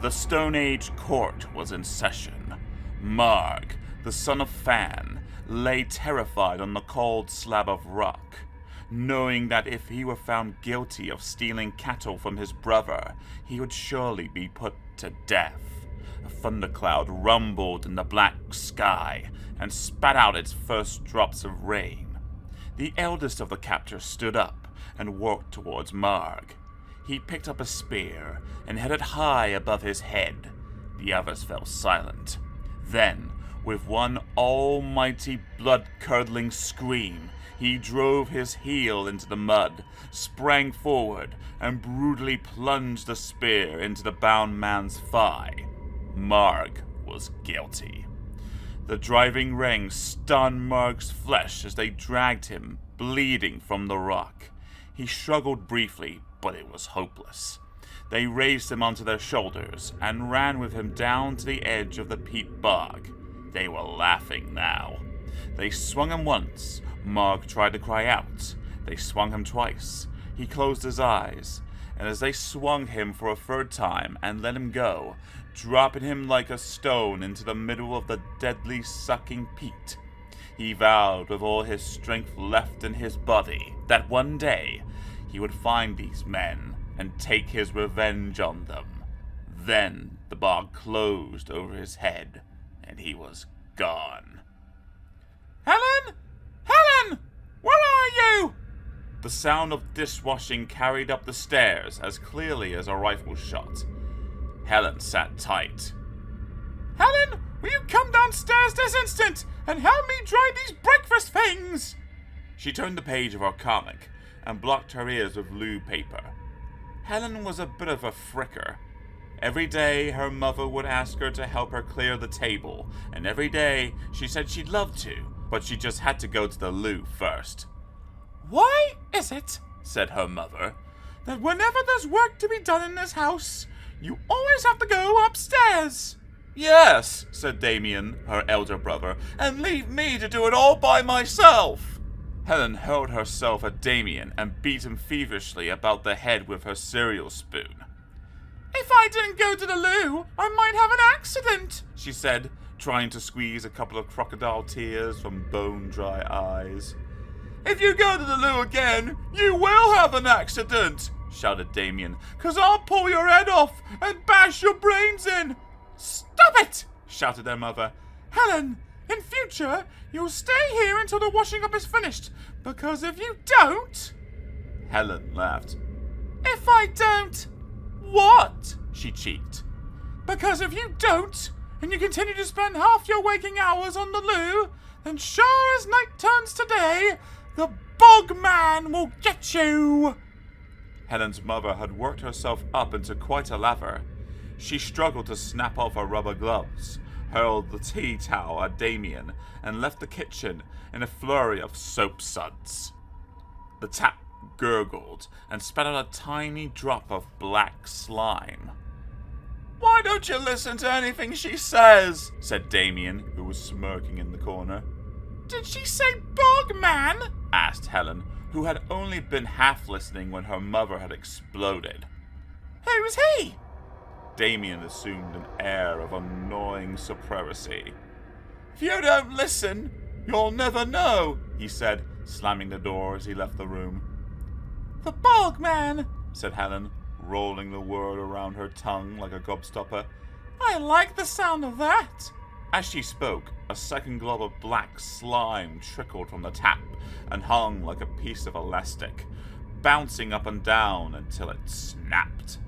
The Stone Age court was in session. Marg, the son of Fan, lay terrified on the cold slab of rock, knowing that if he were found guilty of stealing cattle from his brother, he would surely be put to death. A thundercloud rumbled in the black sky and spat out its first drops of rain. The eldest of the captors stood up and walked towards Marg. He picked up a spear and held it high above his head. The others fell silent. Then, with one almighty blood-curdling scream, he drove his heel into the mud, sprang forward, and brutally plunged the spear into the bound man's thigh. Marg was guilty. The driving rain stunned Mark's flesh as they dragged him, bleeding from the rock. He struggled briefly, but it was hopeless. They raised him onto their shoulders and ran with him down to the edge of the peat bog. They were laughing now. They swung him once. Mark tried to cry out. They swung him twice. He closed his eyes, and as they swung him for a third time and let him go, dropping him like a stone into the middle of the deadly sucking peat, he vowed with all his strength left in his body that one day he would find these men and take his revenge on them. Then the bog closed over his head, and he was gone. "Helen! Helen! Where are you?" The sound of dishwashing carried up the stairs as clearly as a rifle shot. Helen sat tight. "Helen, will you come downstairs this instant and help me dry these breakfast things?" She turned the page of her comic and blocked her ears with loo paper. Helen was a bit of a fricker. Every day her mother would ask her to help her clear the table, and every day she said she'd love to, but she just had to go to the loo first. "Why is it," said her mother, "that whenever there's work to be done in this house, you always have to go upstairs?" "Yes," said Damien, her elder brother, "and leave me to do it all by myself." Helen hurled herself at Damien and beat him feverishly about the head with her cereal spoon. "If I didn't go to the loo, I might have an accident," she said, trying to squeeze a couple of crocodile tears from bone-dry eyes. "If you go to the loo again, you will have an accident," shouted Damien, "'cause I'll pull your head off and bash your brains in." "Stop it!" shouted their mother. "Helen, in future, you'll stay here until the washing up is finished, because if you don't—" Helen laughed. "If I don't—" "What?" she cheeked. "Because if you don't, and you continue to spend half your waking hours on the loo, then sure as night turns today, the Bogman will get you." Helen's mother had worked herself up into quite a lather. She struggled to snap off her rubber gloves, hurled the tea towel at Damien, and left the kitchen in a flurry of soap suds. The tap gurgled and spat out a tiny drop of black slime. "Why don't you listen to anything she says?" said Damien, who was smirking in the corner. "Did she say Bogman?" asked Helen, who had only been half listening when her mother had exploded. "Who's he?" Damien assumed an air of annoying supremacy. "If you don't listen, you'll never know," he said, slamming the door as he left the room. "The Bogman," said Helen, rolling the word around her tongue like a gobstopper. "I like the sound of that." As she spoke, a second glob of black slime trickled from the tap and hung like a piece of elastic, bouncing up and down until it snapped.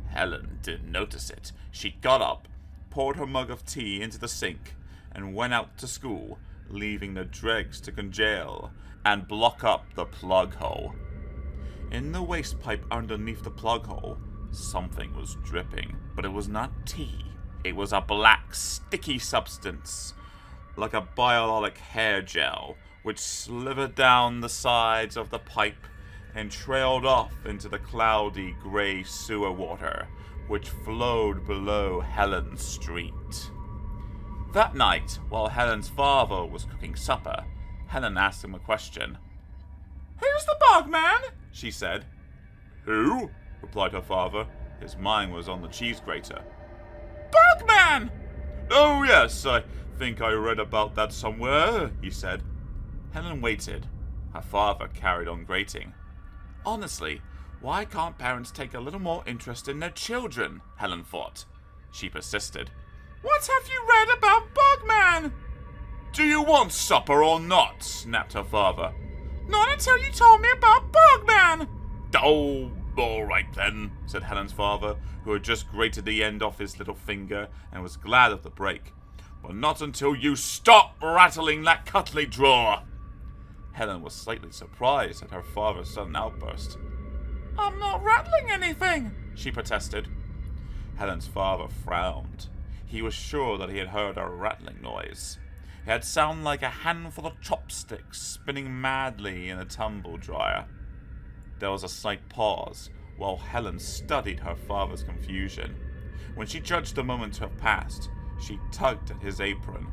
Helen didn't notice it. She got up, poured her mug of tea into the sink, and went out to school, leaving the dregs to congeal and block up the plug hole. In the waste pipe underneath the plug hole, something was dripping, but it was not tea. It was a black, sticky substance, like a biologic hair gel, which slithered down the sides of the pipe and trailed off into the cloudy grey sewer water, which flowed below Helen's street. That night, while Helen's father was cooking supper, Helen asked him a question. "Who's the Bogman?" she said. "Who?" replied her father. His mind was on the cheese grater. "Bogman!" "Oh, yes, I think I read about that somewhere," he said. Helen waited. Her father carried on grating. Honestly, why can't parents take a little more interest in their children? Helen thought. She persisted. "What have you read about Bogman?" "Do you want supper or not?" snapped her father. "Not until you told me about Bogman." "Oh, all right then," said Helen's father, who had just grated the end off his little finger and was glad of the break. "But not until you stop rattling that cutlery drawer." Helen was slightly surprised at her father's sudden outburst. "I'm not rattling anything," she protested. Helen's father frowned. He was sure that he had heard a rattling noise. It had sounded like a handful of chopsticks spinning madly in a tumble dryer. There was a slight pause while Helen studied her father's confusion. When she judged the moment to have passed, she tugged at his apron.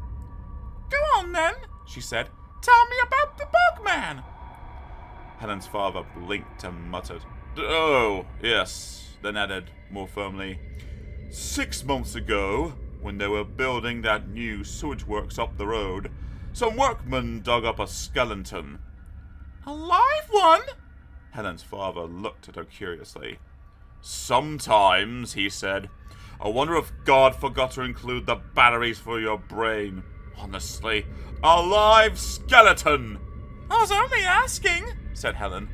Go on then, she said. Tell me about the Bogman. Helen's father blinked and muttered, "Oh, yes," then added more firmly, 6 months ago, when they were building that new sewage works up the road, some workmen dug up a skeleton." A live one? Helen's father looked at her curiously. "Sometimes," he said. "I wonder if God forgot to include the batteries for your brain. Honestly, a live skeleton!" I was only asking, said Helen.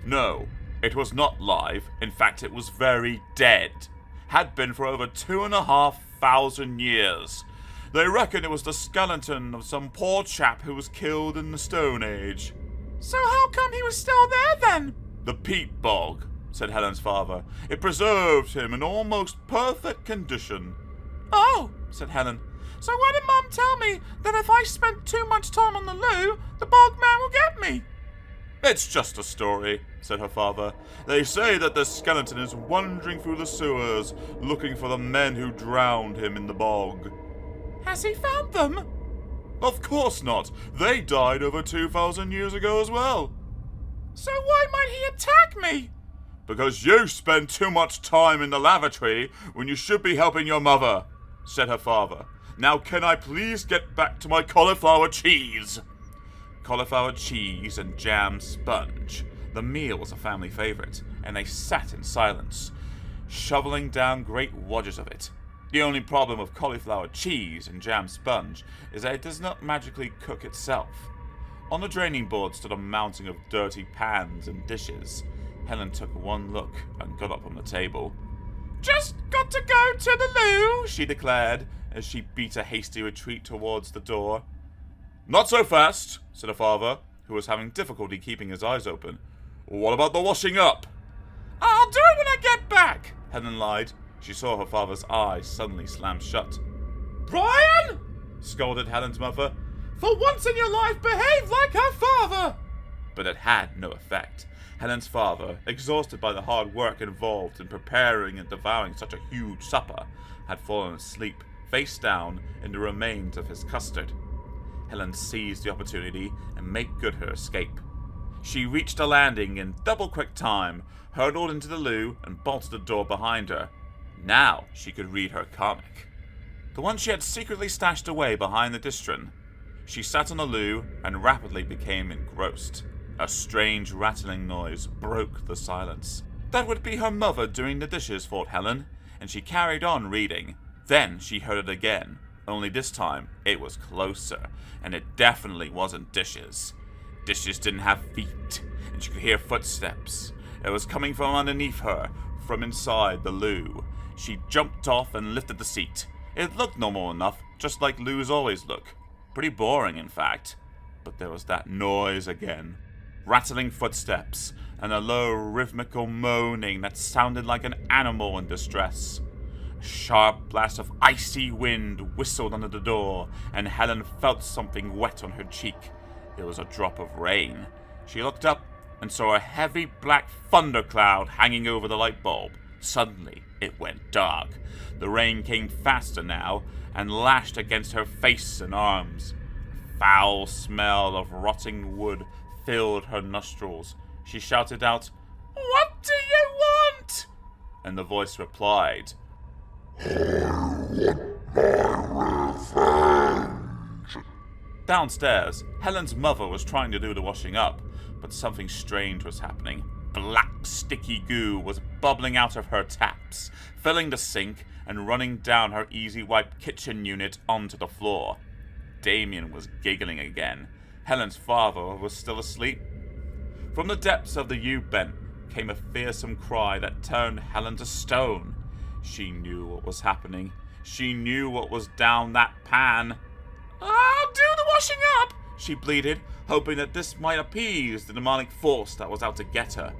"No, it was not live. In fact, it was very dead. Had been for over 2,500 years. They reckon it was the skeleton of some poor chap who was killed in the Stone Age." So how come he was still there then? "The peat bog," said Helen's father. "It preserved him in almost perfect condition." Oh, said Helen. So why did Mum tell me that if I spent too much time on the loo, the Bogman will get me? "It's just a story," said her father. "They say that the skeleton is wandering through the sewers, looking for the men who drowned him in the bog." Has he found them? "Of course not. They died over 2,000 years ago as well." So why might he attack me? "Because you spend too much time in the lavatory when you should be helping your mother," said her father. "Now can I please get back to my cauliflower cheese?" Cauliflower cheese and jam sponge. The meal was a family favorite, and they sat in silence, shoveling down great wadges of it. The only problem with cauliflower cheese and jam sponge is that it does not magically cook itself. On the draining board stood a mountain of dirty pans and dishes. Helen took one look and got up from the table. Just got to go to the loo, she declared, as she beat a hasty retreat towards the door. "Not so fast," said her father, who was having difficulty keeping his eyes open. "What about the washing up?" I'll do it when I get back, Helen lied. She saw her father's eyes suddenly slam shut. Brian! scolded Helen's mother. For once in your life, behave like her father! But it had no effect. Helen's father, exhausted by the hard work involved in preparing and devouring such a huge supper, had fallen asleep, face down, in the remains of his custard. Helen seized the opportunity and made good her escape. She reached a landing in double-quick time, hurtled into the loo, and bolted the door behind her. Now she could read her comic. The one she had secretly stashed away behind the distrin. She sat on the loo and rapidly became engrossed. A strange rattling noise broke the silence. That would be her mother doing the dishes, thought Helen, and she carried on reading. Then she heard it again, only this time it was closer, and it definitely wasn't dishes. Dishes didn't have feet, and she could hear footsteps. It was coming from underneath her, from inside the loo. She jumped off and lifted the seat. It looked normal enough, just like loos always look. Pretty boring, in fact. But there was that noise again. Rattling footsteps, and a low rhythmical moaning that sounded like an animal in distress. A sharp blast of icy wind whistled under the door, and Helen felt something wet on her cheek. It was a drop of rain. She looked up and saw a heavy black thundercloud hanging over the light bulb. Suddenly, it went dark. The rain came faster now, and lashed against her face and arms. A foul smell of rotting wood filled her nostrils. She shouted out, "What do you want?" And the voice replied, Downstairs, Helen's mother was trying to do the washing up, but something strange was happening. Black, sticky goo was bubbling out of her taps, filling the sink and running down her Easy Wipe kitchen unit onto the floor. Damien was giggling again. Helen's father was still asleep. From the depths of the U-bent came a fearsome cry that turned Helen to stone. She knew what was happening. She knew what was down that pan. "I'll do the washing up," she bleated, hoping that this might appease the demonic force that was out to get her.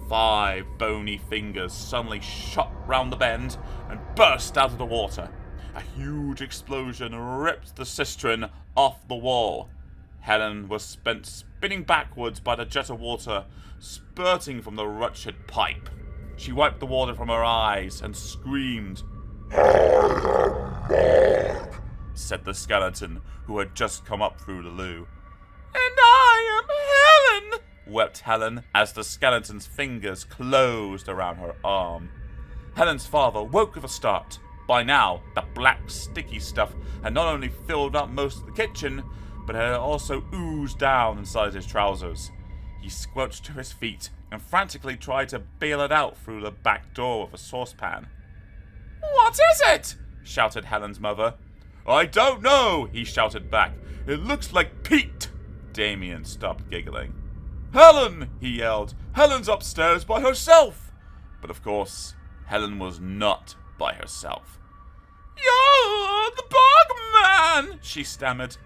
5 bony fingers suddenly shot round the bend and burst out of the water. A huge explosion ripped the cistern off the wall. Helen was spinning backwards by the jet of water spurting from the ruptured pipe. She wiped the water from her eyes and screamed. I am Mark, said the skeleton, who had just come up through the loo. And I am Helen, wept Helen as the skeleton's fingers closed around her arm. Helen's father woke with a start. By now, the black, sticky stuff had not only filled up most of the kitchen, but had also oozed down inside his trousers. He squelched to his feet and frantically tried to bail it out through the back door with a saucepan. What is it? shouted Helen's mother. I don't know, he shouted back. It looks like Pete. Damien stopped giggling. Helen, he yelled. Helen's upstairs by herself. But of course, Helen was not by herself. You're the Bogman, she stammered.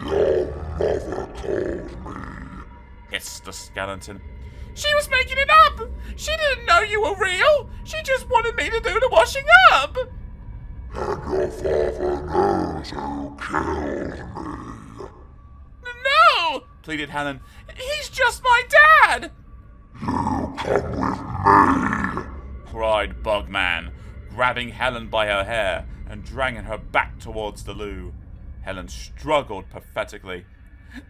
your mother told me, hissed the skeleton. She was making it up. She didn't know you were real. She just wanted me to do the washing up. and your father knows who killed me. No, pleaded Helen. he's just my dad. You come with me. cried Bogman, grabbing Helen by her hair and dragging her back towards the loo. Helen struggled pathetically.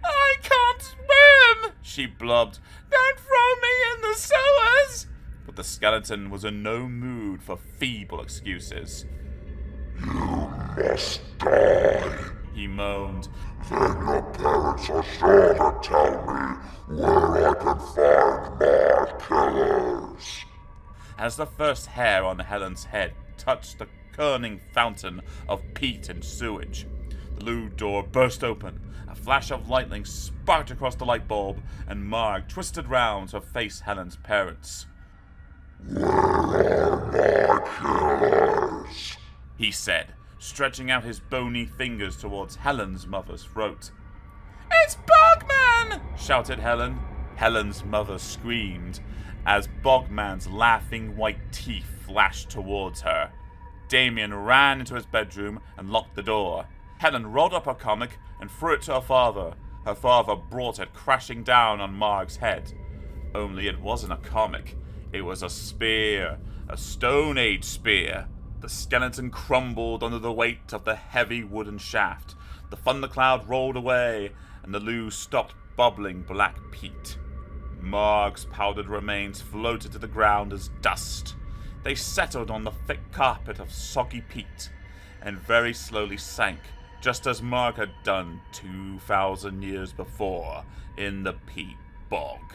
I can't swim, she blubbed. Don't throw me in the sewers. But the skeleton was in no mood for feeble excuses. You must die. He moaned. Then your parents are sure to tell me where I can find my killers. As the first hair on Helen's head touched the churning fountain of peat and sewage, the loo door burst open. A flash of lightning sparked across the light bulb, and Marg twisted round to face Helen's parents. Where are my killers? He said, stretching out his bony fingers towards Helen's mother's throat. It's Bogman, shouted Helen. Helen's mother screamed as Bogman's laughing white teeth flashed towards her. Damien ran into his bedroom and locked the door. Helen rolled up her comic and threw it to her father. Her father brought it crashing down on Marg's head. Only it wasn't a comic. It was a spear, a Stone Age spear. The skeleton crumbled under the weight of the heavy wooden shaft. The thundercloud rolled away, and the loo stopped bubbling black peat. Marg's powdered remains floated to the ground as dust. They settled on the thick carpet of soggy peat, and very slowly sank, just as Marg had done 2,000 years before in the peat bog.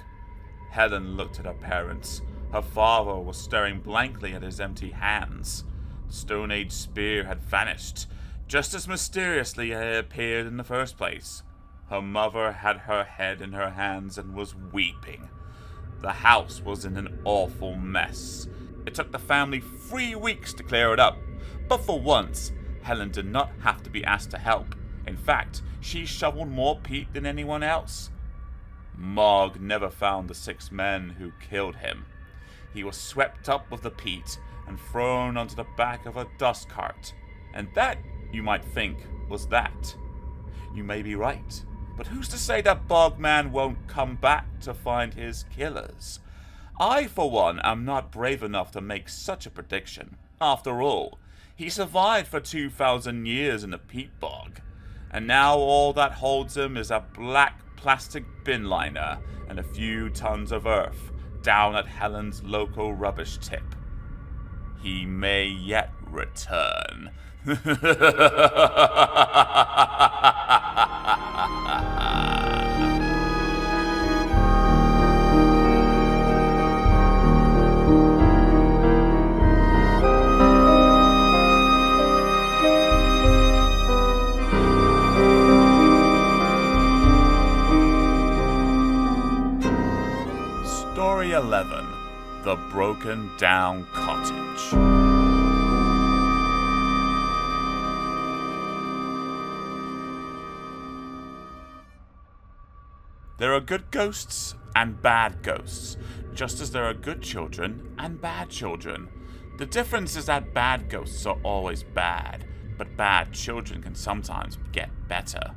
Helen looked at her parents. Her father was staring blankly at his empty hands. The Stone Age spear had vanished, just as mysteriously it had appeared in the first place. Her mother had her head in her hands and was weeping. The house was in an awful mess. It took the family 3 weeks to clear it up, but for once, Helen did not have to be asked to help. In fact, she shoveled more peat than anyone else. Marg never found the 6 men who killed him. He was swept up with the peat and thrown onto the back of a dust cart. And that, you might think, was that. You may be right, but who's to say that Bogman won't come back to find his killers? I, for one, am not brave enough to make such a prediction. After all, he survived for 2,000 years in the peat bog, and now all that holds him is a black plastic bin liner and a few tons of earth down at Helen's local rubbish tip. He may yet return. Story 11. The Broken-Down Cottage. There are good ghosts and bad ghosts, just as there are good children and bad children. The difference is that bad ghosts are always bad. but bad children can sometimes get better.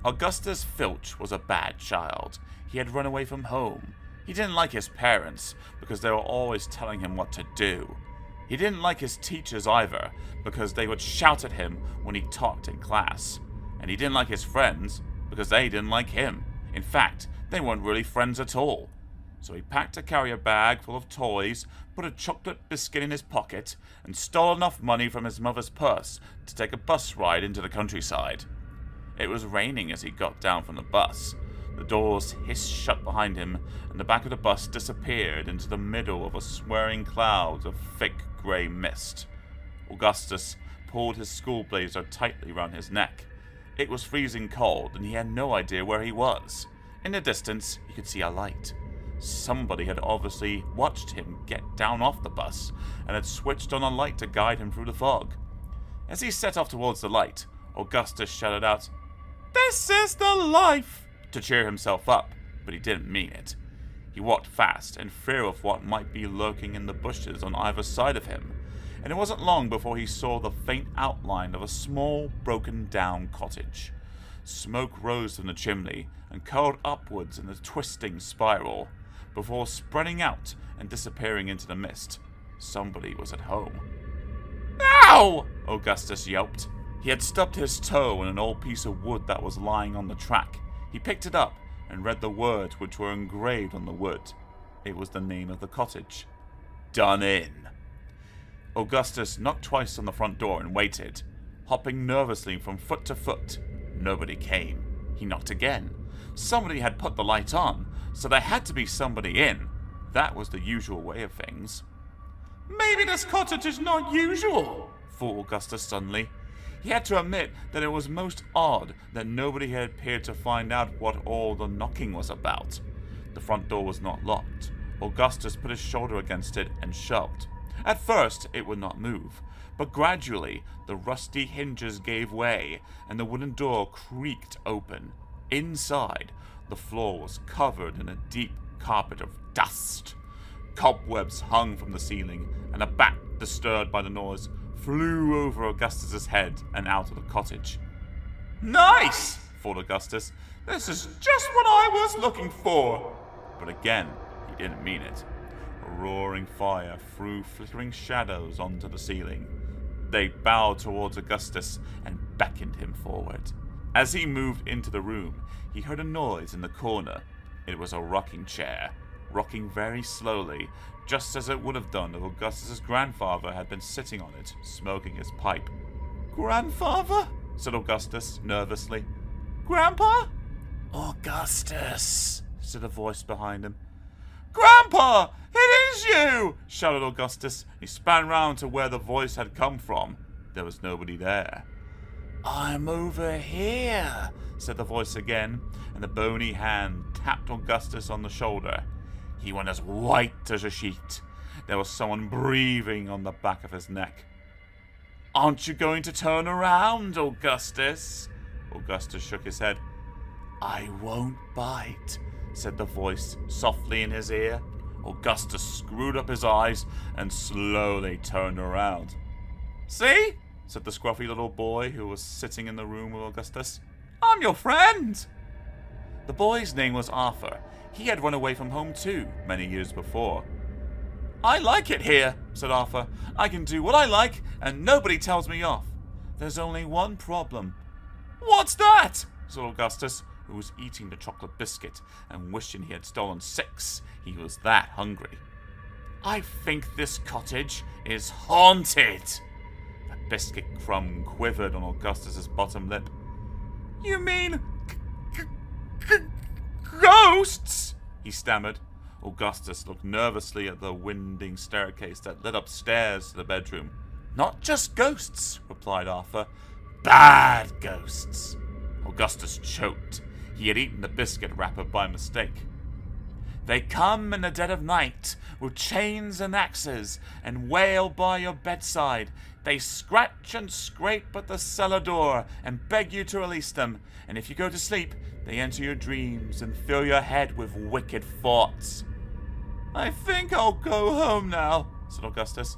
Augustus Filch was a bad child. He had run away from home. He didn't like his parents because they were always telling him what to do. He didn't like his teachers either because they would shout at him when he talked in class. And he didn't like his friends because they didn't like him. In fact, they weren't really friends at all. So he packed a carrier bag full of toys, put a chocolate biscuit in his pocket, and stole enough money from his mother's purse to take a bus ride into the countryside. It was raining as he got down from the bus. The doors hissed shut behind him, and the back of the bus disappeared into the middle of a swirling cloud of thick grey mist. Augustus pulled his school blazer tightly round his neck. It was freezing cold, and he had no idea where he was. In the distance, he could see a light. Somebody had obviously watched him get down off the bus, and had switched on a light to guide him through the fog. As he set off towards the light, Augustus shouted out, "This is the life!" to cheer himself up, but he didn't mean it. He walked fast, in fear of what might be lurking in the bushes on either side of him, and it wasn't long before he saw the faint outline of a small, broken-down cottage. Smoke rose from the chimney and curled upwards in a twisting spiral, before spreading out and disappearing into the mist. Somebody was at home. "Ow!" Augustus yelped. He had stubbed his toe in an old piece of wood that was lying on the track. He picked it up and read the words which were engraved on the wood. It was the name of the cottage. Done in. Augustus knocked twice on the front door and waited, hopping nervously from foot to foot. Nobody came. He knocked again. Somebody had put the light on, so there had to be somebody in. That was the usual way of things. "Maybe this cottage is not usual," thought Augustus suddenly. He had to admit that it was most odd that nobody had appeared to find out what all the knocking was about. The front door was not locked. Augustus put his shoulder against it and shoved. At first, it would not move, but gradually the rusty hinges gave way and the wooden door creaked open. Inside, the floor was covered in a deep carpet of dust. Cobwebs hung from the ceiling, and a bat, disturbed by the noise, flew over Augustus's head and out of the cottage. "Nice!" thought Augustus. "This is just what I was looking for." But again, he didn't mean it. A roaring fire threw flickering shadows onto the ceiling. They bowed towards Augustus and beckoned him forward. As he moved into the room, he heard a noise in the corner. It was a rocking chair, rocking very slowly, just as it would have done if Augustus's grandfather had been sitting on it, smoking his pipe. "Grandfather?" said Augustus, nervously. "Grandpa?" "Augustus," said a voice behind him. "Grandpa! It is you!" shouted Augustus. He span round to where the voice had come from. There was nobody there. "I'm over here," said the voice again, and the bony hand tapped Augustus on the shoulder. He went as white as a sheet. There was someone breathing on the back of his neck. "Aren't you going to turn around, Augustus?" Augustus shook his head. "I won't bite," said the voice softly in his ear. Augustus screwed up his eyes and slowly turned around. "See?" said the scruffy little boy who was sitting in the room with Augustus. "I'm your friend." The boy's name was Arthur. He had run away from home too, many years before. "I like it here," said Arthur. "I can do what I like, and nobody tells me off. There's only one problem." "What's that?" said Augustus, who was eating the chocolate biscuit and wishing he had stolen 6. He was that hungry. "I think this cottage is haunted." The biscuit crumb quivered on Augustus's bottom lip. "You mean ghosts?" he stammered. Augustus looked nervously at the winding staircase that led upstairs to the bedroom. "Not just ghosts," replied Arthur. "Bad ghosts." Augustus choked. He had eaten the biscuit wrapper by mistake. "They come in the dead of night with chains and axes and wail by your bedside. They scratch and scrape at the cellar door and beg you to release them. And if you go to sleep, they enter your dreams and fill your head with wicked thoughts." "I think I'll go home now," said Augustus.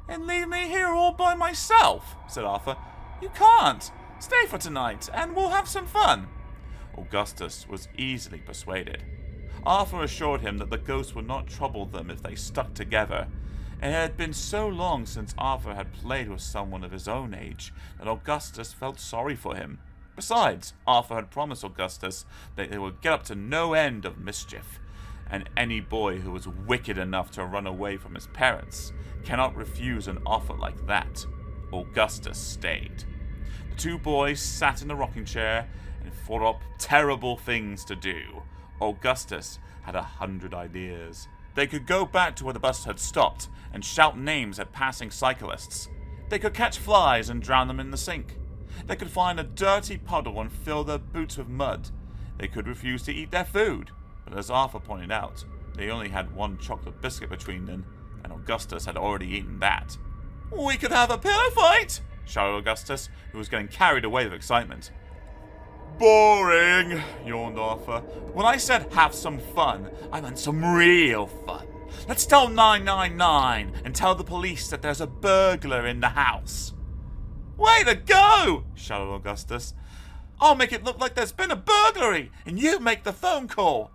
And leave me here all by myself, said Arthur. You can't. Stay for tonight, and we'll have some fun. Augustus was easily persuaded. Arthur assured him that the ghosts would not trouble them if they stuck together. It had been so long since Arthur had played with someone of his own age that Augustus felt sorry for him. Besides, Arthur had promised Augustus that they would get up to no end of mischief, and any boy who was wicked enough to run away from his parents cannot refuse an offer like that. Augustus stayed. The two boys sat in the rocking chair and thought up terrible things to do. Augustus had 100 ideas. They could go back to where the bus had stopped and shout names at passing cyclists. They could catch flies and drown them in the sink. They could find a dirty puddle and fill their boots with mud. They could refuse to eat their food, but as Arthur pointed out, they only had one chocolate biscuit between them, and Augustus had already eaten that. We could have a pillow fight, shouted Augustus, who was getting carried away with excitement. Boring, yawned Arthur. When I said have some fun, I meant some real fun. Let's tell 999 and tell the police that there's a burglar in the house. Way to go, shouted Augustus. I'll make it look like there's been a burglary, and you make the phone call.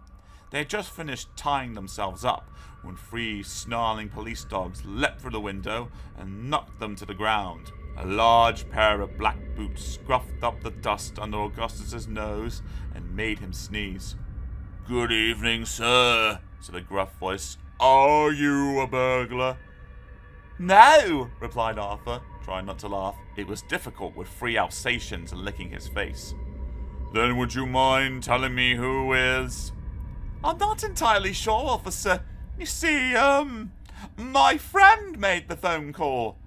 They had just finished tying themselves up when 3 snarling police dogs leapt through the window and knocked them to the ground. A large pair of black boots scruffed up the dust under Augustus's nose and made him sneeze. Good evening, sir, said a gruff voice. Are you a burglar? No, replied Arthur, trying not to laugh. It was difficult with 3 Alsatians licking his face. Then would you mind telling me who is? I'm not entirely sure, officer. You see, my friend made the phone call.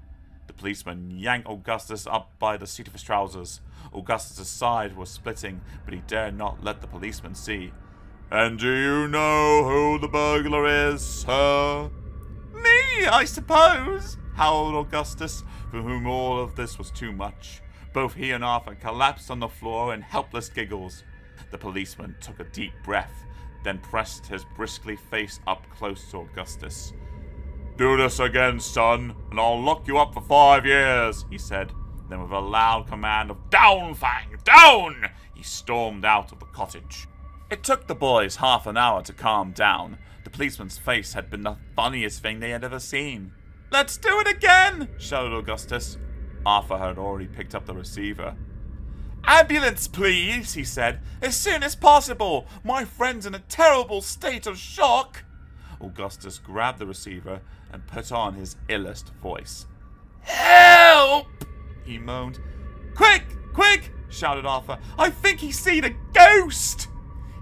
The policeman yanked Augustus up by the seat of his trousers. Augustus's side was splitting, but he dared not let the policeman see. And do you know who the burglar is, sir? Me, I suppose, howled Augustus, for whom all of this was too much. Both he and Arthur collapsed on the floor in helpless giggles. The policeman took a deep breath, then pressed his bristly face up close to Augustus. Do this again, son, and I'll lock you up for 5 years, he said. Then with a loud command of "Down, Fang, down!" he stormed out of the cottage. It took the boys half an hour to calm down. The policeman's face had been the funniest thing they had ever seen. Let's do it again, shouted Augustus. Arthur had already picked up the receiver. Ambulance, please, he said. As soon as possible. My friend's in a terrible state of shock. Augustus grabbed the receiver and put on his illest voice. Help! He moaned. Quick! Quick! Shouted Arthur. I think he's seen a ghost!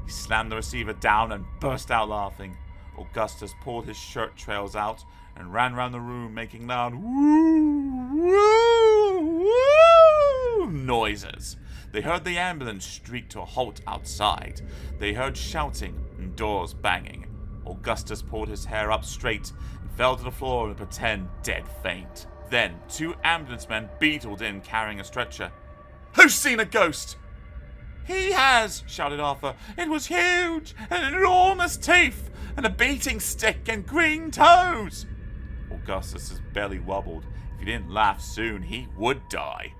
He slammed the receiver down and burst out laughing. Augustus pulled his shirt trails out and ran round the room making loud woo, woo, woo noises. They heard the ambulance streak to a halt outside. They heard shouting and doors banging. Augustus pulled his hair up straight and fell to the floor in a pretend dead faint. Then 2 ambulance men beetled in carrying a stretcher. Who's seen a ghost? He has, shouted Arthur. It was huge, and enormous teeth, and a beating stick and green toes. Augustus's belly wobbled. If he didn't laugh soon, he would die.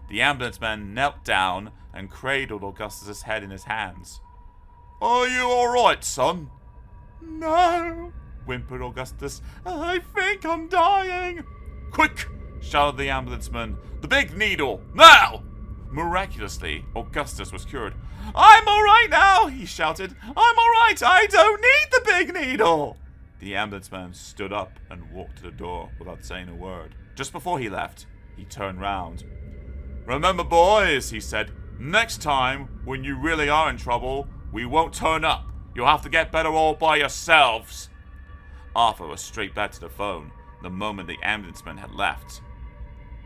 The ambulance man knelt down and cradled Augustus's head in his hands. Are you all right, son? No, whimpered Augustus. I think I'm dying. Quick, shouted the ambulanceman. The big needle, now! Miraculously, Augustus was cured. I'm all right now, he shouted. I'm all right. I don't need the big needle. The ambulanceman stood up and walked to the door without saying a word. Just before he left, he turned round. Remember, boys, he said, next time, when you really are in trouble, we won't turn up. You'll have to get better all by yourselves. Arthur was straight back to the phone the moment the ambulanceman had left.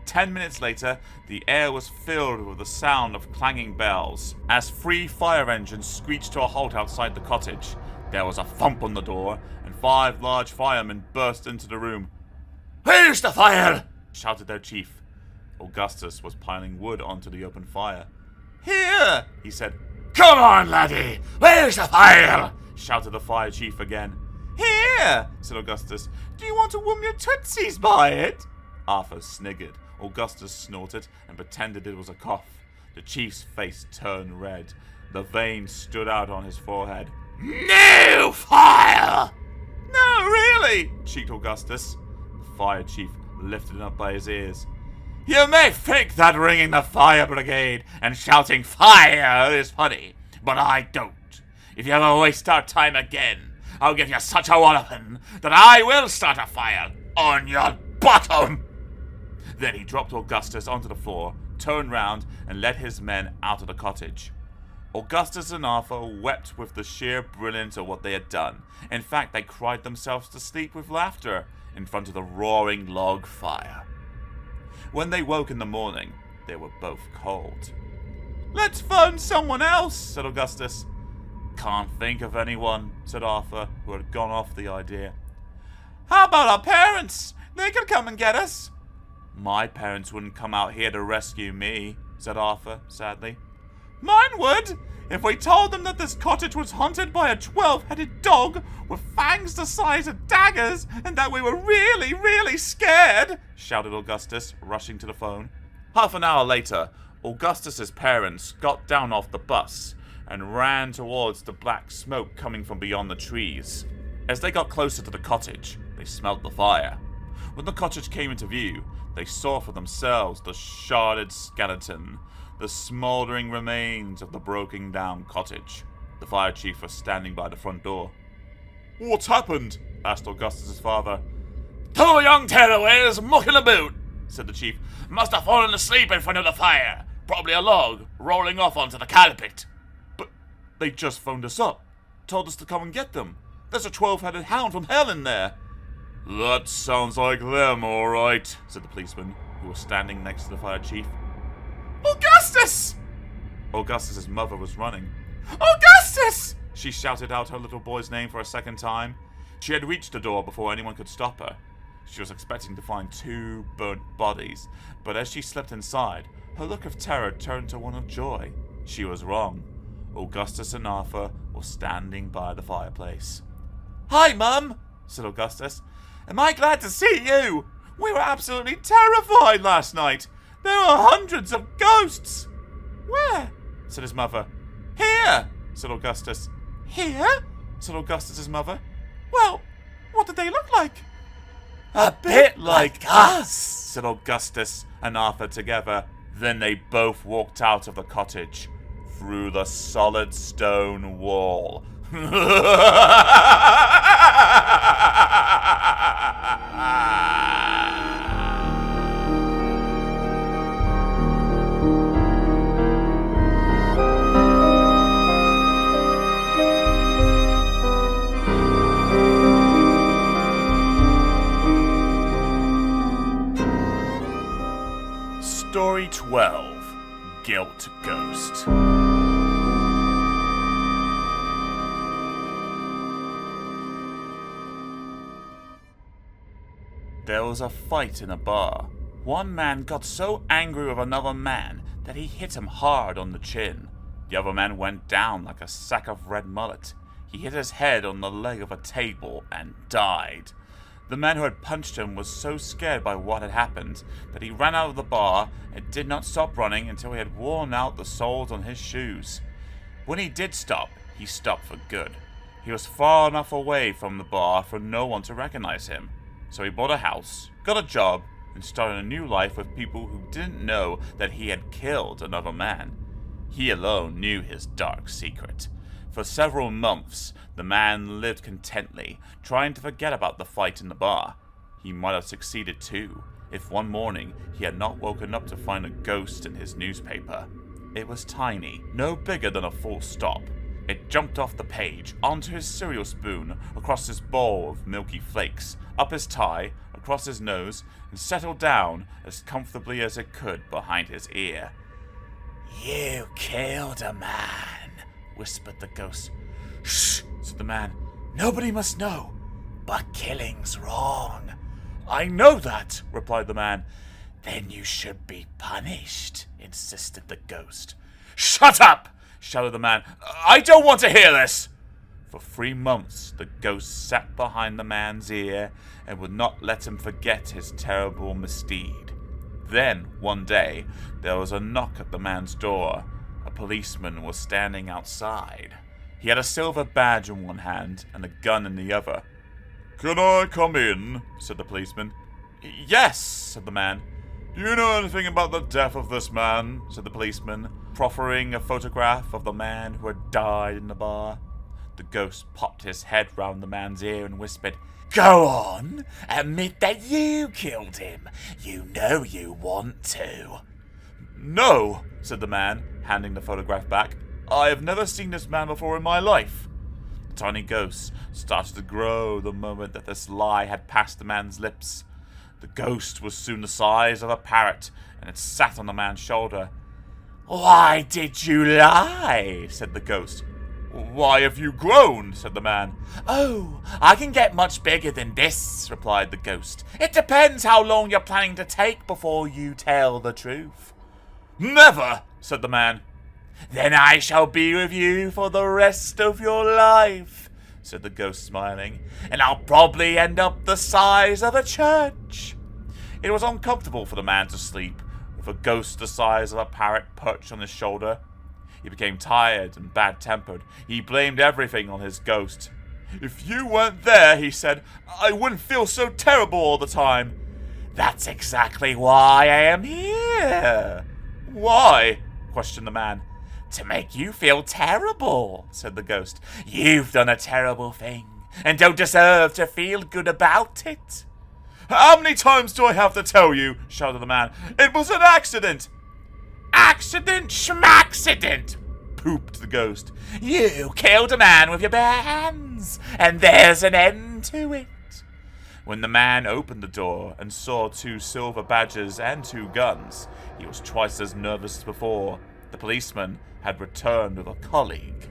10 minutes later, the air was filled with the sound of clanging bells. As 3 fire engines screeched to a halt outside the cottage, there was a thump on the door, and 5 large firemen burst into the room. Where's the fire? Shouted their chief. Augustus was piling wood onto the open fire. Here, he said. Come on, laddie! Where's the fire? Shouted the fire chief again. Here, said Augustus. Do you want to warm your tootsies by it? Arthur sniggered. Augustus snorted and pretended it was a cough. The chief's face turned red. The veins stood out on his forehead. No fire! No, really, cheeked Augustus. The fire chief lifted it up by his ears. You may think that ringing the fire brigade and shouting fire is funny, but I don't. If you ever waste our time again, I'll give you such a walloping that I will start a fire on your bottom. Then he dropped Augustus onto the floor, turned round, and led his men out of the cottage. Augustus and Arthur wept with the sheer brilliance of what they had done. In fact, they cried themselves to sleep with laughter in front of the roaring log fire. When they woke in the morning, they were both cold. "Let's phone someone else," said Augustus. "Can't think of anyone," said Arthur, who had gone off the idea. "How about our parents? They could come and get us." "My parents wouldn't come out here to rescue me," said Arthur, sadly. "Mine would, if we told them that this cottage was haunted by a 12-headed dog with fangs the size of daggers, and that we were really, really scared," shouted Augustus, rushing to the phone. Half an hour later, Augustus's parents got down off the bus and ran towards the black smoke coming from beyond the trees. As they got closer to the cottage, they smelled the fire. When the cottage came into view, they saw for themselves the sharded skeleton, the smouldering remains of the broken-down cottage. The fire chief was standing by the front door. "What's happened?" asked Augustus's father. "Two young tearaways mucking about," said the chief. "Must have fallen asleep in front of the fire. Probably a log rolling off onto the carpet." "But they just phoned us up, told us to come and get them. There's a 12-headed hound from hell in there." "That sounds like them, all right," said the policeman, who was standing next to the fire chief. "Augustus!" Augustus's mother was running. "Augustus!" She shouted out her little boy's name for a second time. She had reached the door before anyone could stop her. She was expecting to find 2 burnt bodies, but as she slipped inside, her look of terror turned to one of joy. She was wrong. Augustus and Arthur were standing by the fireplace. "Hi, Mum," said Augustus. "Am I glad to see you? We were absolutely terrified last night. There were hundreds of ghosts." "Where?" said his mother. "Here," said Augustus. "Here?" said Augustus's mother. "Well, what did they look like?" "A bit like us," said Augustus and Arthur together. Then they both walked out of the cottage, through the solid stone wall. Story 12, Guilt Ghost. There was a fight in a bar. One man got so angry with another man that he hit him hard on the chin. The other man went down like a sack of red mullet. He hit his head on the leg of a table and died. The man who had punched him was so scared by what had happened that he ran out of the bar and did not stop running until he had worn out the soles on his shoes. When he did stop, he stopped for good. He was far enough away from the bar for no one to recognize him. So he bought a house, got a job, and started a new life with people who didn't know that he had killed another man. He alone knew his dark secret. For several months, the man lived contently, trying to forget about the fight in the bar. He might have succeeded too, if one morning he had not woken up to find a ghost in his newspaper. It was tiny, no bigger than a full stop. It jumped off the page, onto his cereal spoon, across his bowl of milky flakes, up his tie, across his nose, and settled down as comfortably as it could behind his ear. "You killed a man," whispered the ghost. "Shh," said the man. "Nobody must know, but killing's wrong." "I know that," replied the man. "Then you should be punished," insisted the ghost. "Shut up!" shouted the man. "I don't want to hear this." For 3 months, the ghost sat behind the man's ear and would not let him forget his terrible misdeed. Then, one day, there was a knock at the man's door. A policeman was standing outside. He had a silver badge in one hand and a gun in the other. "Can I come in?" said the policeman. "Yes," said the man. "Do you know anything about the death of this man?" said the policeman, proffering a photograph of the man who had died in the bar. The ghost popped his head round the man's ear and whispered, "Go on, admit that you killed him. You know you want to." "No," said the man, handing the photograph back. "I have never seen this man before in my life." The tiny ghost started to grow the moment that this lie had passed the man's lips. The ghost was soon the size of a parrot, and it sat on the man's shoulder. "Why did you lie?" said the ghost. "Why have you grown?" said the man. "Oh, I can get much bigger than this," replied the ghost. "It depends how long you're planning to take before you tell the truth." "Never," said the man. "Then I shall be with you for the rest of your life," said the ghost, smiling, "and I'll probably end up the size of a church." It was uncomfortable for the man to sleep, with a ghost the size of a parrot perched on his shoulder. He became tired and bad-tempered. He blamed everything on his ghost. "If you weren't there," he said, "I wouldn't feel so terrible all the time." "That's exactly why I am here." "Why?" questioned the man. "To make you feel terrible," said the ghost. "You've done a terrible thing, and don't deserve to feel good about it." "How many times do I have to tell you?" shouted the man. "It was an accident." "Accident schmaccident," pooped the ghost. "You killed a man with your bare hands, and there's an end to it." When the man opened the door and saw 2 silver badges and 2 guns, he was twice as nervous as before. The policeman had returned with a colleague.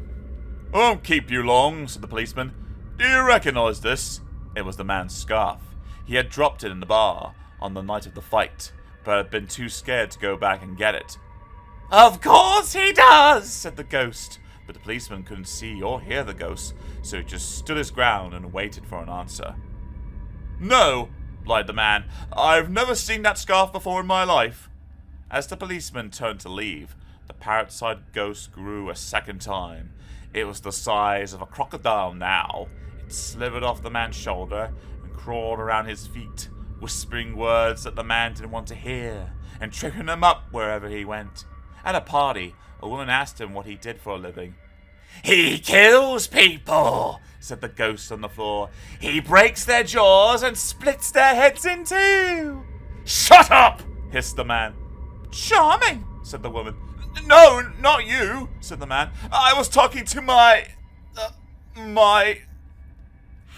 "I won't keep you long," said the policeman. "Do you recognize this?" It was the man's scarf. He had dropped it in the bar on the night of the fight, but had been too scared to go back and get it. "Of course he does," said the ghost. But the policeman couldn't see or hear the ghost, so he just stood his ground and waited for an answer. "No," lied the man. "I've never seen that scarf before in my life." As the policeman turned to leave, the parrot-sized ghost grew a second time. It was the size of a crocodile now. It slithered off the man's shoulder and crawled around his feet, whispering words that the man didn't want to hear, and tripping him up wherever he went. At a party, a woman asked him what he did for a living. "He kills people," said the ghost on the floor. "He breaks their jaws and splits their heads in two." "Shut up!" hissed the man. "Charming," said the woman. "No, not you," said the man. "I was talking to my...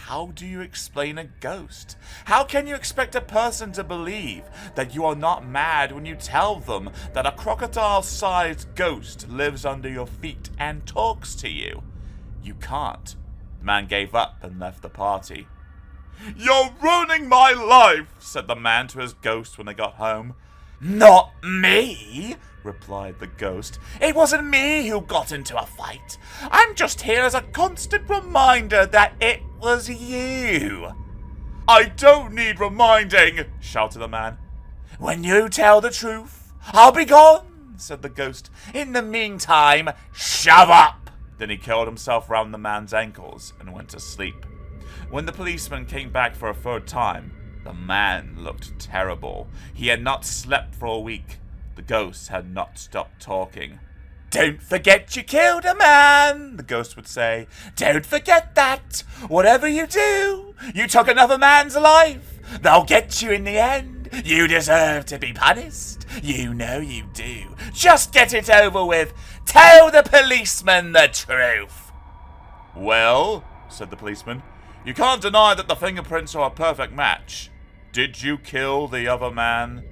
How do you explain a ghost? How can you expect a person to believe that you are not mad when you tell them that a crocodile-sized ghost lives under your feet and talks to you? You can't. The man gave up and left the party. "You're ruining my life," said the man to his ghost when they got home. "Not me," replied the ghost. "It wasn't me who got into a fight. I'm just here as a constant reminder that it was you." "I don't need reminding," shouted the man. "When you tell the truth, I'll be gone," said the ghost. "In the meantime, shove up." Then he curled himself round the man's ankles and went to sleep. When the policeman came back for a third time, the man looked terrible. He had not slept for a week. The ghost had not stopped talking. "Don't forget you killed a man," the ghost would say. "Don't forget that. Whatever you do, you took another man's life. They'll get you in the end. You deserve to be punished. You know you do. Just get it over with. Tell the policeman the truth." "Well," said the policeman, "you can't deny that the fingerprints are a perfect match. Did you kill the other man?"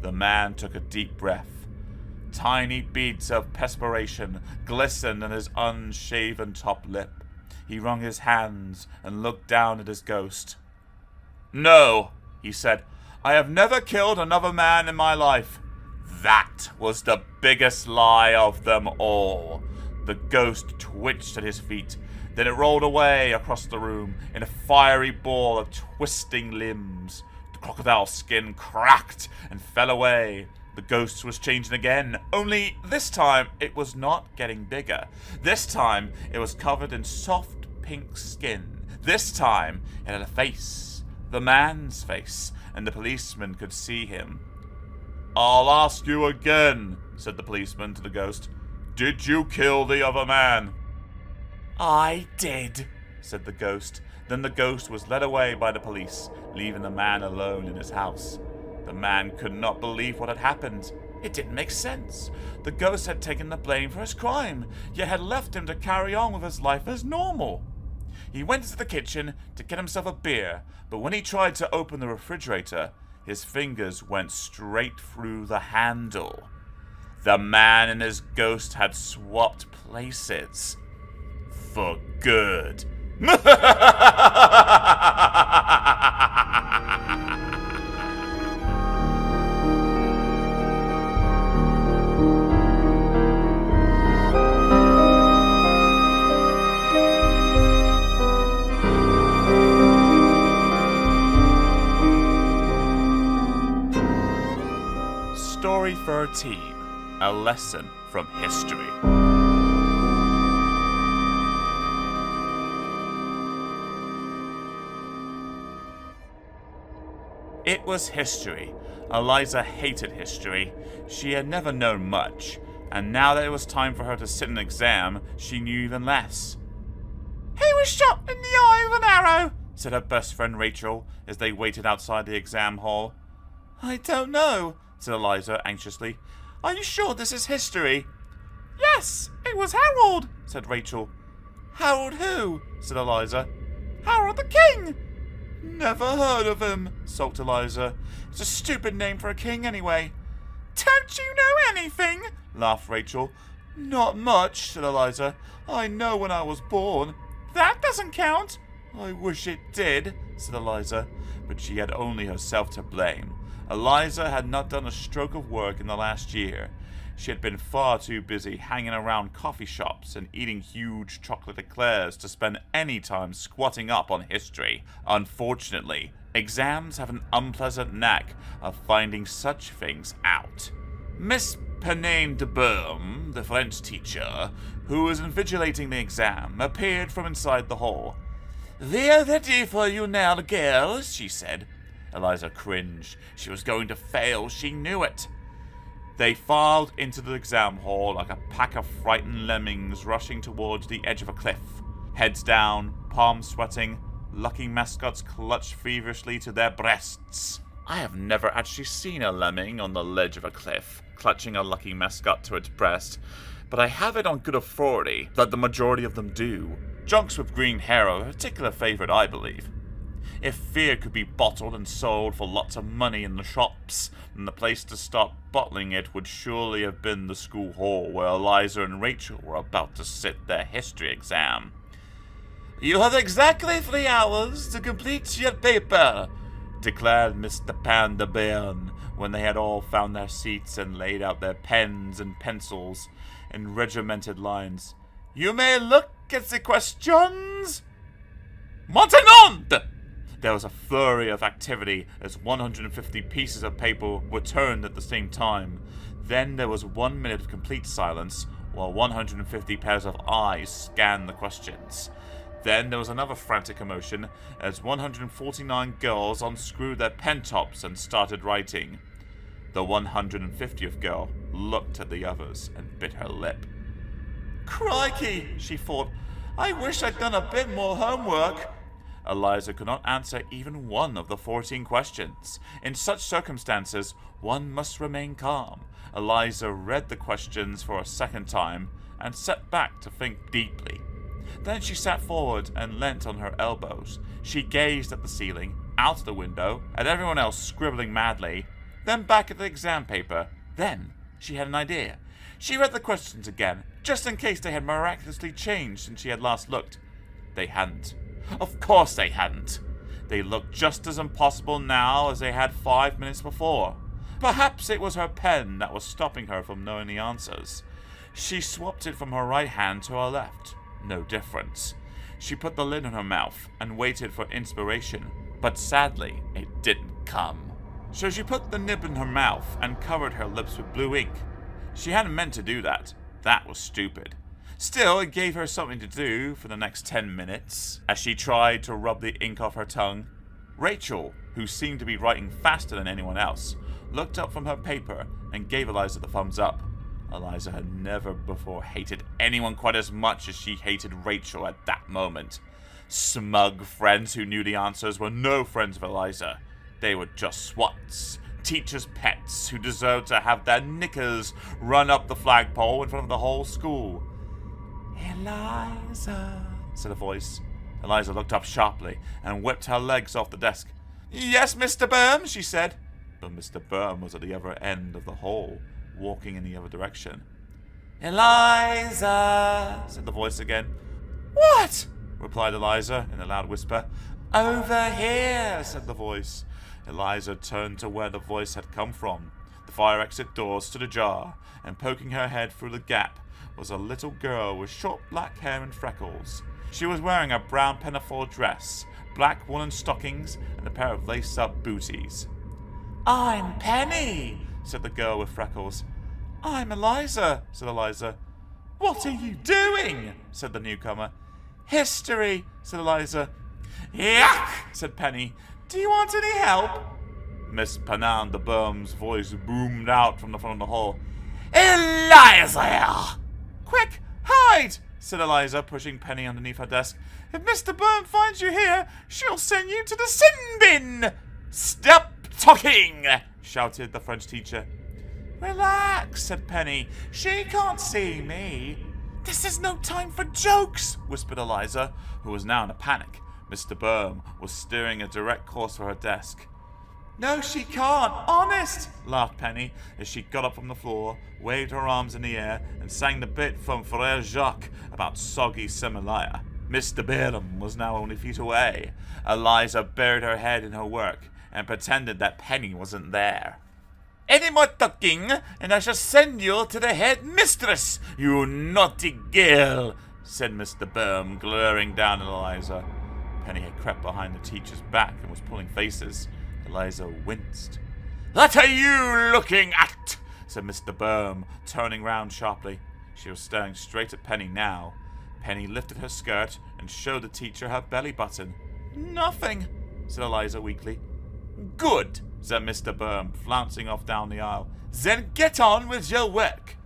The man took a deep breath. Tiny beads of perspiration glistened on his unshaven top lip. He wrung his hands and looked down at his ghost. "No," he said, "I have never killed another man in my life." That was the biggest lie of them all. The ghost twitched at his feet. Then it rolled away across the room in a fiery ball of twisting limbs. The crocodile skin cracked and fell away. The ghost was changing again, only this time it was not getting bigger. This time it was covered in soft pink skin. This time it had a face, the man's face, and the policeman could see him. "I'll ask you again," said the policeman to the ghost. "Did you kill the other man?" "I did," said the ghost. Then the ghost was led away by the police, leaving the man alone in his house. The man could not believe what had happened. It didn't make sense. The ghost had taken the blame for his crime, yet had left him to carry on with his life as normal. He went into the kitchen to get himself a beer, but when he tried to open the refrigerator, his fingers went straight through the handle. The man and his ghost had swapped places. For good. Story 13. A lesson from history. It was history. Elisa hated history. She had never known much, and now that it was time for her to sit an exam, she knew even less. "He was shot in the eye with an arrow," said her best friend Rachel as they waited outside the exam hall. "I don't know," said Elisa anxiously. "Are you sure this is history?" "Yes, it was Harold," said Rachel. "Harold who?" said Elisa. "Harold the King." "Never heard of him," sulked Elisa. "It's a stupid name for a king anyway." "Don't you know anything?" laughed Rachel. "Not much," said Elisa. "I know when I was born." "That doesn't count." "I wish it did," said Elisa, but she had only herself to blame. Elisa had not done a stroke of work in the last year. She had been far too busy hanging around coffee shops and eating huge chocolate eclairs to spend any time squatting up on history. Unfortunately, exams have an unpleasant knack of finding such things out. Miss Penane de Bourme, the French teacher, who was invigilating the exam, appeared from inside the hall. "We are ready for you now, girls," she said. Elisa cringed. She was going to fail. She knew it. They filed into the exam hall like a pack of frightened lemmings rushing towards the edge of a cliff. Heads down, palms sweating, lucky mascots clutched feverishly to their breasts. I have never actually seen a lemming on the ledge of a cliff, clutching a lucky mascot to its breast, but I have it on good authority that the majority of them do. Junks with green hair are a particular favorite, I believe. If fear could be bottled and sold for lots of money in the shops, then the place to start bottling it would surely have been the school hall where Elisa and Rachel were about to sit their history exam. "You have exactly 3 hours to complete your paper," declared Mr. Pan de Bourne when they had all found their seats and laid out their pens and pencils in regimented lines. "You may look at the questions." "Maintenant!" There was a flurry of activity as 150 pieces of paper were turned at the same time. Then there was 1 minute of complete silence while 150 pairs of eyes scanned the questions. Then there was another frantic commotion as 149 girls unscrewed their pen tops and started writing. The 150th girl looked at the others and bit her lip. "Crikey," she thought, "I wish I'd done a bit more homework." Elisa could not answer even one of the 14 questions. In such circumstances, one must remain calm. Elisa read the questions for a second time and sat back to think deeply. Then she sat forward and leant on her elbows. She gazed at the ceiling, out the window, at everyone else scribbling madly, then back at the exam paper. Then she had an idea. She read the questions again, just in case they had miraculously changed since she had last looked. They hadn't. Of course they hadn't. They looked just as impossible now as they had 5 minutes before. Perhaps it was her pen that was stopping her from knowing the answers. She swapped it from her right hand to her left. No difference. She put the lid on her mouth and waited for inspiration, but sadly, it didn't come. So she put the nib in her mouth and covered her lips with blue ink. She hadn't meant to do that. That was stupid. Still, it gave her something to do for the next 10 minutes, as she tried to rub the ink off her tongue. Rachel, who seemed to be writing faster than anyone else, looked up from her paper and gave Eliza the thumbs up. Eliza had never before hated anyone quite as much as she hated Rachel at that moment. Smug friends who knew the answers were no friends of Eliza. They were just swats, teachers' pets who deserved to have their knickers run up the flagpole in front of the whole school. "Eliza," said a voice. Eliza looked up sharply and whipped her legs off the desk. "Yes, Mr. Burm," she said. But Mr. Burm was at the other end of the hall, walking in the other direction. "Eliza," said the voice again. "What?" replied Eliza in a loud whisper. "Over here," said the voice. Eliza turned to where the voice had come from. The fire exit door stood ajar, and poking her head through the gap was a little girl with short black hair and freckles. She was wearing a brown pinafore dress, black woolen stockings, and a pair of lace-up booties. "I'm Penny," said the girl with freckles. "I'm Eliza," said Eliza. "What are you doing?" said the newcomer. "History," said Eliza. "Yuck," said Penny. "Do you want any help?" Miss Panan de Burm's voice boomed out from the front of the hall. "Eliza!" "Quick, hide!" said Eliza, pushing Penny underneath her desk. "If Mr. Burm finds you here, she'll send you to the sin bin!" "Stop talking!" shouted the French teacher. "Relax," said Penny. "She can't see me." "This is no time for jokes," whispered Eliza, who was now in a panic. Mr. Burm was steering a direct course for her desk. "No, she can't, honest," laughed Penny as she got up from the floor, waved her arms in the air, and sang the bit from Frère Jacques about soggy Semilia. Mr. Burm was now only feet away. Eliza buried her head in her work and pretended that Penny wasn't there. "Any more talking, and I shall send you to the head mistress, you naughty girl," said Mr. Burm, glaring down at Eliza. Penny had crept behind the teacher's back and was pulling faces. Eliza winced. "What are you looking at?" said Mr. Burm, turning round sharply. She was staring straight at Penny now. Penny lifted her skirt and showed the teacher her belly button. "Nothing," said Eliza weakly. "Good," said Mr. Burm, flouncing off down the aisle. "Then get on with your work."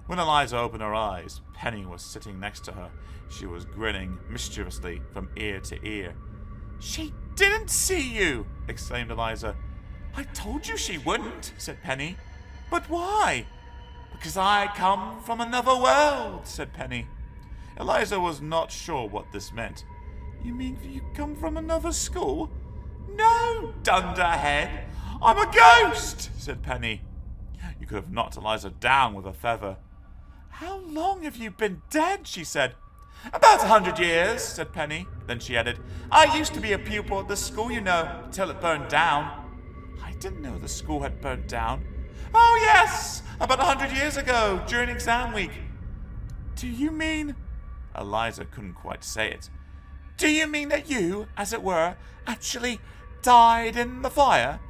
When Eliza opened her eyes, Penny was sitting next to her. She was grinning mischievously from ear to ear. "She didn't see you!" exclaimed Eliza. "I told you she wouldn't," said Penny. "But why?" "Because I come from another world," said Penny. Eliza was not sure what this meant. "You mean you come from another school?" "No, dunderhead. I'm a ghost," said Penny. You could have knocked Eliza down with a feather. "How long have you been dead?" she said. "About 100 years, said Penny. Then she added, "I used to be a pupil at this school, you know, till it burned down." "I didn't know the school had burned down." "Oh, yes, about 100 years ago, during exam week." "Do you mean—" Eliza couldn't quite say it. "Do you mean that you, as it were, actually died in the fire?"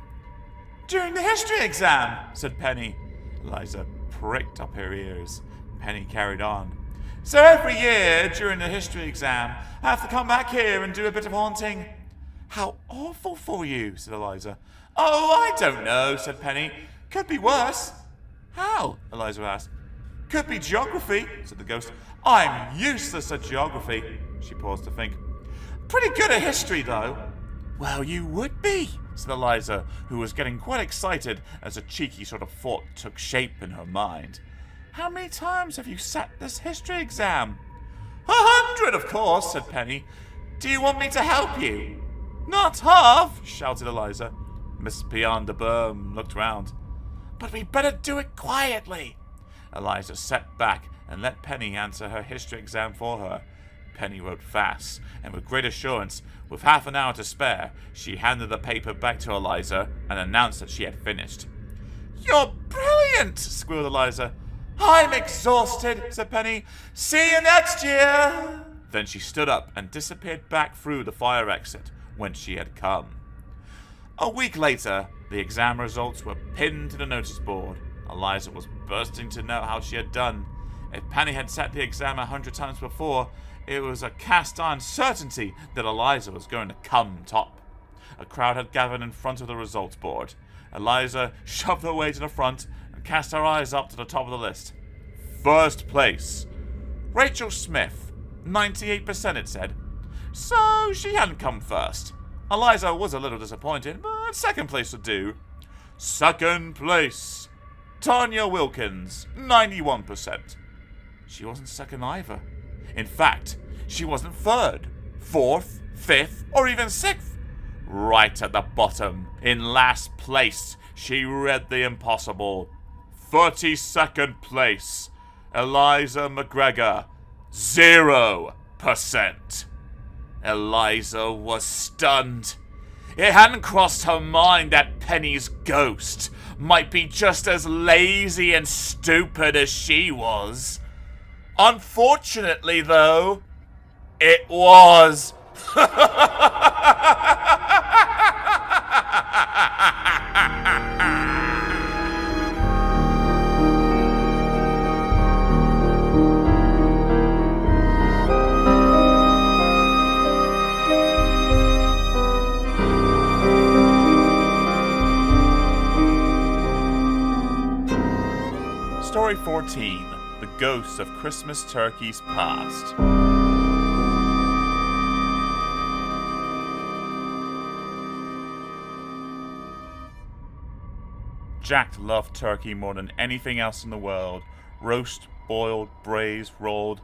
"During the history exam," said Penny. Eliza pricked up her ears. Penny carried on. "So every year, during the history exam, I have to come back here and do a bit of haunting." "How awful for you," said Eliza. "Oh, I don't know," said Penny. "Could be worse." "How?" Eliza asked. "Could be geography," said the ghost. "I'm useless at geography." She paused to think. "Pretty good at history, though." "Well, you would be," said Eliza, who was getting quite excited as a cheeky sort of thought took shape in her mind. "How many times have you sat this history exam?" 100, of course, said Penny. "Do you want me to help you?" "Not half," shouted Eliza. Miss Pian de Burm looked round. "But we'd better do it quietly." Eliza sat back and let Penny answer her history exam for her. Penny wrote fast, and with great assurance, with half an hour to spare, she handed the paper back to Eliza and announced that she had finished. "You're brilliant!" squealed Eliza. "I'm exhausted," said Penny. "See you next year." Then she stood up and disappeared back through the fire exit whence she had come. A week later, the exam results were pinned to the notice board. Eliza was bursting to know how she had done. If Penny had sat the exam 100 times before, it was a cast-iron certainty that Eliza was going to come top. A crowd had gathered in front of the results board. Eliza shoved her way to the front and cast her eyes up to the top of the list. First place. Rachel Smith. 98% it said. So she hadn't come first. Eliza was a little disappointed, but second place would do. Second place. Tanya Wilkins. 91%. She wasn't second either. In fact, she wasn't third, fourth, fifth, or even sixth. Right at the bottom, in last place, she read the impossible. 32nd place, Eliza McGregor, 0%. Eliza was stunned. It hadn't crossed her mind that Penny's ghost might be just as lazy and stupid as she was. Unfortunately, though, it was. Story 14. The Ghosts of Christmas Turkeys Past. Jack loved turkey more than anything else in the world. Roast, boiled, braised, rolled,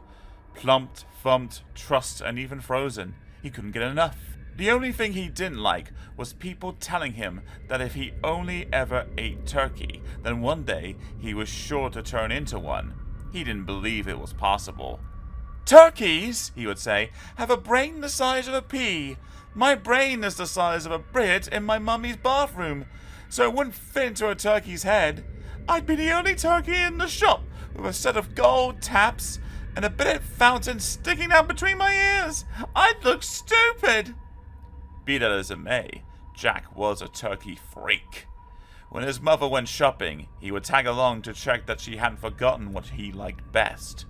plumped, thumped, trussed, and even frozen. He couldn't get enough. The only thing he didn't like was people telling him that if he only ever ate turkey, then one day he was sure to turn into one. He didn't believe it was possible. Turkeys, he would say, have a brain the size of a pea. My brain is the size of a brit in my mummy's bathroom, so it wouldn't fit into a turkey's head. I'd be the only turkey in the shop with a set of gold taps and a billet fountain sticking out between my ears. I'd look stupid. Be that as it may, Jack was a turkey freak. When his mother went shopping, he would tag along to check that she hadn't forgotten what he liked best.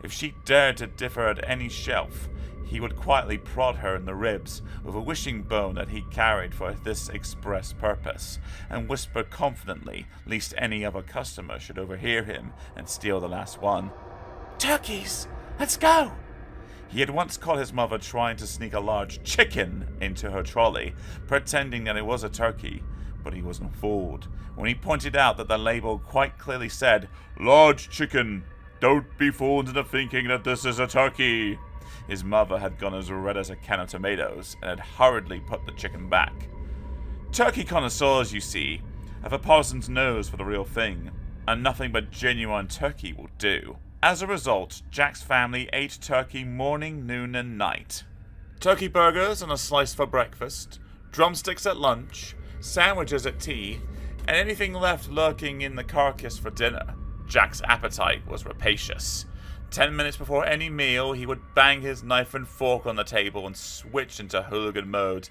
If she dared to differ at any shelf, he would quietly prod her in the ribs with a wishing bone that he carried for this express purpose, and whisper confidently, lest any other customer should overhear him and steal the last one. Turkeys! Let's go! He had once caught his mother trying to sneak a large chicken into her trolley, pretending that it was a turkey, but he wasn't fooled when he pointed out that the label quite clearly said, "Large chicken. Don't be fooled into thinking that this is a turkey." His mother had gone as red as a can of tomatoes and had hurriedly put the chicken back. Turkey connoisseurs, you see, have a parson's nose for the real thing, and nothing but genuine turkey will do. As a result, Jack's family ate turkey morning, noon, and night. Turkey burgers and a slice for breakfast, drumsticks at lunch, sandwiches at tea, and anything left lurking in the carcass for dinner. Jack's appetite was rapacious. 10 minutes before any meal, he would bang his knife and fork on the table and switch into hooligan mode.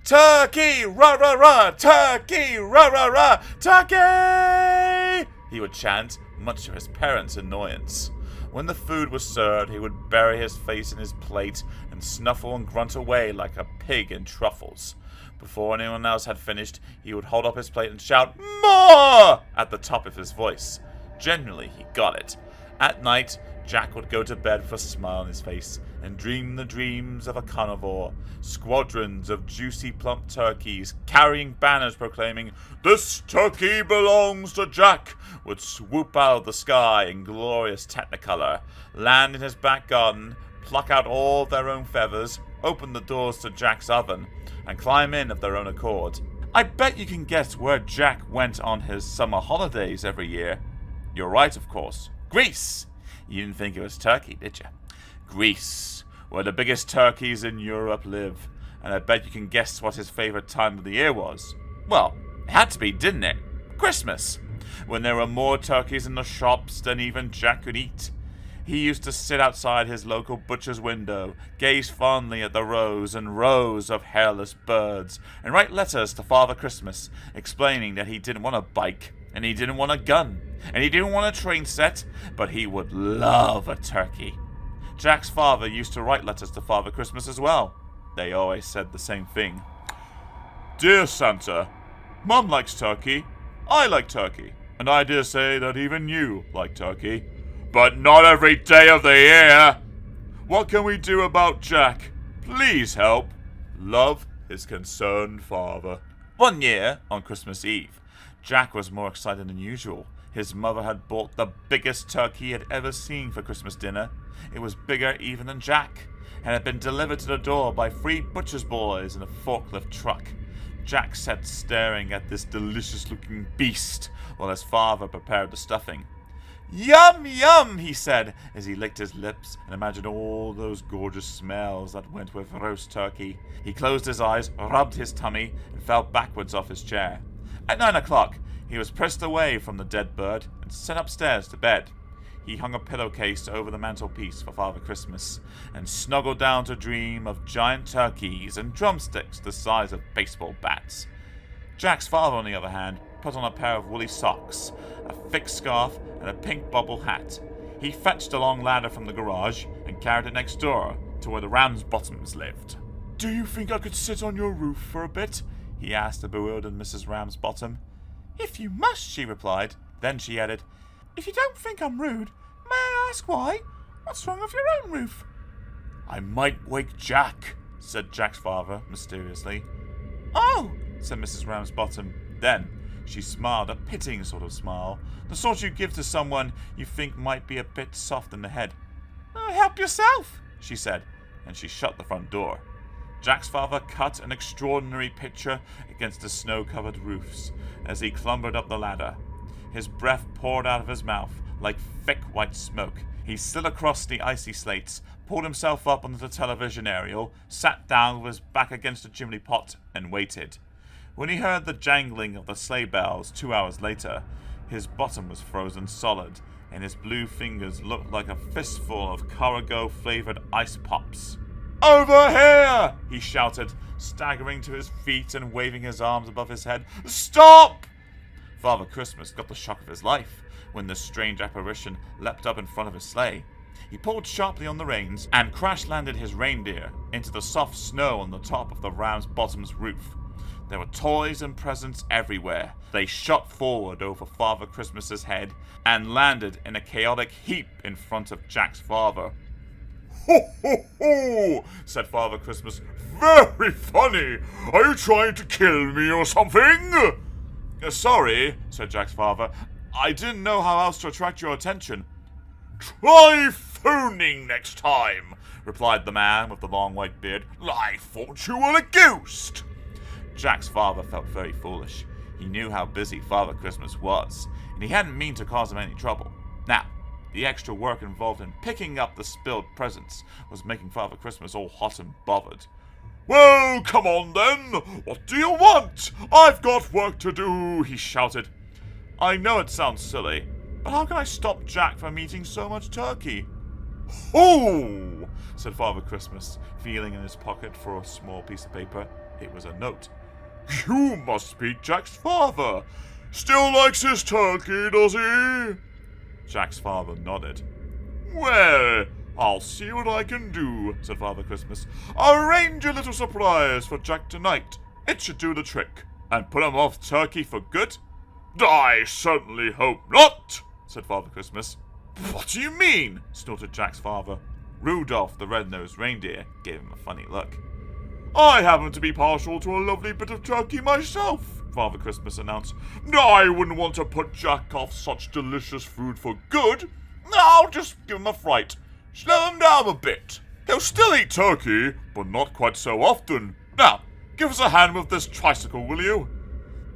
Turkey! Rah-rah-rah! Turkey! Rah-rah-rah! Turkey! He would chant, much to his parents' annoyance. When the food was served, he would bury his face in his plate and snuffle and grunt away like a pig in truffles. Before anyone else had finished, he would hold up his plate and shout, "More!" at the top of his voice. Generally, he got it. At night, Jack would go to bed with a smile on his face and dream the dreams of a carnivore. Squadrons of juicy plump turkeys, carrying banners proclaiming, "This turkey belongs to Jack," would swoop out of the sky in glorious technicolor, land in his back garden, pluck out all their own feathers, open the doors to Jack's oven, and climb in of their own accord. I bet you can guess where Jack went on his summer holidays every year. You're right, of course. Greece! You didn't think it was Turkey, did you? Greece, where the biggest turkeys in Europe live, and I bet you can guess what his favorite time of the year was. Well, it had to be, didn't it? Christmas, when there were more turkeys in the shops than even Jack could eat. He used to sit outside his local butcher's window, gaze fondly at the rows and rows of hairless birds, and write letters to Father Christmas, explaining that he didn't want a bike, and he didn't want a gun, and he didn't want a train set, but he would love a turkey. Jack's father used to write letters to Father Christmas as well. They always said the same thing. Dear Santa, Mum likes turkey, I like turkey, and I dare say that even you like turkey. But not every day of the year! What can we do about Jack? Please help. Love, his concerned father. One year, on Christmas Eve, Jack was more excited than usual. His mother had bought the biggest turkey he had ever seen for Christmas dinner. It was bigger even than Jack, and had been delivered to the door by 3 butcher's boys in a forklift truck. Jack sat staring at this delicious-looking beast while his father prepared the stuffing. Yum, yum, he said, as he licked his lips and imagined all those gorgeous smells that went with roast turkey. He closed his eyes, rubbed his tummy, and fell backwards off his chair. At 9 o'clock, he was pressed away from the dead bird and sent upstairs to bed. He hung a pillowcase over the mantelpiece for Father Christmas and snuggled down to dream of giant turkeys and drumsticks the size of baseball bats. Jack's father, on the other hand, put on a pair of woolly socks, a thick scarf, and a pink bobble hat. He fetched a long ladder from the garage and carried it next door to where the Ramsbottoms lived. Do you think I could sit on your roof for a bit? He asked the bewildered Mrs. Ramsbottom. If you must, she replied. Then she added, If you don't think I'm rude, may I ask why? What's wrong with your own roof? I might wake Jack, said Jack's father mysteriously. Oh, said Mrs. Ramsbottom. Then she smiled, a pitying sort of smile, the sort you give to someone you think might be a bit soft in the head. Help yourself, she said, and she shut the front door. Jack's father cut an extraordinary picture against the snow-covered roofs as he clambered up the ladder. His breath poured out of his mouth like thick white smoke. He slid across the icy slates, pulled himself up onto the television aerial, sat down with his back against the chimney pot, and waited. When he heard the jangling of the sleigh bells 2 hours later, his bottom was frozen solid, and his blue fingers looked like a fistful of Carago-flavored ice pops. Over here! He shouted, staggering to his feet and waving his arms above his head. Stop! Father Christmas got the shock of his life when this strange apparition leapt up in front of his sleigh. He pulled sharply on the reins and crash-landed his reindeer into the soft snow on the top of the Ramsbottom's roof. There were toys and presents everywhere. They shot forward over Father Christmas's head and landed in a chaotic heap in front of Jack's father. Ho, ho, ho, said Father Christmas. Very funny. Are you trying to kill me or something? Sorry, said Jack's father. I didn't know how else to attract your attention. Try phoning next time, replied the man with the long white beard. I thought you were a ghost. Jack's father felt very foolish. He knew how busy Father Christmas was, and he hadn't meant to cause him any trouble. Now, the extra work involved in picking up the spilled presents was making Father Christmas all hot and bothered. Well, come on then! What do you want? I've got work to do, he shouted. I know it sounds silly, but how can I stop Jack from eating so much turkey? Oh, said Father Christmas, feeling in his pocket for a small piece of paper. It was a note. You must be Jack's father. Still likes his turkey, does he? Jack's father nodded. Well, I'll see what I can do, said Father Christmas. I'll arrange a little surprise for Jack tonight. It should do the trick. And put him off turkey for good? I certainly hope not, said Father Christmas. What do you mean? Snorted Jack's father. Rudolph, the red-nosed reindeer, gave him a funny look. I happen to be partial to a lovely bit of turkey myself, Father Christmas announced. I wouldn't want to put Jack off such delicious food for good. I'll just give him a fright. Slow him down a bit. He'll still eat turkey, but not quite so often. Now, give us a hand with this tricycle, will you?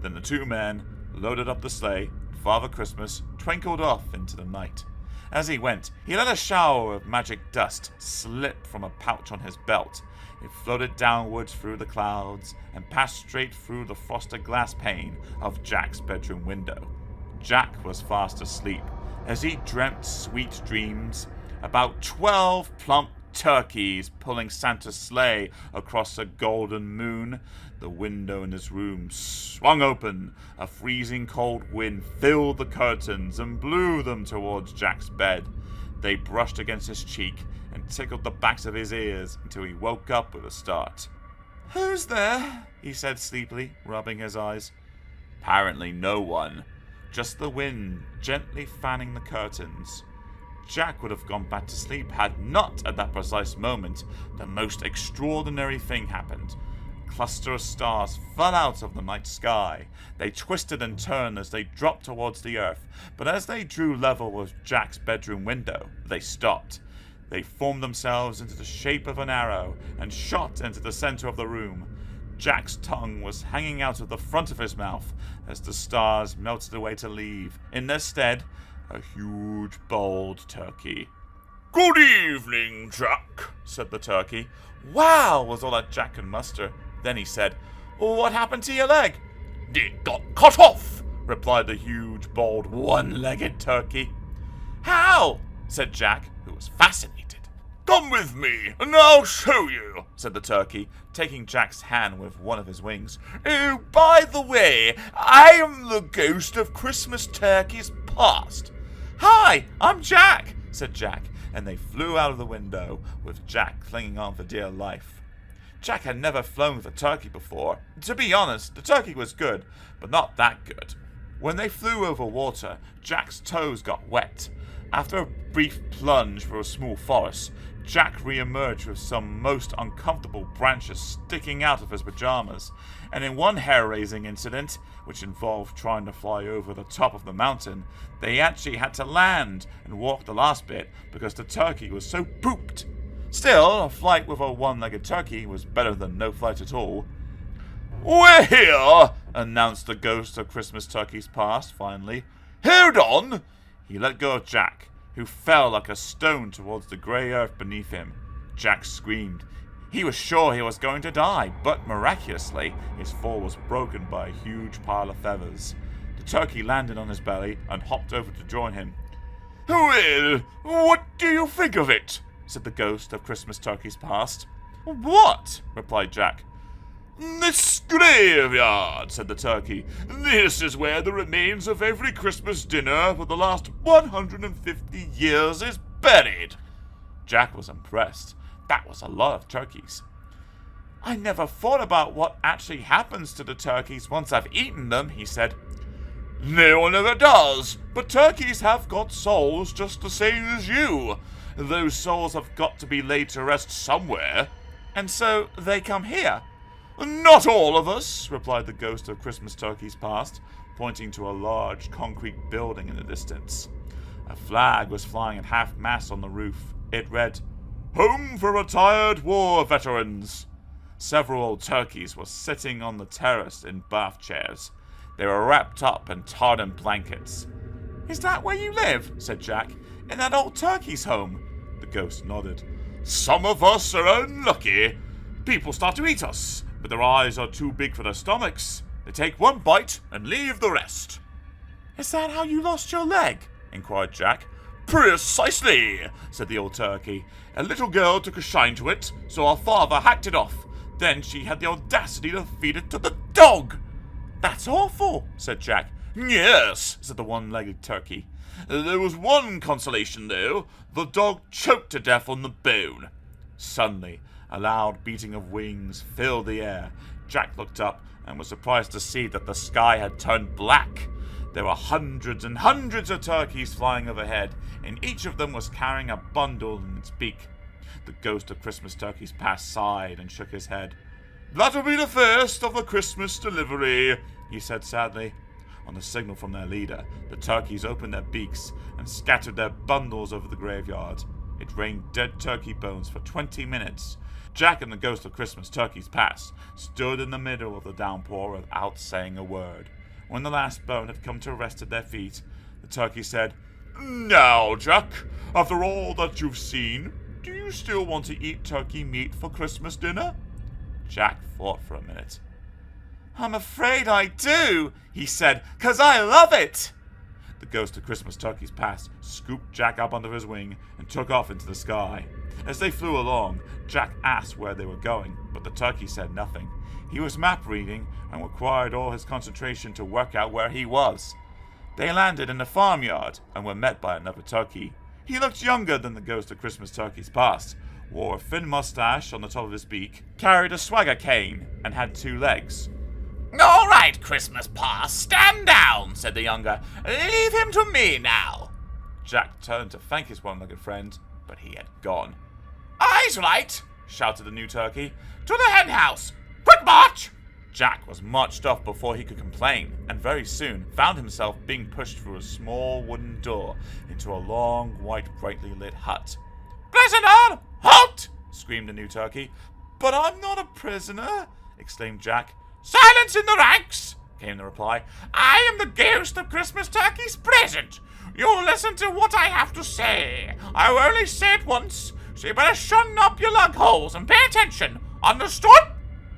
Then the two men loaded up the sleigh, and Father Christmas twinkled off into the night. As he went, he let a shower of magic dust slip from a pouch on his belt. It floated downwards through the clouds and passed straight through the frosted glass pane of Jack's bedroom window. Jack was fast asleep. As he dreamt sweet dreams, about 12 plump turkeys pulling Santa's sleigh across a golden moon. The window in his room swung open. A freezing cold wind filled the curtains and blew them towards Jack's bed. They brushed against his cheek and tickled the backs of his ears until he woke up with a start. "Who's there?" he said sleepily, rubbing his eyes. Apparently no one. Just the wind gently fanning the curtains. Jack would have gone back to sleep had not, at that precise moment, the most extraordinary thing happened. A cluster of stars fell out of the night sky. They twisted and turned as they dropped towards the earth, but as they drew level with Jack's bedroom window, they stopped. They formed themselves into the shape of an arrow and shot into the center of the room. Jack's tongue was hanging out of the front of his mouth as the stars melted away to leave, in their stead, a huge bald turkey. "Good evening, Jack," said the turkey. "Wow," was all that Jack could muster. Then he said, "What happened to your leg?" "It got cut off," replied the huge, bald, one-legged turkey. "How?" said Jack, who was fascinated. "Come with me, and I'll show you," said the turkey, taking Jack's hand with one of his wings. "Oh, by the way, I am the ghost of Christmas turkeys past." "Hi, I'm Jack," said Jack, and they flew out of the window, with Jack clinging on for dear life. Jack had never flown with a turkey before. To be honest, the turkey was good, but not that good. When they flew over water, Jack's toes got wet. After a brief plunge through a small forest, Jack re-emerged with some most uncomfortable branches sticking out of his pajamas, and in one hair-raising incident, which involved trying to fly over the top of the mountain, they actually had to land and walk the last bit because the turkey was so pooped. Still, a flight with a one-legged turkey was better than no flight at all. "We're here," announced the ghost of Christmas turkeys past, finally. "Hold on." He let go of Jack, who fell like a stone towards the grey earth beneath him. Jack screamed. He was sure he was going to die, but miraculously, his fall was broken by a huge pile of feathers. The turkey landed on his belly and hopped over to join him. "Well, what do you think of it?" said the ghost of Christmas turkeys past. "What?" replied Jack. "This graveyard," said the turkey. "This is where the remains of every Christmas dinner for the last 150 years is buried." Jack was impressed. That was a lot of turkeys. "I never thought about what actually happens to the turkeys once I've eaten them," he said. "No one ever does, but turkeys have got souls just the same as you. Those souls have got to be laid to rest somewhere." "And so they come here?" "Not all of us," replied the ghost of Christmas turkeys past, pointing to a large concrete building in the distance. A flag was flying at half-mast on the roof. It read, "Home for retired war veterans." Several old turkeys were sitting on the terrace in bath chairs. They were wrapped up and tarred in blankets. "Is that where you live?" said Jack. "In that old turkey's home?" The ghost nodded. "Some of us are unlucky. People start to eat us, but their eyes are too big for their stomachs. They take one bite and leave the rest." "Is that how you lost your leg?" inquired Jack. "Precisely," said the old turkey. "A little girl took a shine to it, so our father hacked it off. Then she had the audacity to feed it to the dog." "That's awful," said Jack. "Yes," said the one-legged turkey. "There was one consolation, though. The dog choked to death on the bone." Suddenly, a loud beating of wings filled the air. Jack looked up and was surprised to see that the sky had turned black. There were hundreds and hundreds of turkeys flying overhead, and each of them was carrying a bundle in its beak. The ghost of Christmas turkeys past sighed and shook his head. "That'll be the first of the Christmas delivery," he said sadly. On a signal from their leader, the turkeys opened their beaks and scattered their bundles over the graveyard. It rained dead turkey bones for 20 minutes. Jack and the ghost of Christmas turkeys past stood in the middle of the downpour without saying a word. When the last bone had come to rest at their feet, the turkey said, "Now, Jack, after all that you've seen, do you still want to eat turkey meat for Christmas dinner?" Jack thought for a minute. "I'm afraid I do," he said, "'cause I love it." The The ghost of Christmas turkeys passed, scooped Jack up under his wing, and took off into the sky. As they flew along, Jack asked where they were going, but the turkey said nothing. He was map reading and required all his concentration to work out where he was. They landed in a farmyard and were met by another turkey. He looked younger than the ghost of Christmas turkeys past, wore a thin mustache on the top of his beak, carried a swagger cane, and had 2 legs. "All right, Christmas past, stand down," said the younger. "Leave him to me now." Jack turned to thank his one-legged friend, but he had gone. "Eyes right," shouted the new turkey. "to the hen house. Quick march!" Jack was marched off before he could complain, and very soon found himself being pushed through a small wooden door into a long, white, brightly lit hut. "Prisoner, halt!" screamed the new turkey. "But I'm not a prisoner," exclaimed Jack. "Silence in the ranks," came the reply. "I am the ghost of Christmas turkey's present. You listen to what I have to say. I will only say it once, so you better shun up your lug holes and pay attention. Understood?"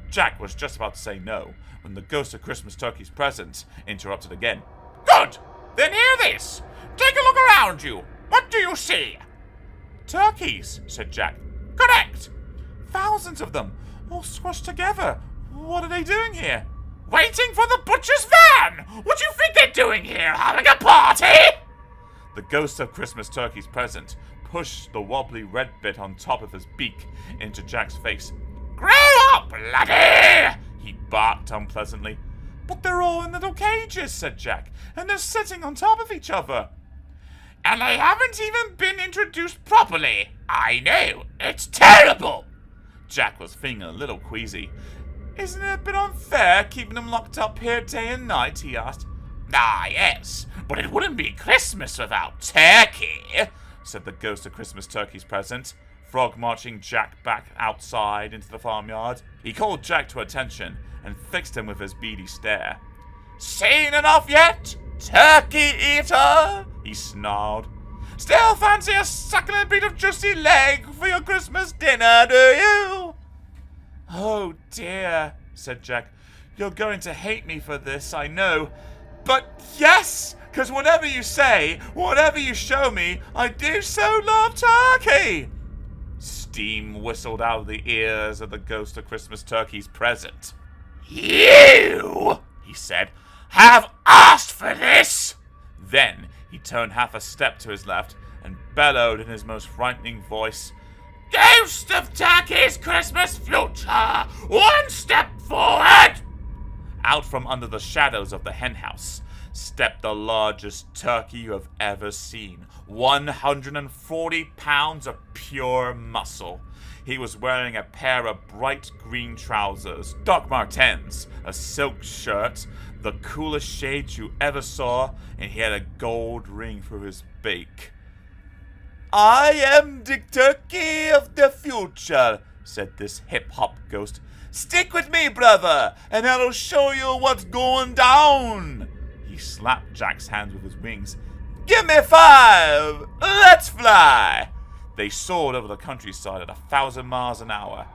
Jack was just about to say no, when the ghost of Christmas turkey's present interrupted again. "Good! Then hear this. Take a look around you. What do you see?" "Turkeys," said Jack. "Correct. "Thousands of them, all squashed together. What are they doing here?" "Waiting for the butcher's van. What do you think they're doing here? Having a party?" The ghost of Christmas turkey's present pushed the wobbly red bit on top of his beak into Jack's face. "Grow up, laddie!" he barked unpleasantly. "But they're all in little cages," said Jack, "and they're sitting on top of each other." "And they haven't even been introduced properly. I know, it's terrible." Jack was feeling a little queasy. "Isn't it a bit unfair keeping them locked up here day and night?" he asked. "Ah, yes, but it wouldn't be Christmas without turkey," said the ghost of Christmas turkey's present, frog marching Jack back outside into the farmyard. He called Jack to attention and fixed him with his beady stare. "Seen enough yet, turkey eater?" he snarled. "Still fancy a succulent bit of juicy leg for your Christmas dinner, do you?" "Oh dear," said Jack. "You're going to hate me for this, I know. But yes, because whatever you say, whatever you show me, I do so love turkey." Steam whistled out of the ears of the ghost of Christmas turkey's present. "You," he said, "have asked for this." Then he turned half a step to his left and bellowed in his most frightening voice, "Ghost of Turkey's Christmas future, one step forward!" Out from under the shadows of the henhouse stepped the largest turkey you have ever seen. 140 pounds of pure muscle. He was wearing a pair of bright green trousers, Doc Martens, a silk shirt, the coolest shades you ever saw, and he had a gold ring through his beak. "I am the turkey of the future," said this hip-hop ghost. "Stick with me, brother, and I'll show you what's going down." He slapped Jack's hands with his wings. "Give me 5! Let's fly!" They soared over the countryside at 1,000 miles an hour.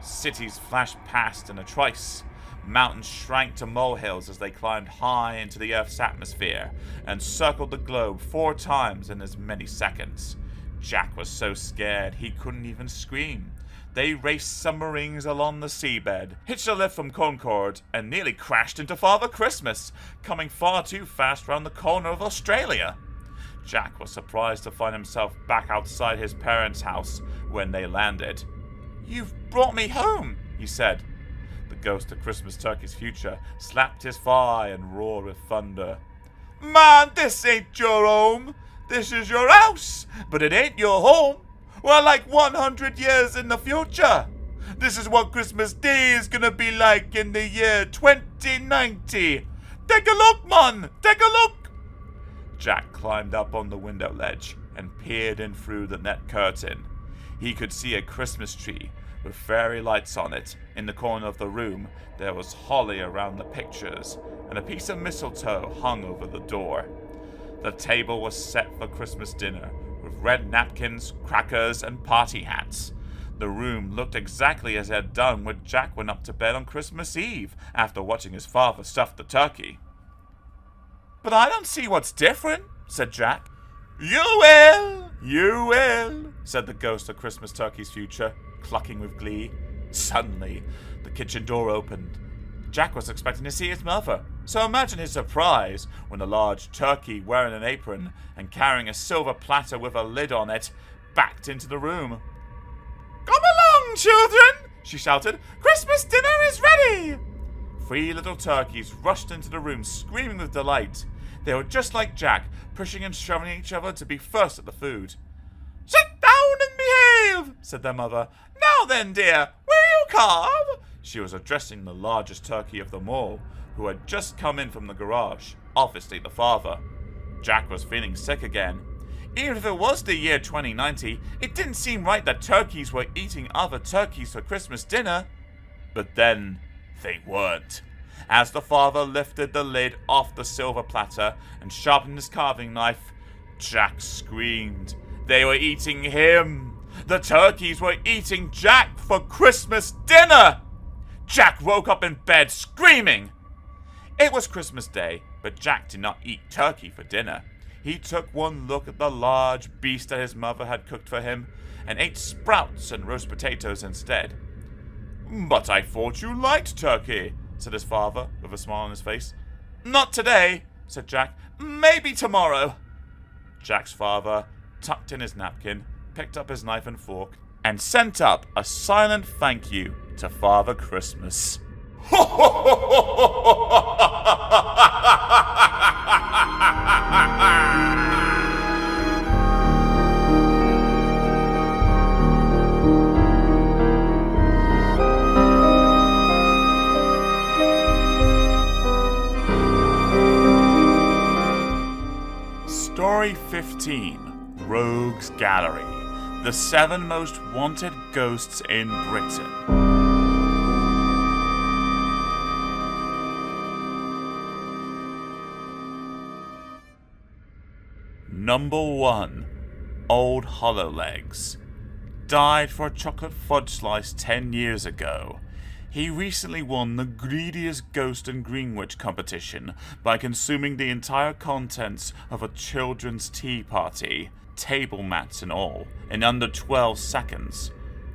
Cities flashed past in a trice. Mountains shrank to molehills as they climbed high into the Earth's atmosphere and circled the globe 4 times in as many seconds. Jack was so scared he couldn't even scream. They raced submarines along the seabed, hitched a lift from Concord, and nearly crashed into Father Christmas, coming far too fast round the corner of Australia. Jack was surprised to find himself back outside his parents' house when they landed. "You've brought me home," he said. The ghost of Christmas turkey's future slapped his thigh and roared with thunder. "Man, this ain't your home. This is your house, but it ain't your home. We're like 100 years in the future. This is what Christmas Day is gonna be like in the year 2090. Take a look, man! Take a look!" Jack climbed up on the window ledge and peered in through the net curtain. He could see a Christmas tree with fairy lights on it. In the corner of the room, there was holly around the pictures, and a piece of mistletoe hung over the door. The table was set for Christmas dinner, with red napkins, crackers, and party hats. The room looked exactly as it had done when Jack went up to bed on Christmas Eve after watching his father stuff the turkey. "But I don't see what's different," said Jack. You will, said the ghost of Christmas Turkey's future, clucking with glee. Suddenly, the kitchen door opened. Jack was expecting to see his mother, so imagine his surprise when a large turkey wearing an apron and carrying a silver platter with a lid on it backed into the room. "Come along, children," she shouted. "Christmas dinner is ready." 3 little turkeys rushed into the room, screaming with delight. They were just like Jack, pushing and shoving each other to be first at the food. "Sit down and behave," said their mother. "Now then, dear, will you carve?" She was addressing the largest turkey of them all, who had just come in from the garage, obviously the father. Jack was feeling sick again. Even if it was the year 2090, it didn't seem right that turkeys were eating other turkeys for Christmas dinner. But then, they weren't. As the father lifted the lid off the silver platter and sharpened his carving knife, Jack screamed. They were eating him. The turkeys were eating Jack for Christmas dinner. Jack woke up in bed screaming. It was Christmas Day, but Jack did not eat turkey for dinner. He took one look at the large beast that his mother had cooked for him and ate sprouts and roast potatoes instead. "But I thought you liked turkey," said his father with a smile on his face. "Not today," said Jack. "Maybe tomorrow." Jack's father tucked in his napkin, picked up his knife and fork, and sent up a silent thank you to Father Christmas. Story 15, Rogues Gallery, the 7 most wanted ghosts in Britain. Number 1, Old Hollowlegs. Died for a chocolate fudge slice 10 years ago. He recently won the greediest ghost in Greenwich competition by consuming the entire contents of a children's tea party, table mats and all, in under 12 seconds.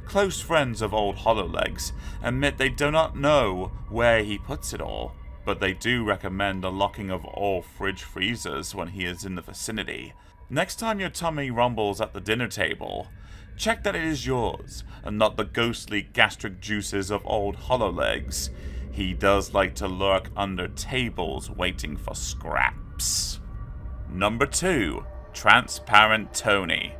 Close friends of Old Hollowlegs admit they do not know where he puts it all, but they do recommend the locking of all fridge freezers when he is in the vicinity. Next time your tummy rumbles at the dinner table, check that it is yours, and not the ghostly gastric juices of Old Hollowlegs. He does like to lurk under tables waiting for scraps. Number 2, Transparent Tony.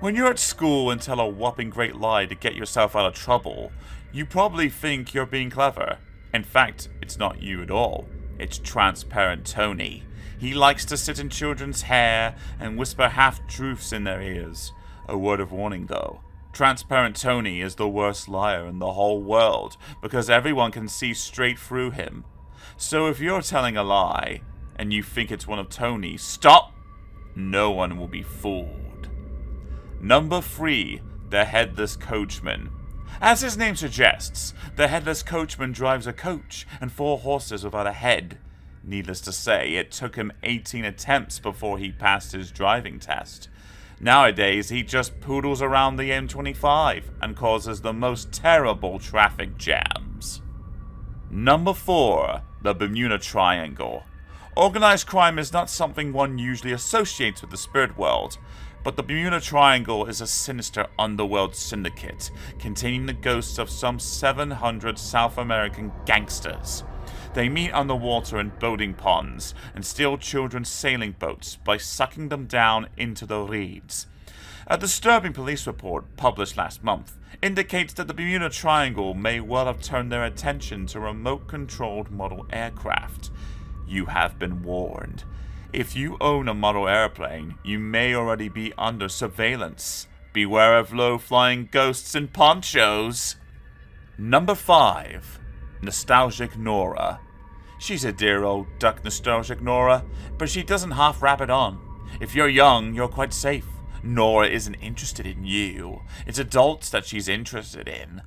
When you're at school and tell a whopping great lie to get yourself out of trouble, you probably think you're being clever. In fact, it's not you at all. It's Transparent Tony. He likes to sit in children's hair and whisper half-truths in their ears. A word of warning though, Transparent Tony is the worst liar in the whole world because everyone can see straight through him. So if you're telling a lie and you think it's one of Tony's, stop! No one will be fooled. Number 3, the Headless Coachman. As his name suggests, the Headless Coachman drives a coach and 4 horses without a head. Needless to say, it took him 18 attempts before he passed his driving test. Nowadays, he just poodles around the M25 and causes the most terrible traffic jams. Number 4, the Bermuda Triangle. Organized crime is not something one usually associates with the spirit world, but the Bermuda Triangle is a sinister underworld syndicate containing the ghosts of some 700 South American gangsters. They meet underwater in boating ponds and steal children's sailing boats by sucking them down into the reeds. A disturbing police report published last month indicates that the Bermuda Triangle may well have turned their attention to remote-controlled model aircraft. You have been warned. If you own a model airplane, you may already be under surveillance. Beware of low-flying ghosts in ponchos. Number 5. Nostalgic Nora. She's a dear old duck, Nostalgic Nora, but she doesn't half wrap it on. If you're young, you're quite safe. Nora isn't interested in you. It's adults that she's interested in.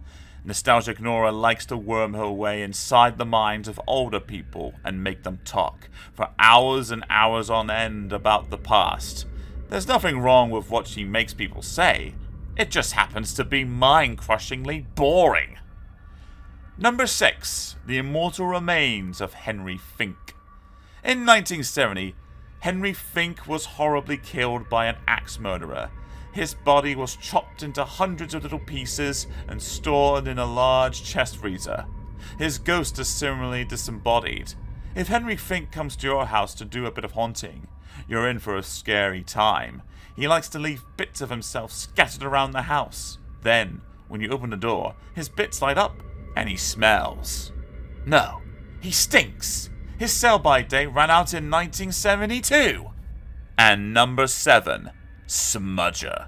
Nostalgic Nora likes to worm her way inside the minds of older people and make them talk for hours and hours on end about the past. There's nothing wrong with what she makes people say. It just happens to be mind-crushingly boring. Number 6. The Immortal Remains of Henry Fink. In 1970, Henry Fink was horribly killed by an axe murderer. His body was chopped into hundreds of little pieces and stored in a large chest freezer. His ghost is similarly disembodied. If Henry Fink comes to your house to do a bit of haunting, you're in for a scary time. He likes to leave bits of himself scattered around the house. Then, when you open the door, his bits light up and he smells. No, he stinks. His sell-by date ran out in 1972. And number 7. Smudger.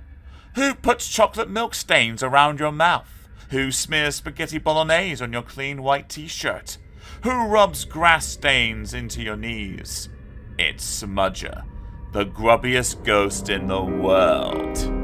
Who puts chocolate milk stains around your mouth? Who smears spaghetti bolognese on your clean white t-shirt? Who rubs grass stains into your knees? It's Smudger, the grubbiest ghost in the world.